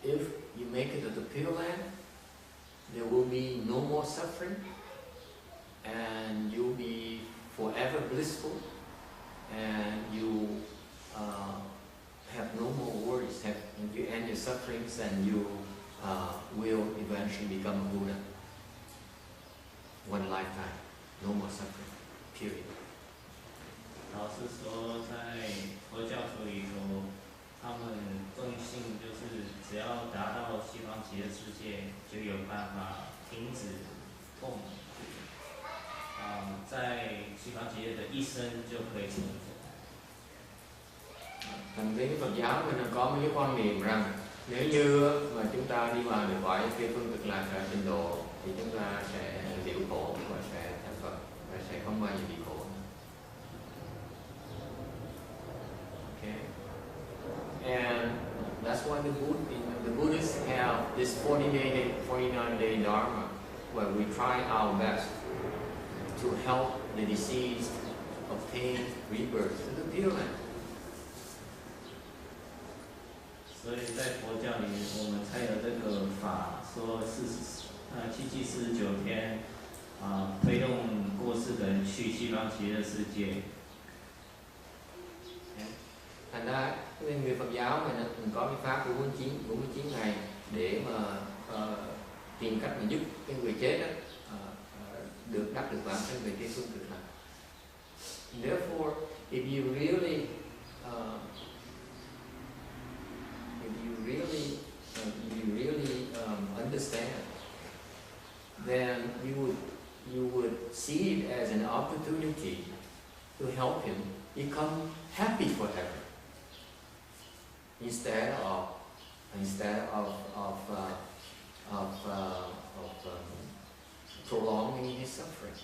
if you make it to the Pure Land, there will be no more suffering, and you'll be forever blissful, and you have no more worries, and you end your sufferings, and you will eventually become a Buddha. One lifetime, no more suffering, period. 老师说，在佛教徒里头，他们重信就是只要达到西方极乐世界，就有办法停止痛。在西方极乐的一生就可以成佛。 Thành cái Phật giáo mình có mấy cái quan niệm rằng nếu như mà chúng ta đi vào được cõi kia phương cực lạc ở trình độ thì chúng ta sẽ liễu khổ và sẽ thành Phật và sẽ không bao giờ bị khổ. Okay. And that's why the Buddhists have this 49-day Dharma where we try our best to help the deceased obtain rebirth to the Pure Land. 所以在佛教里，我们才有这个法，说7季49天，推动过世的人去西方极乐世界。Thành ra người Phật giáo mình có cái pháp của 49 ngày để mà tìm cách mà giúp cái người chết đó, được đắc được bản thân về cái phương cực lạc. Therefore, if you really understand, then you would see it as an opportunity to help him become happy forever, instead of prolonging his suffering.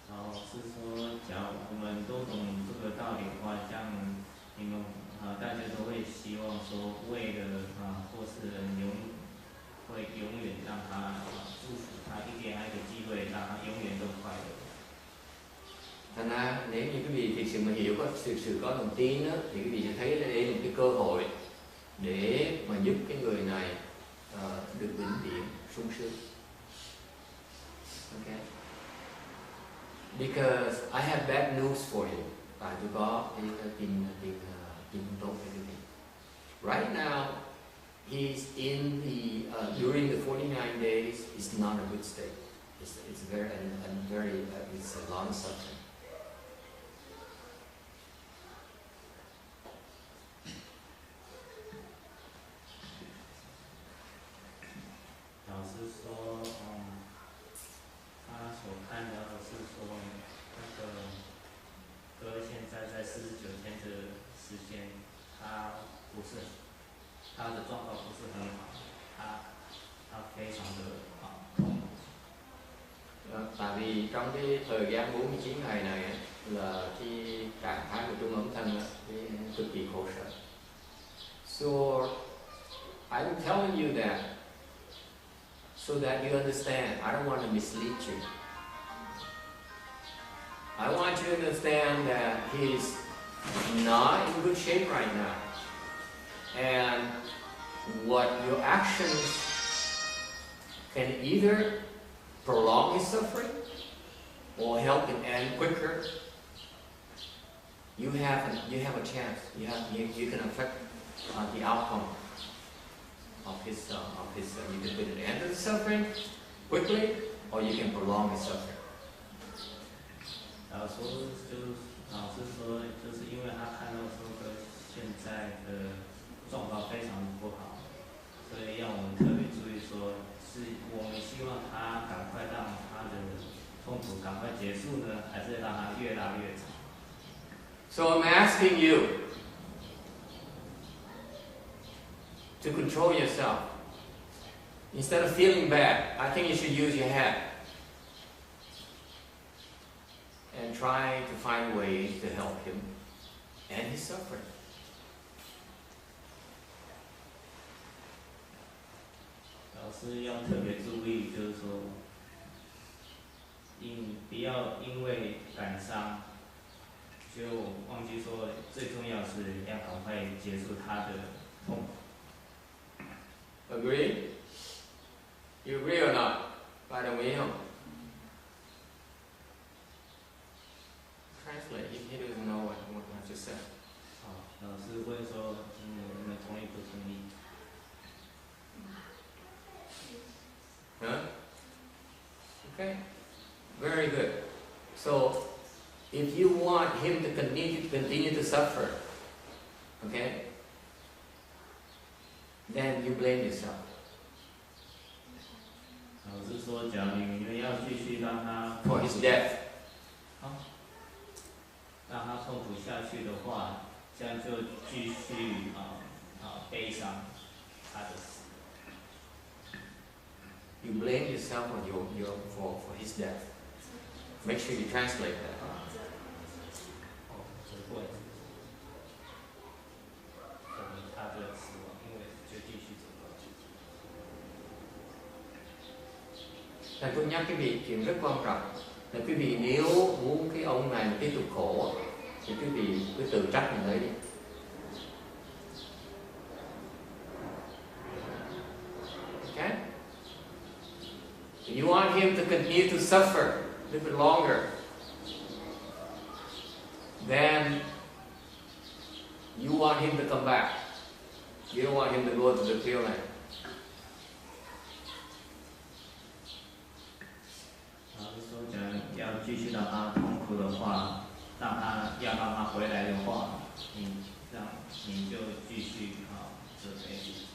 然后是说，假如我们都懂这个道理的话，像你们大家都会希望说，为了过世人会永远让他祝福他，一点爱的机会，让他永远都快乐。 Thành ra nếu như quý vị thực sự mà hiểu có sự có lòng tin đó, thì quý vị sẽ thấy đây là một cái cơ hội để mà giúp cái người này được vĩnh viễn sung sướng. Okay. Because I have bad news for you. Tại tôi có tin tốt cho quý vị. Right now, he's in the during the 49 days. It's not a good state. It's very it's a long suffering. 老师说，他所看到的是说，那个哥现在在49天的时间，他的状况不是很好，他非常的痛苦。 Tại vì trong cái thời gian 49 ngày này là cái trạng thái của trung ấm thân cực kỳ khổ sở. So I'm telling you that so that you understand. I don't want to mislead you. I want you to understand that he's not in good shape right now, and what your actions can either prolong his suffering or help him end quicker. You have a chance. You can affect the outcome of his. You can put an end to the suffering quickly, or you can prolong his suffering. 老师说，就是因为他看到说哥现在的状况非常不好，所以让我们特别注意说。 是我们希望他赶快让他的痛苦赶快结束呢，还是让他越拉越长 So I'm asking you to control yourself. Instead of feeling bad, I think you should use your head and try to find ways to help him end his suffering. 老师要特别注意，就是说，不要因为感伤，就忘记说最重要是要赶快结束他的痛苦。Agree? You agree or not? By the way, translate. He doesn't know what I just said. 老师问说，你们同意不同意？ Huh? Okay, very good. So, if you want him to continue to suffer, okay, then you blame yourself. 老师说，假如你们要继续让他 For his death. 让他痛苦下去的话，这样就继续悲伤他的死。 You blame yourself for his death. Make sure you translate that. 他的死亡，因为就继续走下去。 Thầy tôi nhắc cái việc chuyện rất quan trọng Nên quý vị nếu muốn cái ông này tiếp tục khổ thì quý vị cứ tự trách mình lấy đi. Okay? If you want him to continue to suffer a little bit longer, then you want him to come back. You don't want him to go to the Pure Land. 老师说讲要继续让他痛苦的话，让他回来的话，你就继续责备自己。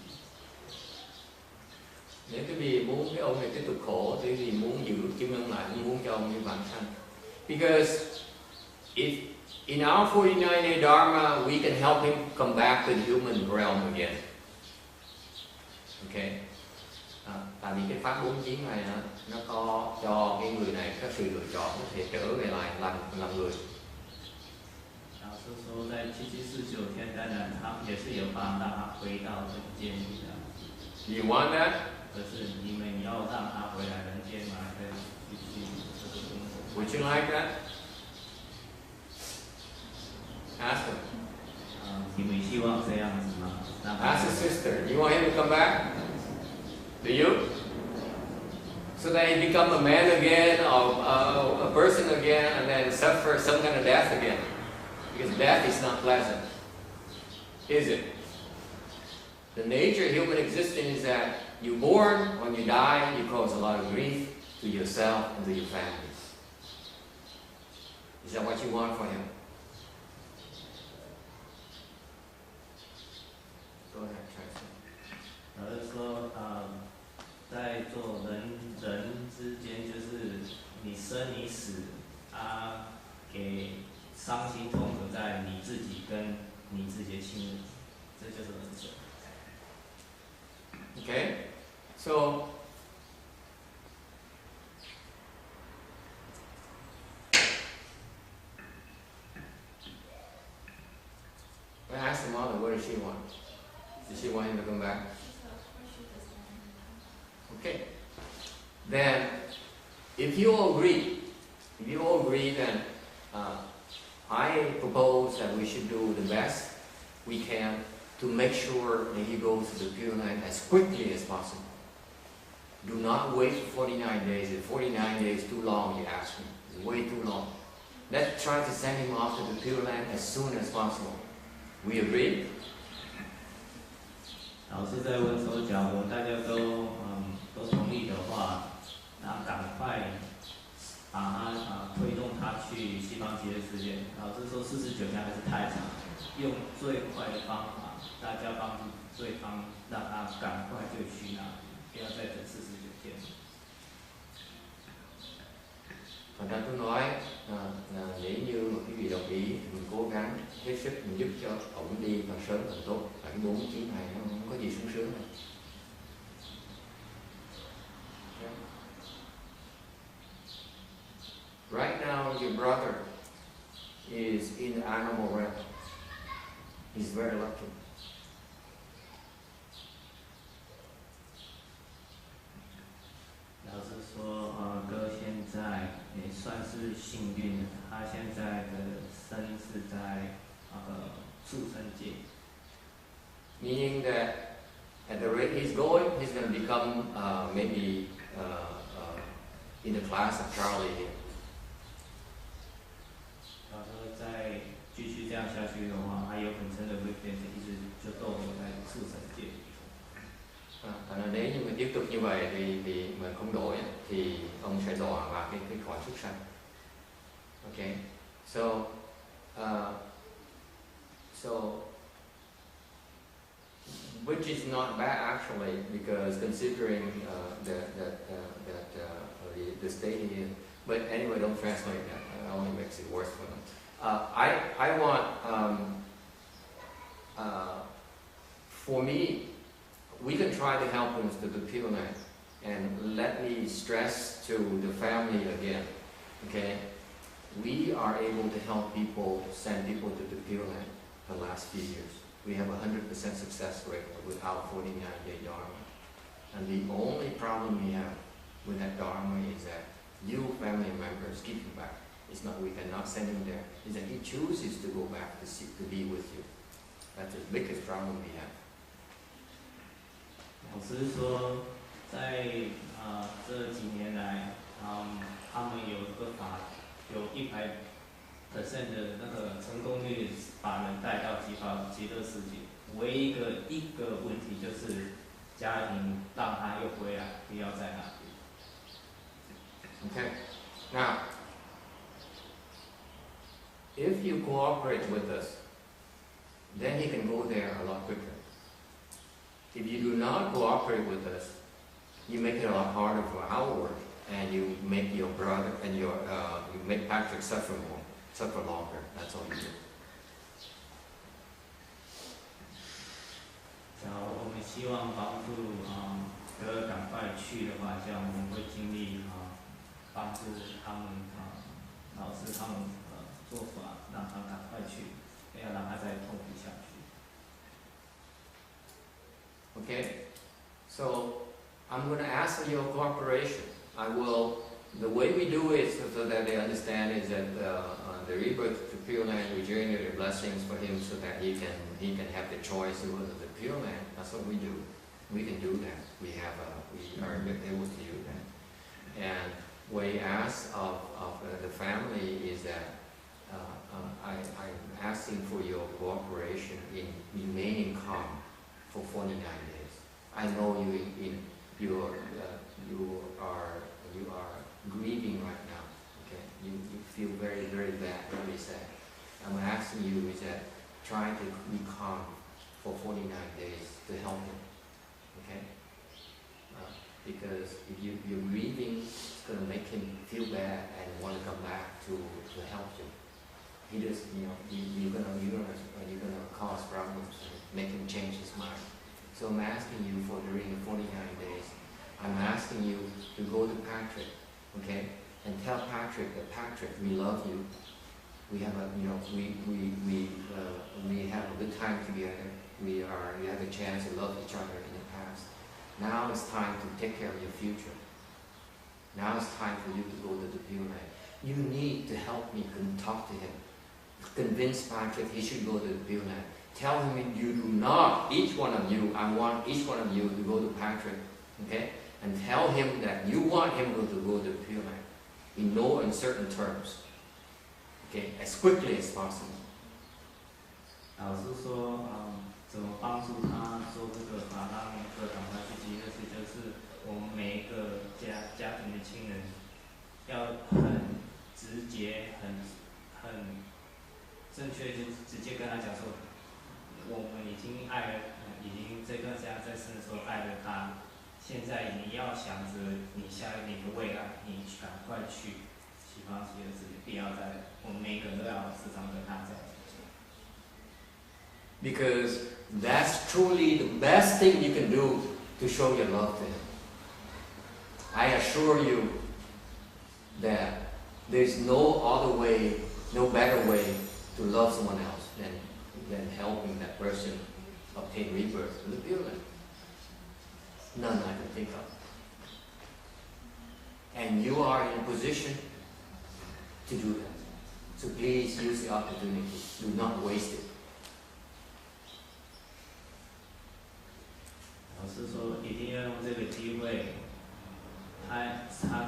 Nếu quý vị muốn cái ông này tiếp tục khổ, thì quý vị muốn giữ kim ngân lại, muốn cho ông như vãng sanh. Because if in our 49-day Dharma, we can help him come back to the human realm again. Okay. Tại vì cái pháp 49 này nó có cho cái người này các sự lựa chọn có thể trở về lại làm người. 老师说，在7749天，当然他也是有办法让他回到人间的。You want that? 可是你们要让他回来人间吗？还是继续这个工作 Would you like that? Ask him. 你们希望这样子吗？ Ask his sister. You want him to come back? Do you? So that he become a man again, or a person again, and then suffer some kind of death again. Because death is not pleasant, is it? The nature of human existence is that you're born, when you die, you cause a lot of grief to yourself and to your families. Is that what you want for him? Go ahead, Tracy. 老师说，在做人之间，就是你生你死给伤心痛苦在你自己跟你自己的亲人，这就是人生。 Okay? So, I asked the mother, what does she want? Does she want him to come back? Okay. Then, if you all agree, then I propose that we should do the best we can to make sure that he goes to the Pure Land as quickly as possible. Do not wait for 49 days. If 49 days is too long, you ask me. It's way too long. Let's try to send him off to the Pure Land as soon as possible. We agree? 老师在问说，假如大家都同意的话，那赶快把他推动他去西方极乐世界。老师说49天还是太长，用最快的方法，大家帮助对方，让他赶快就去那里，不要再等49天。 Thành ra tôi nói nếu như mà quý vị đồng ý thì mình cố gắng hết sức mình giúp cho ổng đi càng sớm càng tốt. Tại cái 49 này nó không có gì sung sướng này. Right now your brother is in the animal realm. He's very lucky. Lão sư说，哥现在也算是幸运的，他现在的身是在畜生界。Meaning that at the rate he's going, he's going to become maybe in the class of Charlie here. 他说，再继续这样下去的话，他有可能真的会变成一直就逗留在畜生界里头。 Nếu như mà tiếp tục như vậy thì mình không đổi thì ông sẽ đọa vào cái cõi súc sanh. Okay, so which is not bad actually, because considering the state here. But anyway, don't translate that. It only makes it worse for them. I want for me. We can try to help him to the Pure Land, and let me stress to the family again, okay? We are able to help people, send people to the Pure Land the last few years. We have a 100% success rate with our 49-day Dharma. And the only problem we have with that Dharma is that you family members keep him back. It's not, we cannot send him there. It's that he chooses to go back to be with you. That's the biggest problem we have. 老师说，在这几年来，他们有一个有100%的那个成功率，把人带到极乐世界。唯一一个问题就是家庭让他又回来，不要在那边。Okay. Now, if you cooperate with us, then he can go there a lot quicker. If you do not cooperate with us, you make it a lot harder for our work, and you make your brother and you make Patrick suffer longer. That's all you do. 然后我们希望帮助哥赶快去的话，这样我们会尽力帮助他们老师他们做法，让他赶快去，不要让他再痛苦下去。Okay? So, I'm going to ask for your cooperation. The way we do it so that they understand is that the rebirth to Pure Land, we generate blessings for him so that he can have the choice to go to the Pure Land. That's what we do. We can do that. We are able to do that. And what we ask of the family is that I'm asking for your cooperation in remaining calm for 49 days. I know you are grieving right now. Okay, you feel very, very bad, very sad. I'm asking you is that try to be calm for 49 days to help him. Okay, because if you're grieving, it's going to make him feel bad and want to come back to help you. He just, you're gonna cause problems and make him change his mind. So I'm asking you for during the 49 days, I'm asking you to go to Patrick, okay, and tell Patrick that Patrick, we love you. We have we have a good time together. We have a chance to love each other in the past. Now it's time to take care of your future. Now it's time for you to go to the Pure Land. You need to help me talk to him. Convince Patrick he should go to the Pure Land. Tell him you do not, each one of you, I want each one of you to go to Patrick, okay? And tell him that you want him to go to the Pure Land in no uncertain terms, okay? As quickly as possible. 老师说，怎么帮助他做这个法，让哥赶快去极乐世界，就是我们每一个家庭的亲人要很直接、很正确，就直接跟他讲说，我们已经爱了，已经这段家在生的时候爱了他，现在你要想着你的未来，你赶快去西方极乐世界，不要再，我们每个人都要时常跟他在一起。Because that's truly the best thing you can do to show your love to him. I assure you that there's no other way, no better way to love someone else than helping that person obtain rebirth in the Pure Land. None I can think of. And you are in a position to do that. So please use the opportunity. Do not waste it. 老师说一定要用这个机会，他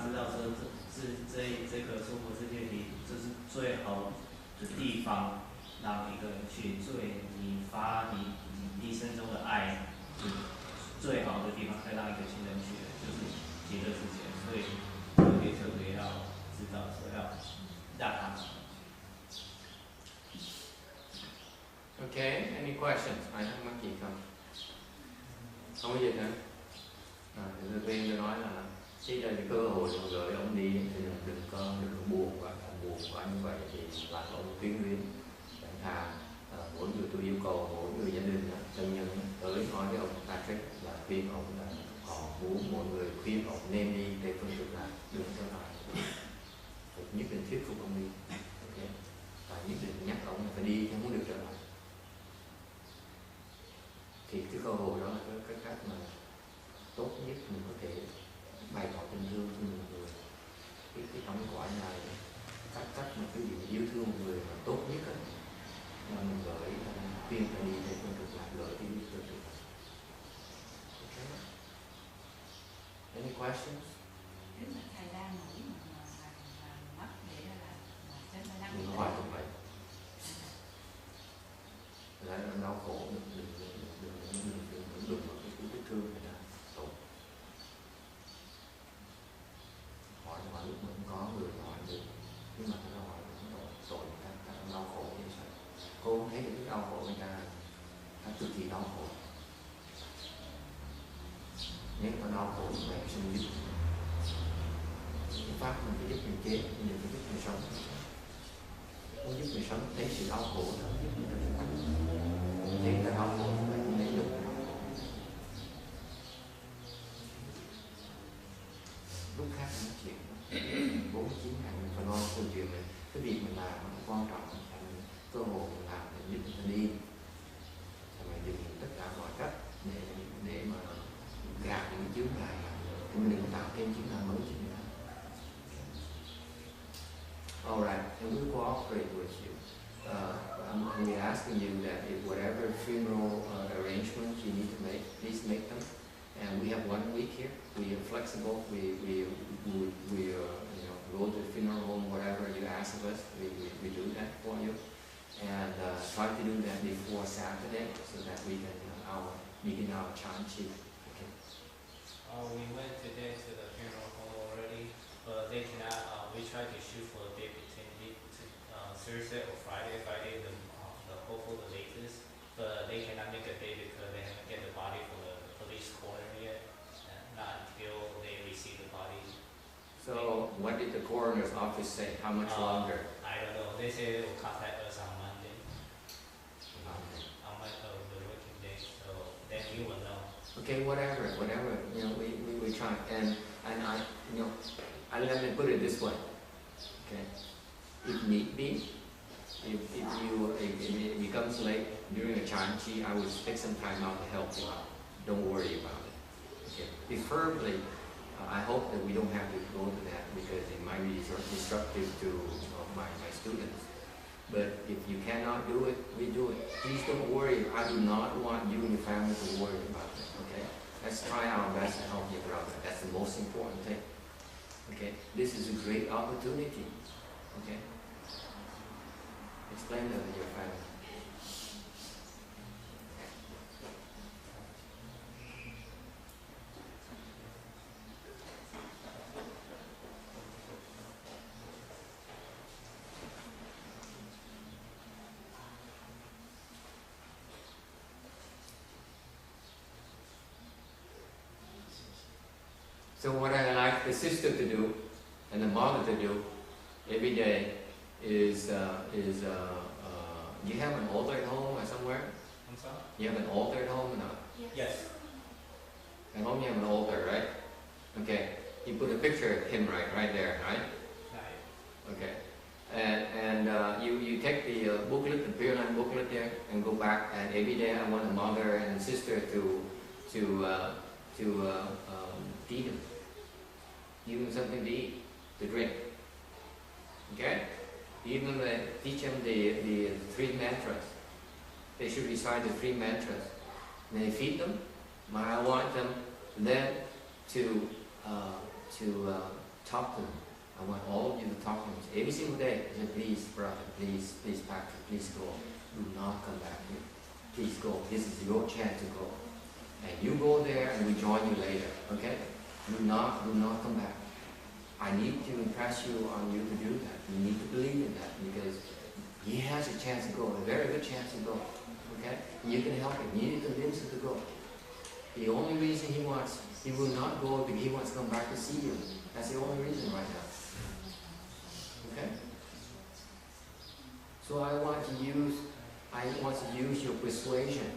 知道说这个娑婆世界里，这是最好的地方，让一个人去你发你一生中的爱，最好的地方可以让一个亲人去的，就是极乐世界，所以特别要知道说要让他。Okay, any questions? I have my key card. Không có gì nữa. Đầu tiên tôi nói là khi đây là cơ hội mọi người ông đi thì đừng buồn quá như vậy thì làm ông tuyến luyến. Chẳng thà mỗi người tôi yêu cầu mỗi người gia đình thân nhân tới nói với ông Patrick là khuyên ông là họ muốn mọi người khuyên ông nên đi để phương thức là đừng trở lại. Nhất định thuyết phục ông đi. Okay. Và nhất định nhắc ông là phải đi chứ không muốn được trở lại. Thì cái cơ hội đó là cái cách mà tốt nhất mình có thể bày tỏ tình thương cho mọi người. cái ống quả này, cách mà cái gì yêu thương một người mà tốt nhất á, là mình gửi khuyên phải đi để con cực lạc, gửi cái đi cực lạc. Okay. Any questions? Nếu mà thầy đang ngủ mà mất vậy là trên 15 Đừng phút. hoài không vậy. Lại là đau khổ, đừng vào cái vết thương này là tội. Hỏi lúc mà cũng có người hỏi được, nhưng mà nó hỏi tội người ta đau khổ như sao? Cô không thấy được cái đau khổ người ta cực kỳ đau khổ. Nếu mà đau khổ thì mình xin giúp. Cái pháp mình phải giúp mình chết, mình phải giúp mình sống. Muốn giúp mình sống, thấy sự đau khổ đó, giúp mình sống. Thấy người ta đau khổ, mình lấy được. Lúc khác nói chuyện, 49 ngày mình phải lo câu chuyện mình. Cái việc mình làm nó quan trọng, cơ hội mình làm để giúp người ta đi. Mình dùng tất cả mọi cách để mà gạt những chướng ngại, mình đừng tạo thêm chướng ngại mới cho người ta. Alright, and we cooperate with you. We're asking you that if whatever funeral arrangements you need to make, please make them. And we have 1 week here. We are flexible. We go to the funeral home, whatever you ask of us, we do that for you. And try to do that before Saturday so that we can begin our chanchi. Okay. We went today to the funeral home already, but they cannot. We tried to shoot for a day between Thursday or Friday. Friday the hopeful the latest, but they cannot make a day because they haven't get the body from the police coroner yet. Not until they receive the body. So what did the coroner's office say? How much longer? I don't know. They say they will contact us on Monday. On the working day, so then we will know. Okay, whatever. We try, and I let me put it this way. Okay, if need be, if it becomes late during a chanchi, I will take some time out to help you out. Don't worry about it. Okay, preferably, I hope that we don't have to go to that because it might be disruptive to my students. But if you cannot do it, we do it. Please don't worry. I do not want you and your family to worry about it. Okay? Let's try our best to help your brother. That's the most important thing. Okay? This is a great opportunity. Okay? Explain that to your family. So what I like the sister to do and the mother to do every day is you have an altar at home or somewhere? I'm sorry? You have an altar at home or not? Yes. At home you have an altar, right? Okay. You put a picture of him right there, right? Right. Okay. And you take the booklet, the Pure Land booklet there, and go back. And every day I want the mother and the sister to feed them. Give them something to eat, to drink. Okay? Even teach them the 3 mantras. They should recite the 3 mantras. And they feed them. But I want them then to talk to them. I want all of you to talk to them every single day. I say, please, brother, please, Patrick, please go. Do not come back here. Please go. This is your chance to go. And you go there and we join you later. Okay? Do not come back. I need to impress you on you to do that. You need to believe in that because he has a chance to go, a very good chance to go. Okay? You can help him. You need to convince him to go. The only reason he will not go because he wants to come back to see you. That's the only reason right now. Okay? So I want to use your persuasion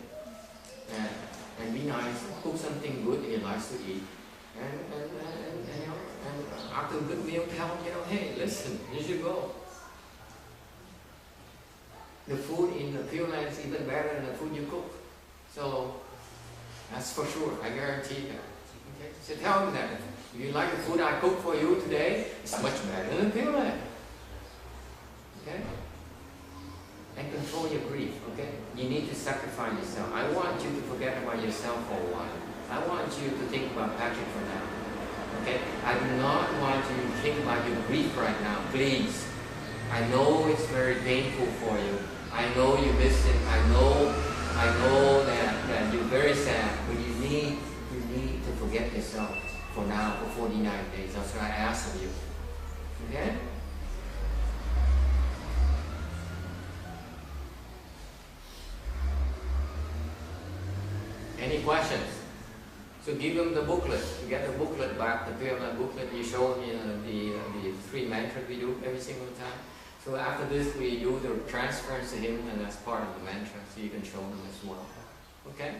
and be nice, cook something good he likes to eat. And after a good meal, tell him, hey, listen, you should go. The food in the Pure Land is even better than the food you cook. So, that's for sure, I guarantee that. Okay? So tell him that. If you like the food I cooked for you today, it's much better than pure. Okay? And control your grief, okay? You need to sacrifice yourself. I want you to forget about yourself for a while. I want you to think about Patrick for now. Okay? I do not want you to think about your grief right now, please. I know it's very painful for you. I know you miss him. I know that you're very sad, but you need to forget yourself for now, for 49 days. That's what I ask of you. Okay? Any questions? So give them the booklet. You get the booklet back, the pyramid booklet. You show me the 3 mantras we do every single time. So after this, we do the transference to him, and that's part of the mantra, so you can show them as well. Okay?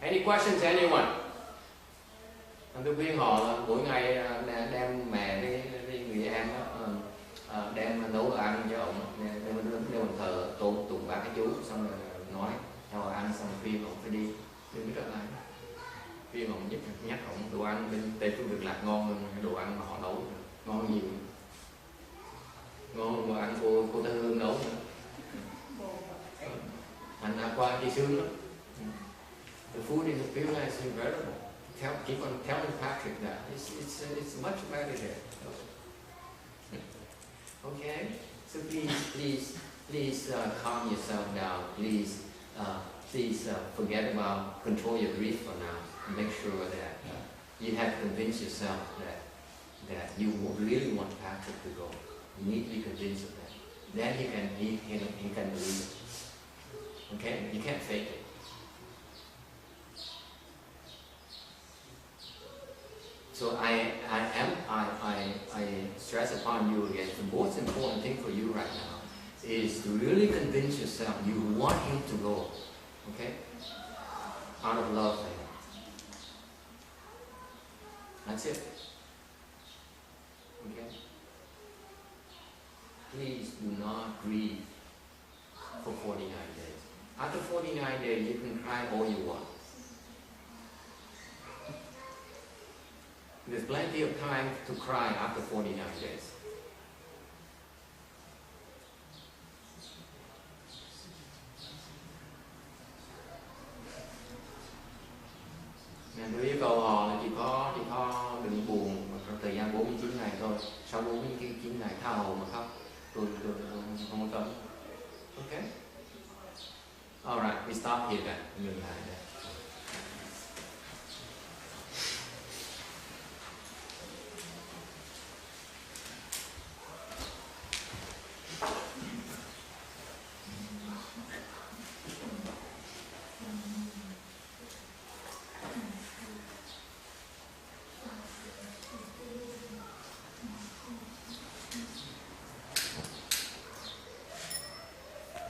Any questions, anyone? Anh tôi khuyên họ là mỗi ngày đem mẹ với người em đem nấu đồ ăn cho ông, đem mình thờ tụng bác cái chú, xong rồi nói theo ăn xong phim ông phải đi biết rất là phim ông nhắc ông đồ ăn bên Tây Phương Cực Lạc ngon hơn đồ ăn mà họ nấu ngon nhiều, ngon mà ăn cô Tư Hương nấu nữa. Anh qua đi sướng lắm. The food in the Pure is incredible. Keep on telling Patrick that it's much better there. Okay, so please calm yourself down. Please forget about control your grief for now. And make sure that you have convinced yourself that you really want Patrick to go. You need to be convinced of that. Then he can believe it. Okay, you can't fake it. So I stress upon you again, the most important thing for you right now is to really convince yourself you want him to go, okay? Out of love for him. That's it. Okay? Please do not grieve for 49 days. After 49 days, you can cry all you want. There's plenty of time to cry after 49 days. Nên tôi yêu cầu họ là chỉ có đừng buồn trong thời gian 49 ngày thôi. Sau 49 ngày tha hồ mà khóc. Tôi không có cấm. Okay? Alright, we stop here then. Ngừng lại đây.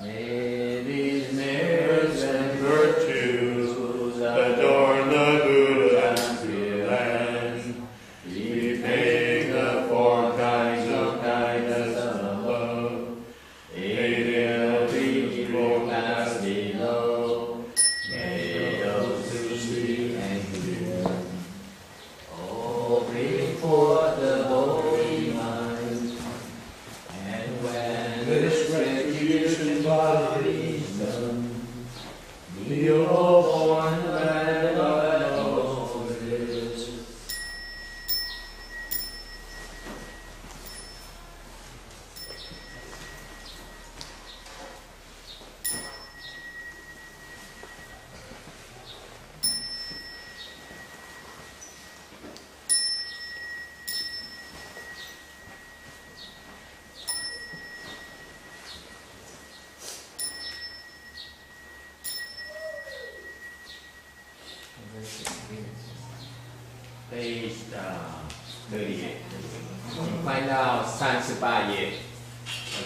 May these merits and virtues adorn the Buddha's free land, repaying the 4 kinds of kindness above, aiding the people class below. May those who sleep and dream, bring forth the holy mind, and when this retribution body is done, be all born land of Moses. Page 38. Find out 33 页.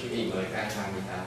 Quý vị mời các sang đi ta.